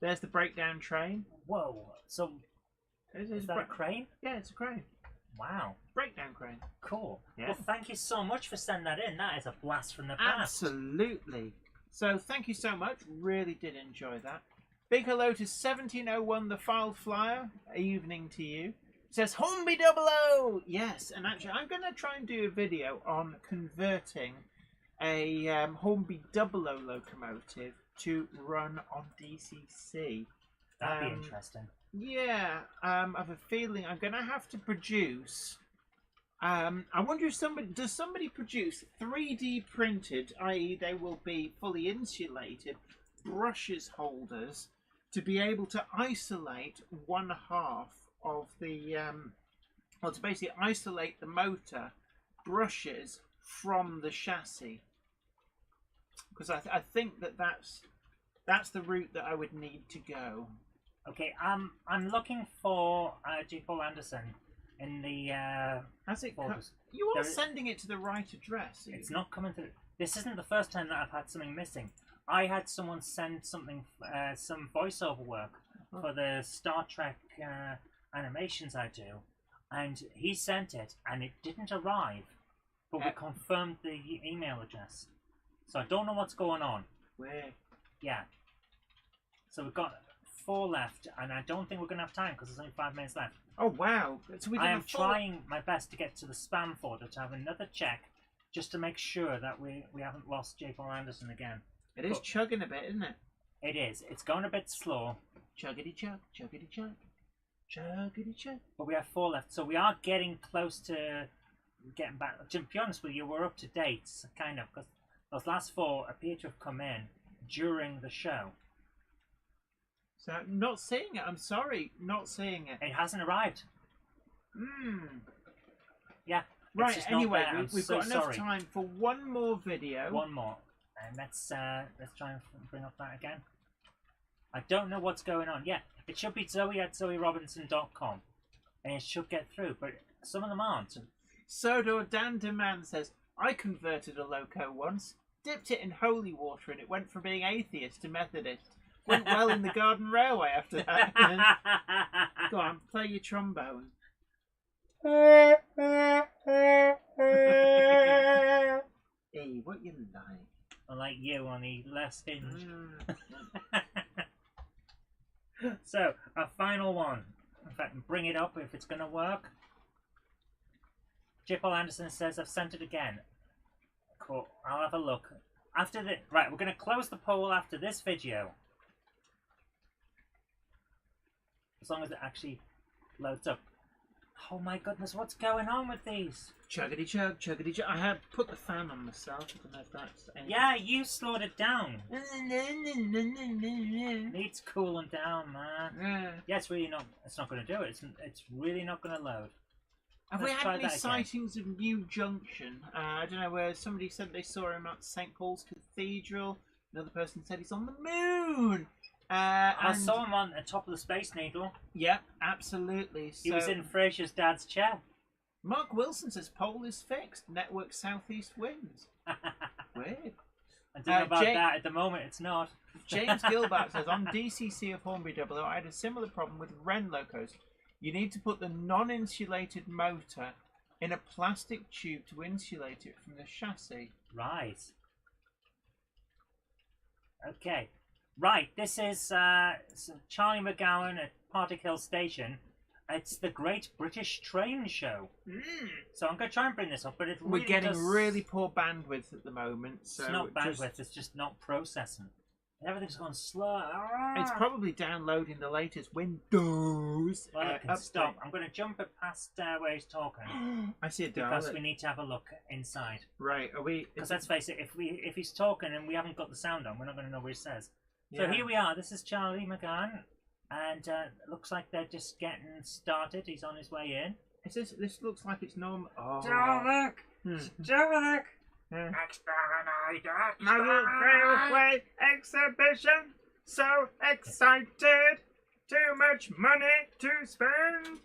There's the breakdown train. Whoa. So, is that a crane? Yeah, it's a crane. Wow. Breakdown crane. Cool. Yeah. Well, thank you so much for sending that in. That is a blast from the past. Absolutely. So, thank you so much. Really did enjoy that. Big hello to 1701 the Filed Flyer. Evening to you. It says Hornby 00. Yes, and actually, I'm going to try and do a video on converting a Hornby 00 locomotive to run on DCC. That'd be interesting. Yeah, I have a feeling I'm going to have to produce. I wonder if does somebody produce 3D printed, i.e., they will be fully insulated brushes holders to be able to isolate one half of the, well, to basically isolate the motor brushes from the chassis. Because I think that's the route that I would need to go. Okay, I'm looking for J. Paul Anderson in the folders. You are sending it to the right address. It's not coming through. This isn't the first time that I've had something missing. I had someone send something, some voiceover work for the Star Trek animations I do, and he sent it, and it didn't arrive, but we confirmed the email address. So I don't know what's going on. Where? Yeah. So we've got 4 left, and I don't think we're going to have time because there's only 5 minutes left. Oh, wow. So I am trying my best to get to the spam folder to have another check just to make sure that we haven't lost J. Paul Anderson again. It is chugging a bit, isn't it? It is. It's going a bit slow. Chuggity chug, chuggity chug, chuggity chug. But we have 4 left, so we are getting close to getting back. To be honest with you, we're up to date, kind of, because those last 4 appear to have come in during the show. So, not seeing it. I'm sorry, not seeing it. It hasn't arrived. Yeah. Right. Anyway, we've got enough sorry. time for one more video. One more, and let's try and bring up that again. I don't know what's going on. Yeah, it should be Zoe@ZoeRobinson.com, and it should get through. But some of them aren't. Sodor Dan Demand says, I converted a loco once, dipped it in holy water, and it went from being atheist to Methodist. Went well in the Garden Railway after that. Go on, play your trombone. Hey, what you like? I like you, only less hinge. So, our final one. In fact, bring it up if it's going to work. J. Paul Anderson says, I've sent it again. Cool. I'll have a look. After the right, we're going to close the poll after this video. As long as it actually loads up. Oh my goodness, what's going on with these? Chuggity chug, chuggity chug. I had put the fan on myself. I don't know if that's anything. Yeah, you slowed it down. Needs cooling down, man. Yeah, it's really not. It's not going to do it. It's really not going to load. Have we had any sightings of New Junction? I don't know, where somebody said they saw him at St. Paul's Cathedral. Another person said he's on the moon. I saw him on the top of the Space Needle. Yep, absolutely. He was in Fraser's dad's chair. Mark Wilson says pole is fixed. Network southeast winds. Weird. I don't know about that. At the moment, it's not. James Gilbert says, on DCC of Hornby 00, I had a similar problem with Wren locos. You need to put the non-insulated motor in a plastic tube to insulate it from the chassis. Right. Okay. Right, this is Charlie McGowan at Partick Hill Station. It's the Great British Train Show. So I'm going to try and bring this up, but it really we're getting really poor bandwidth at the moment. So it's not bandwidth, it's just not processing. Everything's going slow. It's probably downloading the latest Windows. Well, I can stop. I'm going to jump it past where he's talking. I see it down. Because we need to have a look inside. Right, are we? Because let's face it, if he's talking and we haven't got the sound on, we're not going to know what he says. Yeah. So here we are. This is Charlie McGowan, and it looks like they're just getting started. He's on his way in. This looks like it's normal. Oh. Dominic! Dominic! Mother Railway exhibition! So excited! Too much money to spend!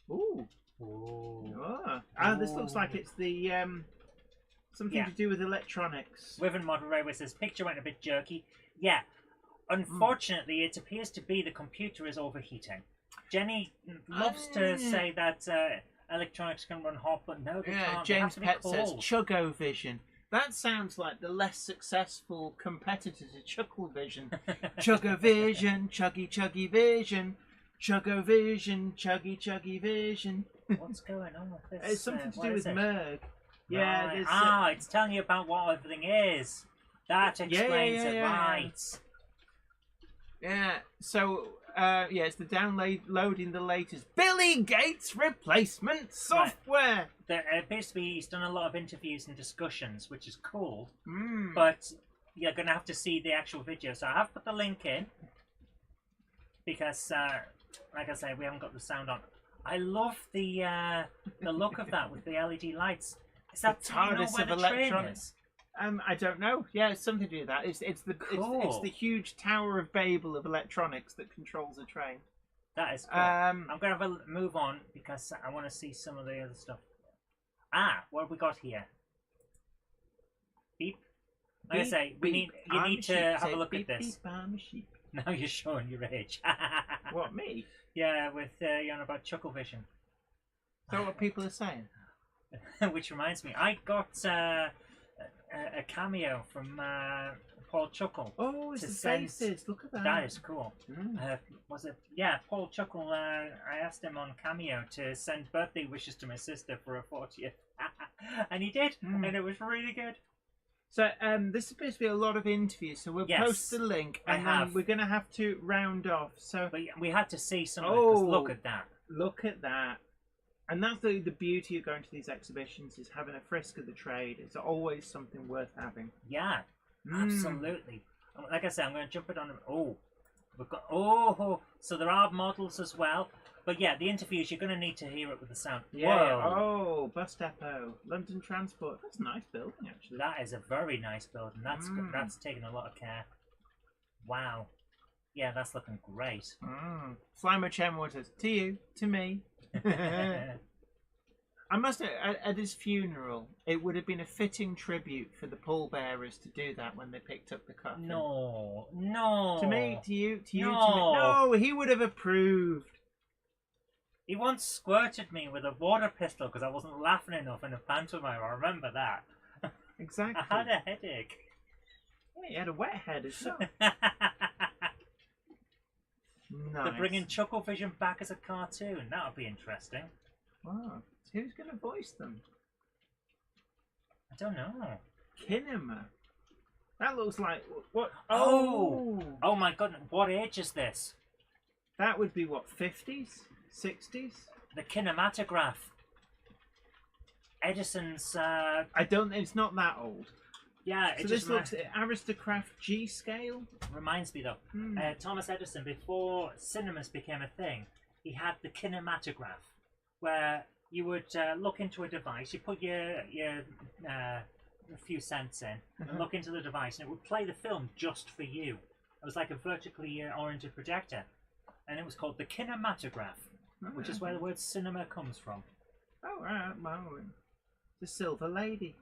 Ooh. Ooh. This looks like it's the something to do with electronics. Wyvern Model Railway says picture went a bit jerky. Yeah, unfortunately, it appears to be the computer is overheating. Jenny loves to say that electronics can run hot, but no, they can't. James Pett says Chuggo-Vision. That sounds like the less successful competitor to Chuckle-Vision. Chuggo-Vision, Chuggy Vision, Chuggo-Vision, Chuggy Vision. What's going on with this? It's something to do with Merg. Yeah. Right. It's telling you about what everything is. That explains it, right. Yeah, so, it's the downloading the latest Billy Gates replacement software. There appears to be, he's done a lot of interviews and discussions, which is cool. But you're going to have to see the actual video. So I have put the link in. Because, like I say, we haven't got the sound on. I love the look of that with the LED lights. Is that the TARDIS of electronics? I don't know. Yeah, it's something to do with that. It's the huge Tower of Babel of electronics that controls a train. That is cool. I'm going to have a move on because I want to see some of the other stuff. What have we got here? Beep. Like I say, you need to have a look at this. Beep, I'm a sheep. Now you're showing your age. What, me? Yeah, with you're on about Chuckle-Vision. So what people are saying? Which reminds me, I got a cameo from Paul Chuckle. Oh, it's the faces. Look at that. That is cool. Was it? Yeah, Paul Chuckle. I asked him on Cameo to send birthday wishes to my sister for her 40th, and he did, and it was really good. So this appears to be a lot of interviews, so we'll post the link, and then we're going to have to round off. So, but we had to see some of it, 'cause look at that. Look at that. And that's the beauty of going to these exhibitions, is having a frisk of the trade. It's always something worth having. Yeah, absolutely. Like I said, I'm going to jump it on. We've got so there are models as well. But yeah, the interviews, you're going to need to hear it with the sound. Yeah. Whoa. Bus depot, London Transport. That's a nice building, actually. That is a very nice building. That's taken a lot of care. Wow. Yeah, that's looking great. Slimer Chenwood says, to you, to me. I must say, at his funeral, it would have been a fitting tribute for the pallbearers to do that when they picked up the coffin. No. To me, to you, to you, No. to me. No, he would have approved. He once squirted me with a water pistol because I wasn't laughing enough in a pantomime. I remember that. Exactly. I had a headache. Yeah, he had a wet head as well. Nice. They're bringing Chuckle-Vision back as a cartoon. That would be interesting. Wow. So who's going to voice them? I don't know. Kinema. That looks like... What? Oh my goodness. What age is this? That would be, what, 50s? 60s? The kinematograph. Edison's... It's not that old. Yeah, so this looks at Aristocraft G scale. Reminds me though, Thomas Edison, before cinemas became a thing, he had the kinematograph, where you would look into a device, you put your a few cents in, and look into the device, and it would play the film just for you. It was like a vertically oriented projector, and it was called the kinematograph, which is where the word cinema comes from. Oh, right, well, the Silver Lady.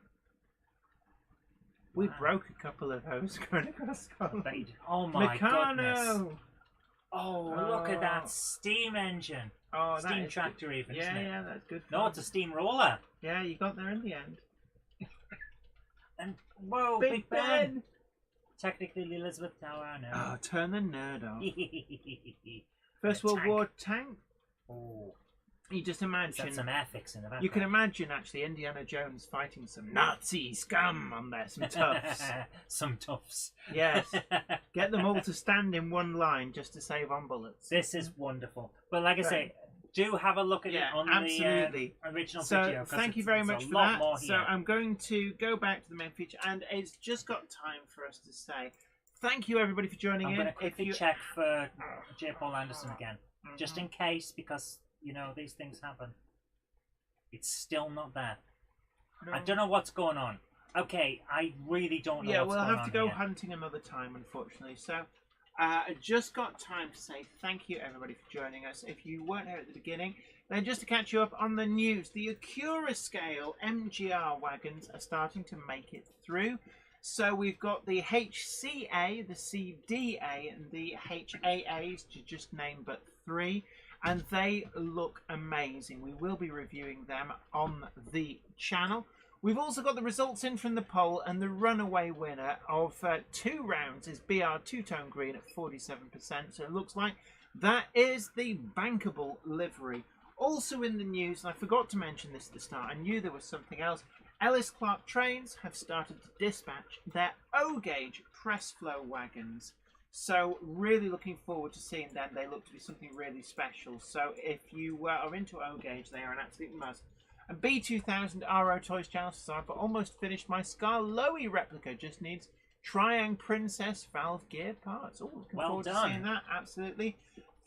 We broke a couple of those going across Scotland. Oh my goodness. Oh, look at that steam engine. Oh, steam tractor good. even, yeah, isn't it? Yeah, that's good. No, it's a steam roller. Yeah, you got there in the end. And, whoa, Big Ben. Technically the Elizabeth Tower, no. Oh, turn the nerd off. First World War tank. Oh. You just imagine some airfix in the background. You can imagine actually Indiana Jones fighting some Nazi scum on there, some toughs. Some toughs. Yes. Get them all to stand in one line just to save on bullets. This is wonderful. But like I say, do have a look at it on the original video. So thank you very much for that. So I'm going to go back to the main feature, and it's just got time for us to say thank you everybody for joining in. I'm going to quickly check for J. Paul Anderson again, just in case, because you know these things happen. It's still not there. No. I don't know what's going on. Okay, I really don't know what's going on. Yeah, we'll have to go hunting another time, unfortunately. So I just got time to say thank you, everybody, for joining us. If you weren't here at the beginning, then just to catch you up on the news, the Acura scale MGR wagons are starting to make it through. So we've got the HCA, the CDA, and the HAAs, to just name but 3. And they look amazing. We will be reviewing them on the channel. We've also got the results in from the poll, and the runaway winner of 2 rounds is BR Two-Tone Green at 47%. So it looks like that is the bankable livery. Also in the news, and I forgot to mention this at the start, I knew there was something else. Ellis Clark Trains have started to dispatch their O-gauge press flow wagons. So really looking forward to seeing them. They look to be something really special. So if you are into O-gauge, they are an absolute must. And B2000 RO Toys channel says I've almost finished my Scar Lowy replica. Just needs Triang Princess valve gear parts. Oh, looking forward to seeing that. Absolutely.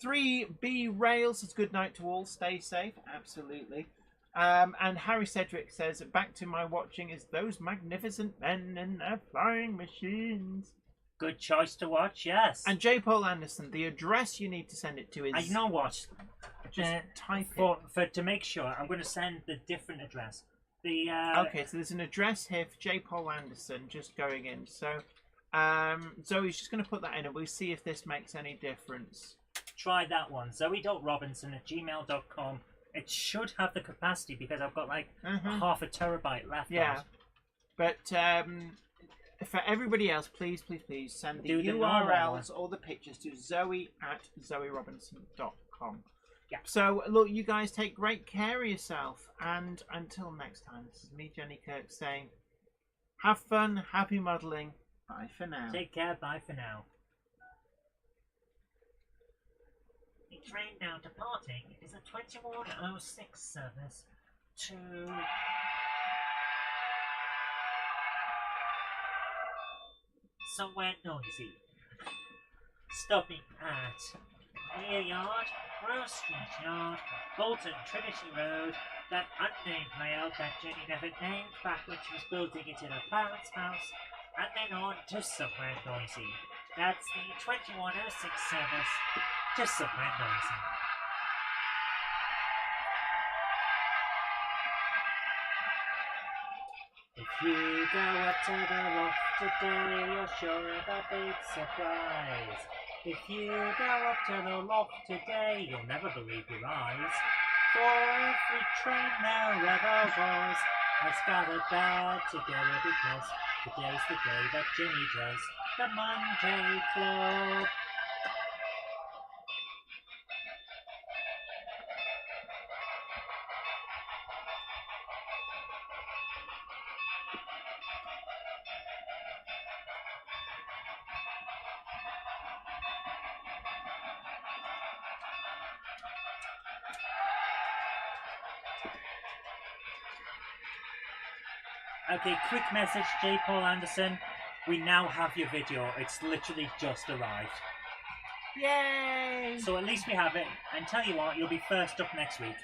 3B Rails says good night to all. Stay safe. Absolutely. And Harry Cedric says back to my watching is those magnificent men and their flying machines. Good choice to watch, yes. And J. Paul Anderson, the address you need to send it to is. You know what? Just type it. To make sure, I'm going to send the different address. Okay, so there's an address here for J. Paul Anderson just going in. So Zoe's just going to put that in and we'll see if this makes any difference. Try that one. Zoe.robinson@gmail.com. It should have the capacity because I've got like half a terabyte left. Yeah. But for everybody else, please send the URLs or the pictures to zoe@zoerobinson.com. Yeah. So, look, you guys take great care of yourself. And until next time, this is me, Jenny Kirk, saying have fun, happy modelling. Bye for now. Take care. Bye for now. The train now departing is a 21:06 service to somewhere noisy. Stopping at Near Yard, Rose Street Yard, Bolton Trinity Road, that unnamed layout that Jenny never named back when she was building it in her parents' house, and then on to somewhere noisy. That's the 21:06 service to somewhere noisy. If you go up to the loft today, you're sure of a big surprise. If you go up to the loft today, you'll never believe your eyes. For every train there ever was has gathered there together because today's the day that Jimmy does the Monday Club. Okay, quick message, J. Paul Anderson. We now have your video. It's literally just arrived. Yay! So at least we have it. And tell you what, you'll be first up next week.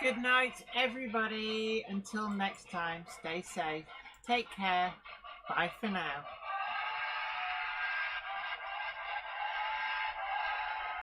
Good night, everybody. Until next time, stay safe. Take care. Bye for now.